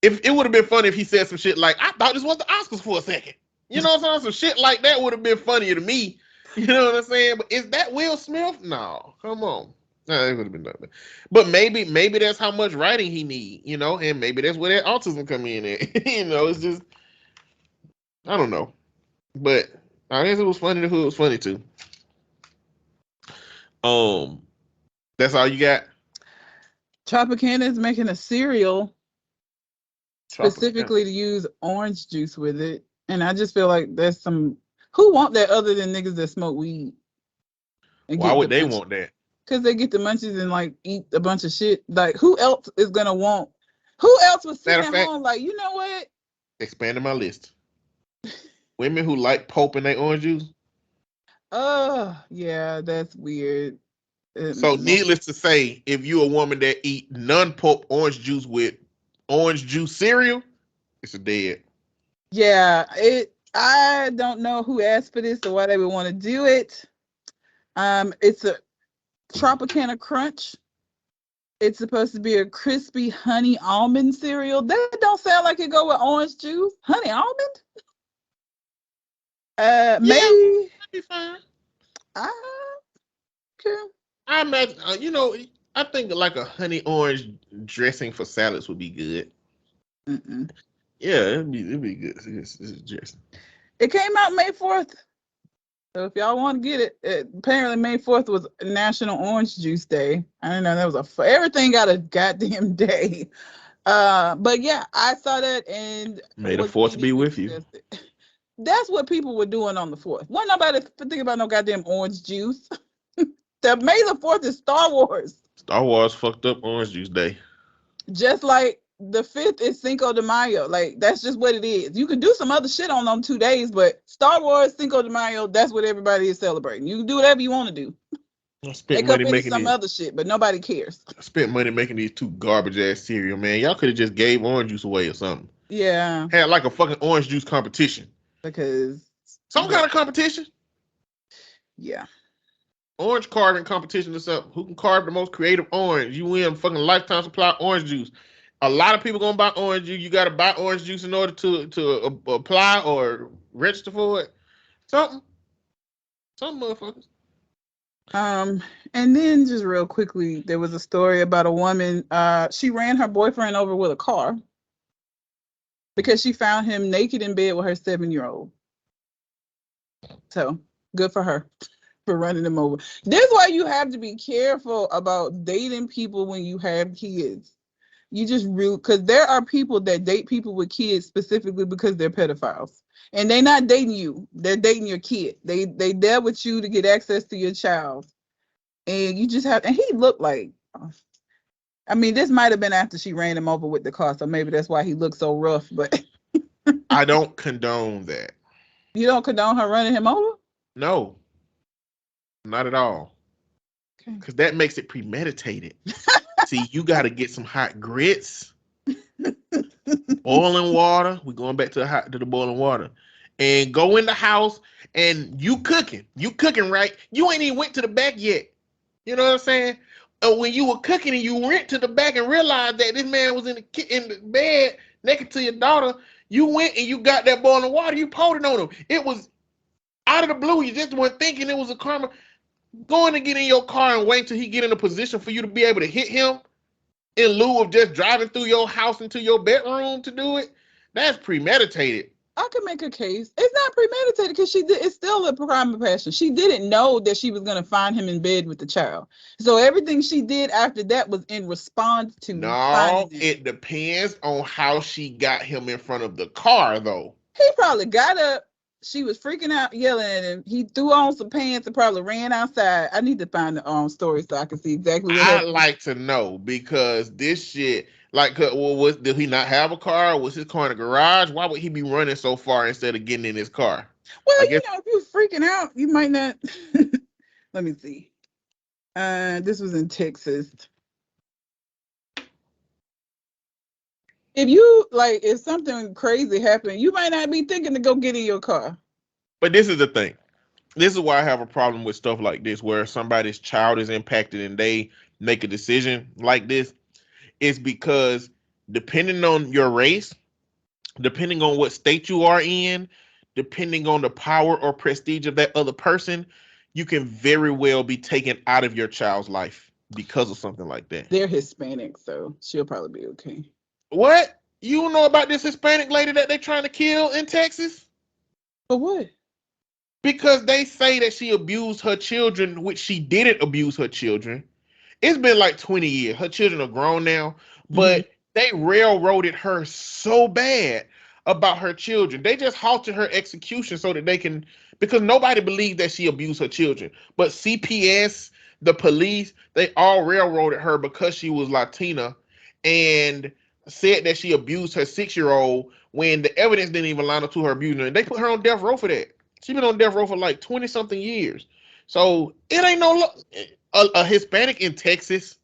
If it would have been funny if he said some shit like, I thought this was the Oscars for a second. You know what I'm saying? Some shit like that would have been funnier to me. You know what I'm saying? But is that Will Smith? No. Come on. No, it would have been nothing. But maybe that's how much writing he need, you know, and maybe that's where that autism come in at. You know, it's just, I don't know. But I guess it was funny to who it was funny to. That's all you got? Tropicana is making a cereal specifically to use orange juice with it. And I just feel like there's some, who want that other than niggas that smoke weed? Why would they want that? Because they get the munchies and like eat a bunch of shit. Like who else is gonna want? Who else was sitting at home like, you know what? Expanding my list. Women who like pulp in their orange juice. Yeah, that's weird. So needless to say, if you're a woman that eat non-pulp orange juice with orange juice cereal, it's a dead. Yeah, I don't know who asked for this or why they would want to do it. It's a Tropicana Crunch. It's supposed to be a crispy honey almond cereal. That don't sound like it go with orange juice. Honey almond? Maybe. That'd be fine. Okay. I imagine, you know, I think like a honey orange dressing for salads would be good. Mm-mm. Yeah, it'd be good. It's dressing. It came out May 4th. So if y'all want to get it, apparently May 4th was National Orange Juice Day. I didn't know that was everything got a goddamn day. But yeah, I saw that and May the 4th be with you. that's what people were doing on the 4th. Wasn't nobody thinking about no goddamn orange juice. The May the 4th is Star Wars. Star Wars fucked up Orange Juice Day. Just like the 5th is Cinco de Mayo. Like, that's just what it is. You can do some other shit on them 2 days, but Star Wars, Cinco de Mayo, that's what everybody is celebrating. You can do whatever you want to do. I They spent could money be making some these. other shit, but nobody cares. I spent money making these 2 garbage ass cereal, man. Y'all could have just gave orange juice away or something. Yeah, Had like a fucking orange juice competition. because Some kind of competition. yeah. Orange carving competition or something. Who can carve the most creative orange? You win fucking lifetime supply of orange juice. A lot of people gonna buy orange juice. You gotta buy orange juice in order to apply or register for it. Something motherfuckers. And then just real quickly, there was a story about a woman. She ran her boyfriend over with a car because she found him naked in bed with her 7-year-old. So good for her for running him over. This is why you have to be careful about dating people when you have kids. You just real because there are people that date people with kids specifically because they're pedophiles. And they're not dating you. They're dating your kid. They there with you to get access to your child. And you just have, and he looked like, I mean, this might have been after she ran him over with the car, so maybe that's why he looked so rough, but I don't condone that. you don't condone her running him over? No. Not at all. Okay. Because that makes it premeditated. See, you got to get some hot grits, boiling water. We're going back to the boiling water. And go in the house and you cooking. You cooking, right? You ain't even went to the back yet. You know what I'm saying? When you were cooking and you went to the back and realized that this man was in the bed naked to your daughter, you went and you got that boiling water. You poured it on him. It was out of the blue. You just weren't thinking it was a karma. Going to get in your car and wait till he get in a position for you to be able to hit him in lieu of just driving through your house into your bedroom to do it. That's premeditated. I could make a case. It's not premeditated because it's still a crime of passion. She didn't know that she was going to find him in bed with the child. So everything she did after that was in response to. No, it depends on how she got him in front of the car, though. He probably got up. She was freaking out, yelling at him. He threw on some pants and probably ran outside. I need to find the story so I can see exactly what happened. I'd like to know because this shit, like, did he not have a car? Was his car in the garage? Why would he be running so far instead of getting in his car? Well, if you're freaking out, you might not. Let me see. This was in Texas. If something crazy happened, you might not be thinking to go get in your car. But this is the thing. This is why I have a problem with stuff like this, where somebody's child is impacted and they make a decision like this. It's because depending on your race, depending on what state you are in, depending on the power or prestige of that other person, you can very well be taken out of your child's life because of something like that. They're Hispanic, so she'll probably be okay. What? You know about this Hispanic lady that they're trying to kill in Texas? For what? Because they say that she abused her children, which she didn't abuse her children. It's been like 20 years. Her children are grown now, but they railroaded her so bad about her children. They just halted her execution so that they can, because nobody believed that she abused her children. But CPS, the police, they all railroaded her because she was Latina and said that she abused her 6-year-old when the evidence didn't even line up to her abusing her. And they put her on death row for that. She's been on death row for like 20-something years. So it ain't a Hispanic in Texas.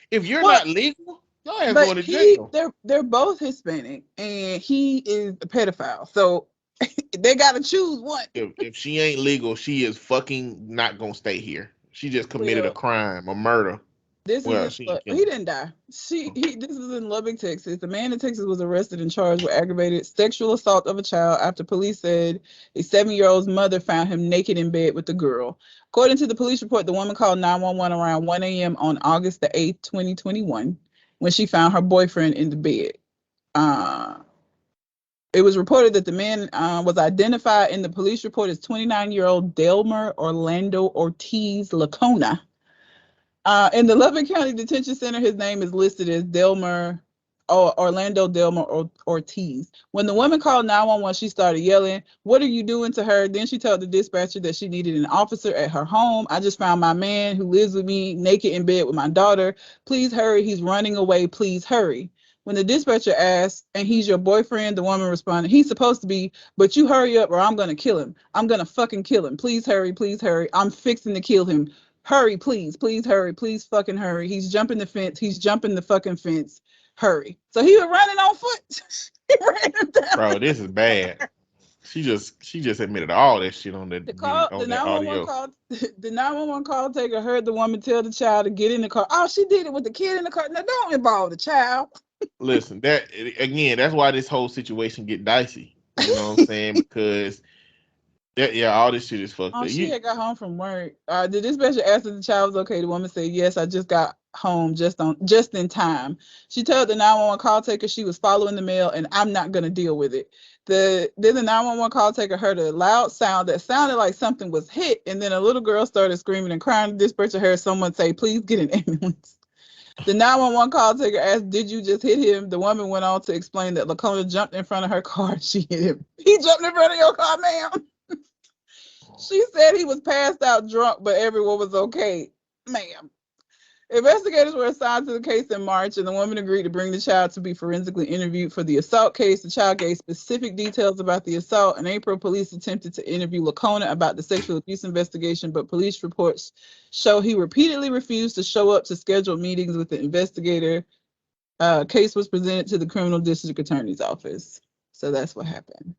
If you're not legal, y'all ain't going to jail. They're both Hispanic, and he is a pedophile. So they got to choose one. If she ain't legal, she is fucking not going to stay here. She just committed a crime, a murder. He didn't die. This is in Lubbock, Texas. The man in Texas was arrested and charged with aggravated sexual assault of a child after police said a 7-year-old's mother found him naked in bed with the girl. According to the police report, the woman called 911 around 1 a.m. on August the 8th, 2021, when she found her boyfriend in the bed. It was reported that the man was identified in the police report as 29-year-old Delmer Orlando Ortiz Lacona. In the Lubbock County Detention Center, his name is listed as Delmer Orlando Delma Ortiz. When the woman called 911, she started yelling, "What are you doing to her?" Then she told the dispatcher that she needed an officer at her home. "I just found my man who lives with me naked in bed with my daughter. Please hurry. He's running away. Please hurry." When the dispatcher asked, "And he's your boyfriend?" the woman responded, "He's supposed to be, but you hurry up or I'm going to kill him. I'm going to fucking kill him. Please hurry. Please hurry. I'm fixing to kill him. Hurry, please. Please hurry. Please fucking hurry. He's jumping the fence. He's jumping the fucking fence. Hurry." So he was running on foot. He ran him down. Bro, this is bad. She just admitted all that shit on that The call, on the that 911 audio. call, the 911 call taker heard the woman tell the child to get in the car. Oh, she did it with the kid in the car. Now don't involve the child. Listen, that again, that's why this whole situation get dicey. You know what I'm saying? Because all this shit is fucked Oh, up. she had got home from work. The dispatcher asked if the child was okay. The woman said, "Yes, I just got home just in time." She told the 911 call taker she was following the mail and I'm not gonna deal with it. Then the 911 call taker heard a loud sound that sounded like something was hit, and then a little girl started screaming and crying. The dispatcher heard someone say, "Please get an ambulance." The 911 call taker asked, "Did you just hit him?" The woman went on to explain that Lakona jumped in front of her car and she hit him. "He jumped in front of your car, ma'am." She said he was passed out drunk, but everyone was okay. Ma'am. Investigators were assigned to the case in March, and the woman agreed to bring the child to be forensically interviewed for the assault case. The child gave specific details about the assault. In April, police attempted to interview Lakona about the sexual abuse investigation, but police reports show he repeatedly refused to show up to scheduled meetings with the investigator. Case was presented to the criminal district attorney's office. So that's what happened.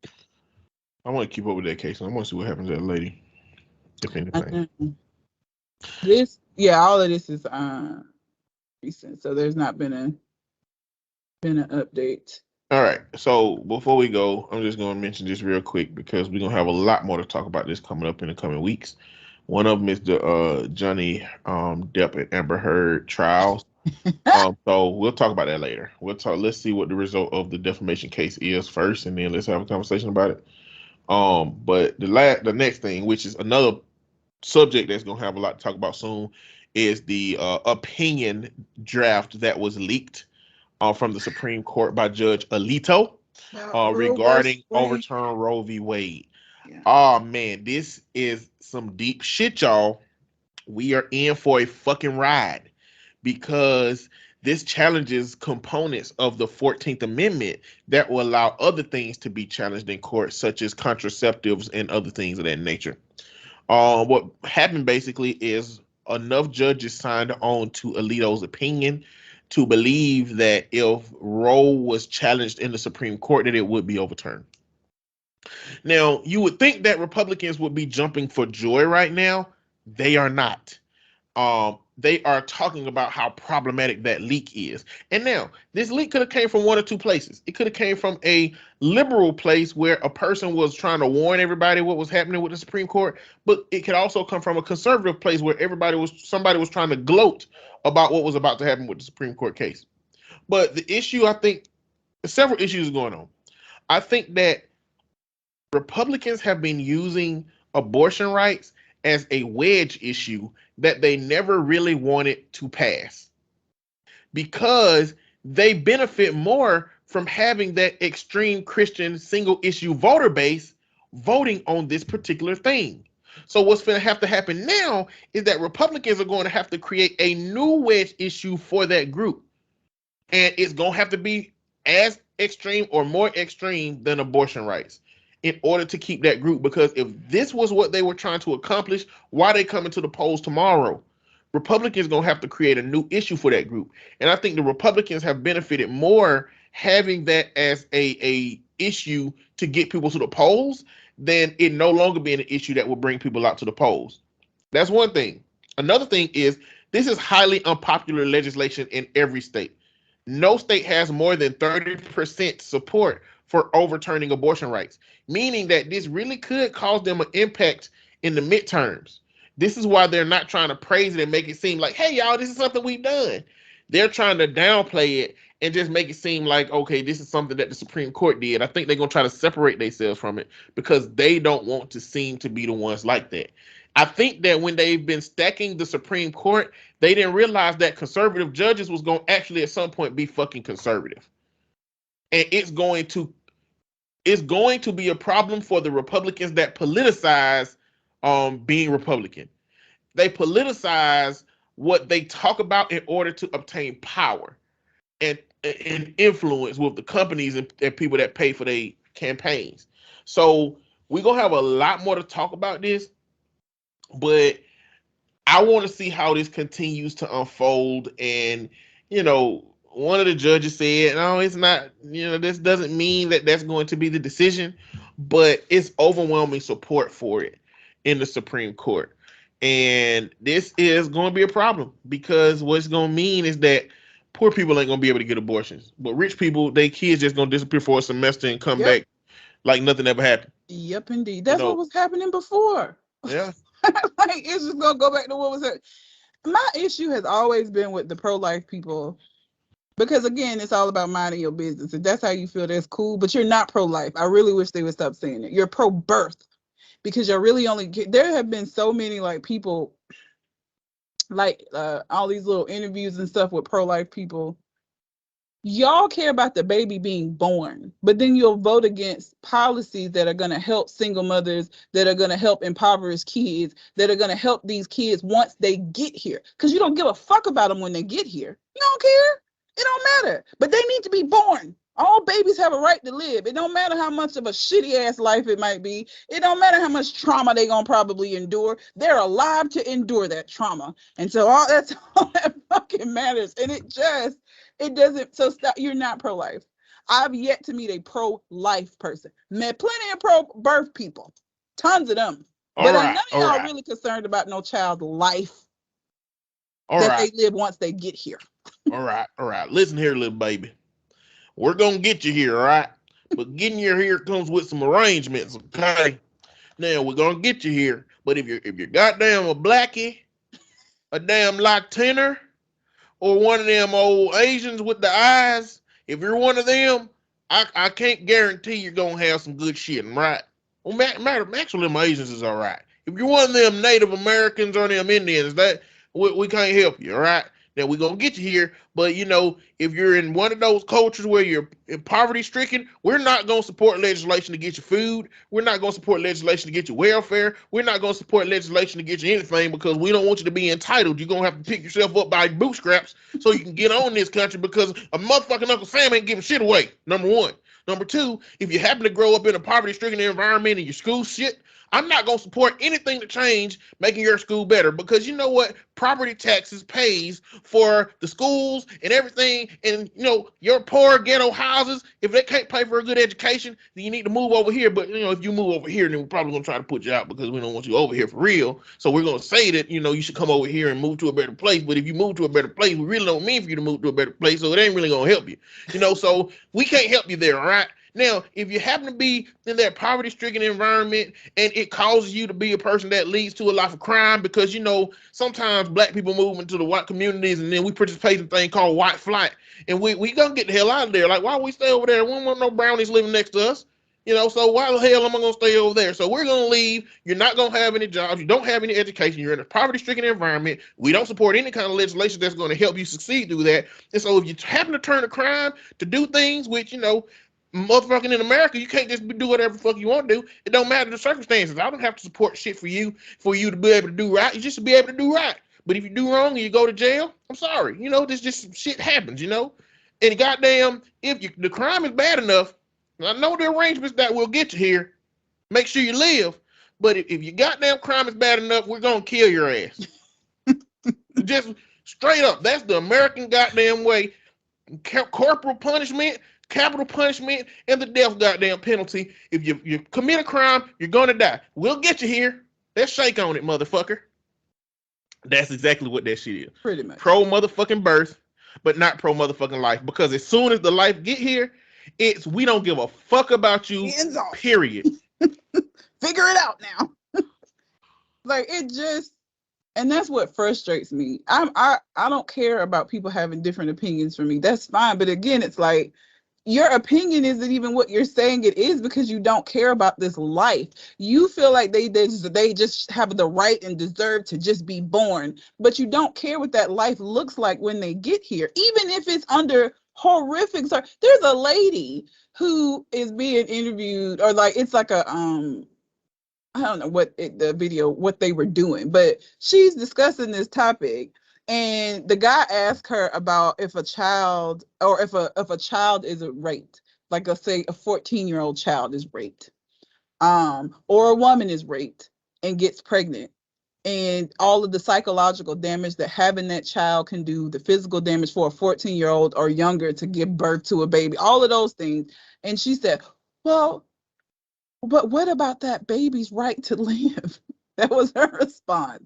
I want to keep up with that case. I want to see what happens to that lady, if anything. All of this is recent, so there's not been an update. All right. So before we go, I'm just going to mention this real quick because we're going to have a lot more to talk about this coming up in the coming weeks. One of them is the Johnny Depp and Amber Heard trials. So we'll talk about that later. Let's see what the result of the defamation case is first, and then let's have a conversation about it. But the next thing, which is another subject that's gonna have a lot to talk about soon, is the opinion draft that was leaked from the Supreme Court by Judge Alito regarding overturn Roe v. Wade. Yeah. Oh man, this is some deep shit, y'all. We are in for a fucking ride because this challenges components of the 14th Amendment that will allow other things to be challenged in court, such as contraceptives and other things of that nature. What happened basically is enough judges signed on to Alito's opinion to believe that if Roe was challenged in the Supreme Court, that it would be overturned. Now, you would think that Republicans would be jumping for joy right now. They are not. They are talking about how problematic that leak is. And now, this leak could have came from one or two places. It could have came from a liberal place where a person was trying to warn everybody what was happening with the Supreme Court, but it could also come from a conservative place where somebody was trying to gloat about what was about to happen with the Supreme Court case. But the issue, I think, several issues going on. I think that Republicans have been using abortion rights as a wedge issue that they never really wanted to pass because they benefit more from having that extreme Christian single issue voter base voting on this particular thing. So what's going to have to happen now is that Republicans are going to have to create a new wedge issue for that group. And it's going to have to be as extreme or more extreme than abortion rights in order to keep that group. Because if this was what they were trying to accomplish, why are they coming to the polls tomorrow? Republicans are going to have to create a new issue for that group. And I think the Republicans have benefited more having that as a issue to get people to the polls than it no longer being an issue that will bring people out to the polls. That's one thing. Another thing is this is highly unpopular legislation in every state. No state has more than 30% support for overturning abortion rights, meaning that this really could cause them an impact in the midterms. This is why they're not trying to praise it and make it seem like, hey, y'all, this is something we've done. They're trying to downplay it and just make it seem like, okay, this is something that the Supreme Court did. I think they're going to try to separate themselves from it because they don't want to seem to be the ones like that. I think that when they've been stacking the Supreme Court, they didn't realize that conservative judges was going to actually at some point be fucking conservative. and it's going to be a problem for the Republicans that politicize being Republican. They politicize what they talk about in order to obtain power and influence with the companies and people that pay for their campaigns. So we're gonna have a lot more to talk about this, but I want to see how this continues to unfold. And one of the judges said, "No, it's not. This doesn't mean that that's going to be the decision, but it's overwhelming support for it in the Supreme Court." And this is going to be a problem, because what's going to mean is that poor people ain't going to be able to get abortions, but rich people, their kids just going to disappear for a semester and come back like nothing ever happened. Yep, indeed. That's what was happening before. Yeah. Like, it's just going to go back to what was happening. My issue has always been with the pro-life people, because again, it's all about minding your business. If that's how you feel, that's cool, but you're not pro-life. I really wish they would stop saying it. You're pro-birth, because you're really there have been so many like people, like all these little interviews and stuff with pro-life people. Y'all care about the baby being born, but then you'll vote against policies that are going to help single mothers, that are going to help impoverished kids, that are going to help these kids once they get here, because you don't give a fuck about them when they get here. You don't care. It don't matter. But they need to be born. All babies have a right to live. It don't matter how much of a shitty ass life it might be. It don't matter how much trauma they're going to probably endure. They're alive to endure that trauma. And so that's all that fucking matters. And it doesn't. So stop. You're not pro-life. I've yet to meet a pro-life person. Met plenty of pro-birth people. Tons of them. But none of y'all really concerned about no child's life they live once they get here. All right. Listen here, little baby. We're going to get you here, all right? But getting you here comes with some arrangements, okay? Now, we're going to get you here. But if you're goddamn a blackie, a damn Latiner, or one of them old Asians with the eyes, if you're one of them, I can't guarantee you're going to have some good shit, right? Well, actually, them Asians is all right. If you're one of them Native Americans or them Indians, that we can't help you, all right? Now, we're going to get you here, but, if you're in one of those cultures where you're poverty-stricken, we're not going to support legislation to get you food. We're not going to support legislation to get you welfare. We're not going to support legislation to get you anything, because we don't want you to be entitled. You're going to have to pick yourself up by bootstraps so you can get on this country, because a motherfucking Uncle Sam ain't giving shit away, number one. Number two, if you happen to grow up in a poverty-stricken environment and your school shit, I'm not going to support anything to change making your school better, because you know what? Property taxes pays for the schools and everything. And, your poor ghetto houses, if they can't pay for a good education, then you need to move over here. But, if you move over here, then we're probably going to try to put you out, because we don't want you over here for real. So we're going to say that, you should come over here and move to a better place. But if you move to a better place, we really don't mean for you to move to a better place. So it ain't really going to help you, so we can't help you there. All right. Now, if you happen to be in that poverty-stricken environment and it causes you to be a person that leads to a life of crime, because, sometimes black people move into the white communities and then we participate in a thing called white flight. And we going to get the hell out of there. Like, why we stay over there? We don't want no brownies living next to us. So why the hell am I going to stay over there? So we're going to leave. You're not going to have any jobs. You don't have any education. You're in a poverty-stricken environment. We don't support any kind of legislation that's going to help you succeed through that. And so if you happen to turn a crime to do things which, motherfucking in America, you can't just do whatever the fuck you want to do. It don't matter the circumstances. I don't have to support shit for you to be able to do right. You just to be able to do right. But if you do wrong and you go to jail, I'm sorry. This just shit happens, And goddamn, if the crime is bad enough, I know the arrangements that will get you here. Make sure you live. But if your goddamn crime is bad enough, we're going to kill your ass. Just straight up. That's the American goddamn way. Corporal punishment, capital punishment, and the death goddamn penalty. If you commit a crime, you're gonna die. We'll get you here. Let's shake on it, motherfucker. That's exactly what that shit is. Pretty much. Pro motherfucking birth, but not pro motherfucking life. Because as soon as the life get here, it's we don't give a fuck about you. Period. Figure it out now. Like it just, and that's what frustrates me. I don't care about people having different opinions from me. That's fine. But again, it's like your opinion isn't even what you're saying it is, because you don't care about this life. You feel like they just have the right and deserve to just be born, but you don't care what that life looks like when they get here, even if it's under horrific. There's a lady who is being interviewed, or like it's like a I don't know what the video what they were doing, but she's discussing this topic, and the guy asked her about if a child or if a child is raped, like let's say a 14-year-old child is raped, or a woman is raped and gets pregnant, and all of the psychological damage that having that child can do, the physical damage for a 14-year-old or younger to give birth to a baby, all of those things. And she said, well, but what about that baby's right to live? That was her response.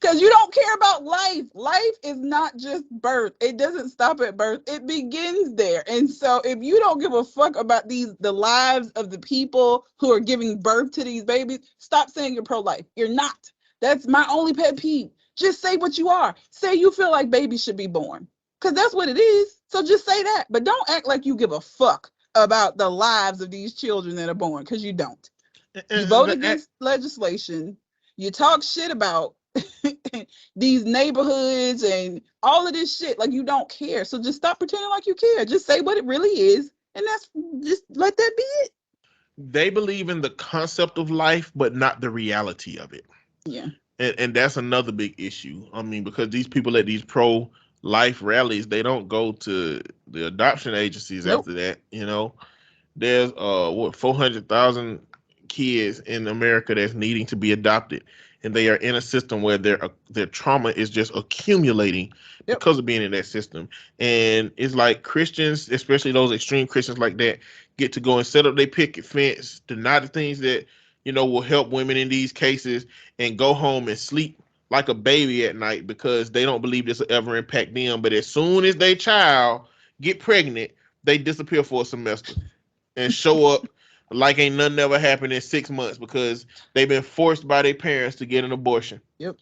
Because you don't care about life. Life is not just birth. It doesn't stop at birth. It begins there. And so if you don't give a fuck about the lives of the people who are giving birth to these babies, stop saying you're pro-life. You're not. That's my only pet peeve. Just say what you are. Say you feel like babies should be born. Because that's what it is. So just say that. But don't act like you give a fuck about the lives of these children that are born, because you don't. You vote against legislation. You talk shit about these neighborhoods and all of this shit like you don't care. So just stop pretending like you care. Just say what it really is, and that's just let that be it. They believe in the concept of life, but not the reality of it. Yeah. And that's another big issue. I mean, because these people at these pro-life rallies, they don't go to the adoption agencies after that. You know, there's 400,000 kids in America that's needing to be adopted, and they are in a system where their trauma is just accumulating because of being in that system. And it's like Christians, especially those extreme Christians like that, get to go and set up their picket fence, deny the things that will help women in these cases, and go home and sleep like a baby at night because they don't believe this will ever impact them. But as soon as their child get pregnant, they disappear for a semester and show up like ain't nothing ever happened in 6 months because they've been forced by their parents to get an abortion. Yep.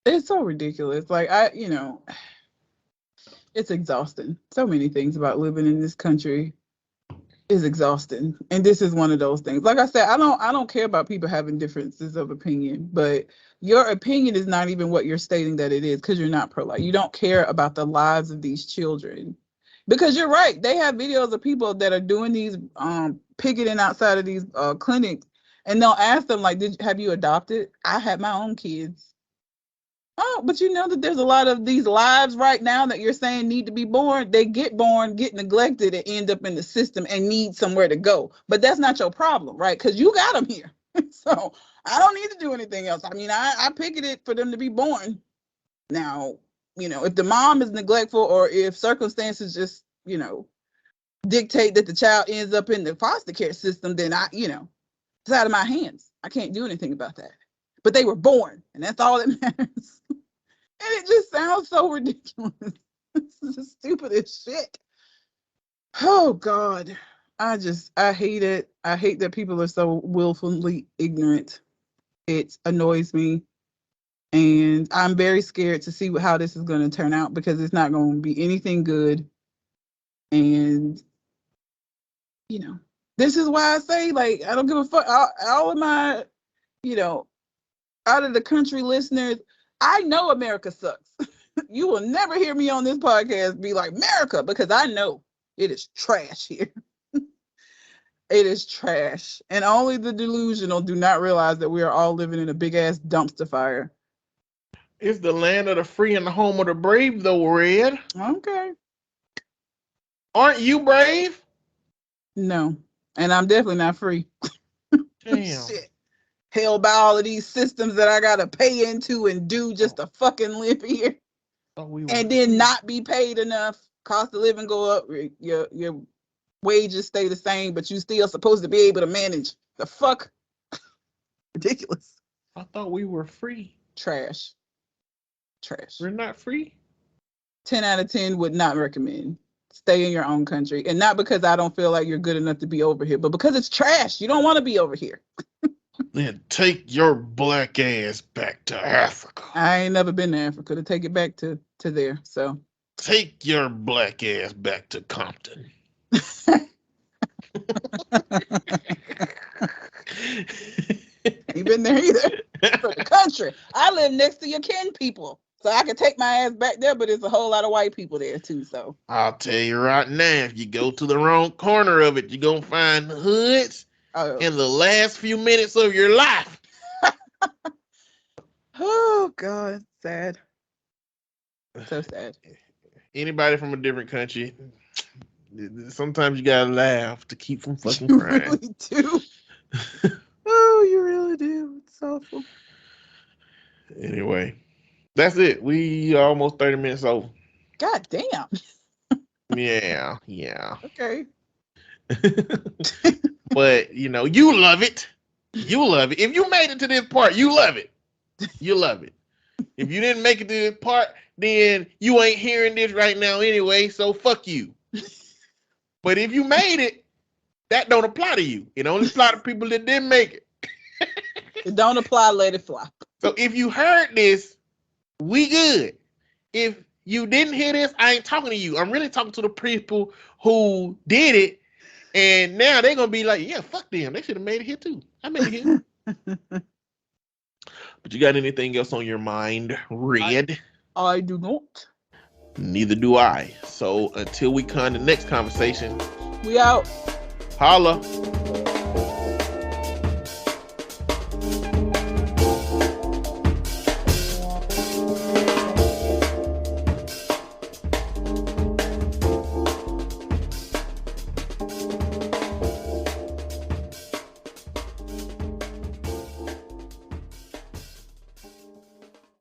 It's so ridiculous. Like it's exhausting. So many things about living in this country is exhausting. And this is one of those things. Like I said, I don't care about people having differences of opinion, but your opinion is not even what you're stating that it is, because you're not pro-life. You don't care about the lives of these children. Because you're right, they have videos of people that are doing these picketing outside of these clinics, and they'll ask them like, have you adopted? I had my own kids. Oh, but you know that there's a lot of these lives right now that you're saying need to be born. They get born, get neglected, and end up in the system and need somewhere to go. But that's not your problem, right? Because you got them here. So I don't need to do anything else. I mean, I picketed for them to be born. Now, if the mom is neglectful, or if circumstances just, dictate that the child ends up in the foster care system, then it's out of my hands. I can't do anything about that. But they were born, and that's all that matters. And it just sounds so ridiculous. It's just stupid as shit. Oh God. I hate it. I hate that people are so willfully ignorant. It annoys me. And I'm very scared to see how this is going to turn out, because it's not going to be anything good. And, this is why I say, like, I don't give a fuck. All of my, out of the country listeners, I know America sucks. You will never hear me on this podcast be like, America, because I know it is trash here. It is trash. And only the delusional do not realize that we are all living in a big ass dumpster fire. It's the land of the free and the home of the brave, though, Red. Okay. Aren't you brave? No. And I'm definitely not free. Damn. Shit. Held by all of these systems that I gotta pay into and do just to fucking live here. And then not be paid enough. Cost of living go up. Your wages stay the same, but you still supposed to be able to manage. The fuck? Ridiculous. I thought we were free. Trash. We're not free? 10 out of 10 would not recommend. Stay in your own country. And not because I don't feel like you're good enough to be over here, but because it's trash. You don't want to be over here. Then take your black ass back to Africa. I ain't never been to Africa to take it back to there. So take your black ass back to Compton. Ain't been there either. For the country. I live next to your kin people. So I can take my ass back there, but there's a whole lot of white people there too. So I'll tell you right now, if you go to the wrong corner of it, you're gonna find hoods in the last few minutes of your life. Oh God, sad. So sad. Anybody from a different country, sometimes you gotta laugh to keep from fucking You crying. really do. Oh, you really do. It's awful. Anyway, that's it. We almost 30 minutes over. God damn. Yeah. Okay. But you know, you love it. You love it. If you made it to this part, you love it. You love it. If you didn't make it to this part, then you ain't hearing this right now anyway, so fuck you. But if you made it, that don't apply to you. It only apply to people that didn't make it. It don't apply, let it fly. So if you heard this, we good. If you didn't hear this, I ain't talking to you. I'm really talking to the people who did it, and now they're gonna be like, yeah, fuck them. They should have made it here too. I made it here. But you got anything else on your mind, Red? I do not. Neither do I. So until we come to the next conversation, We out. holla.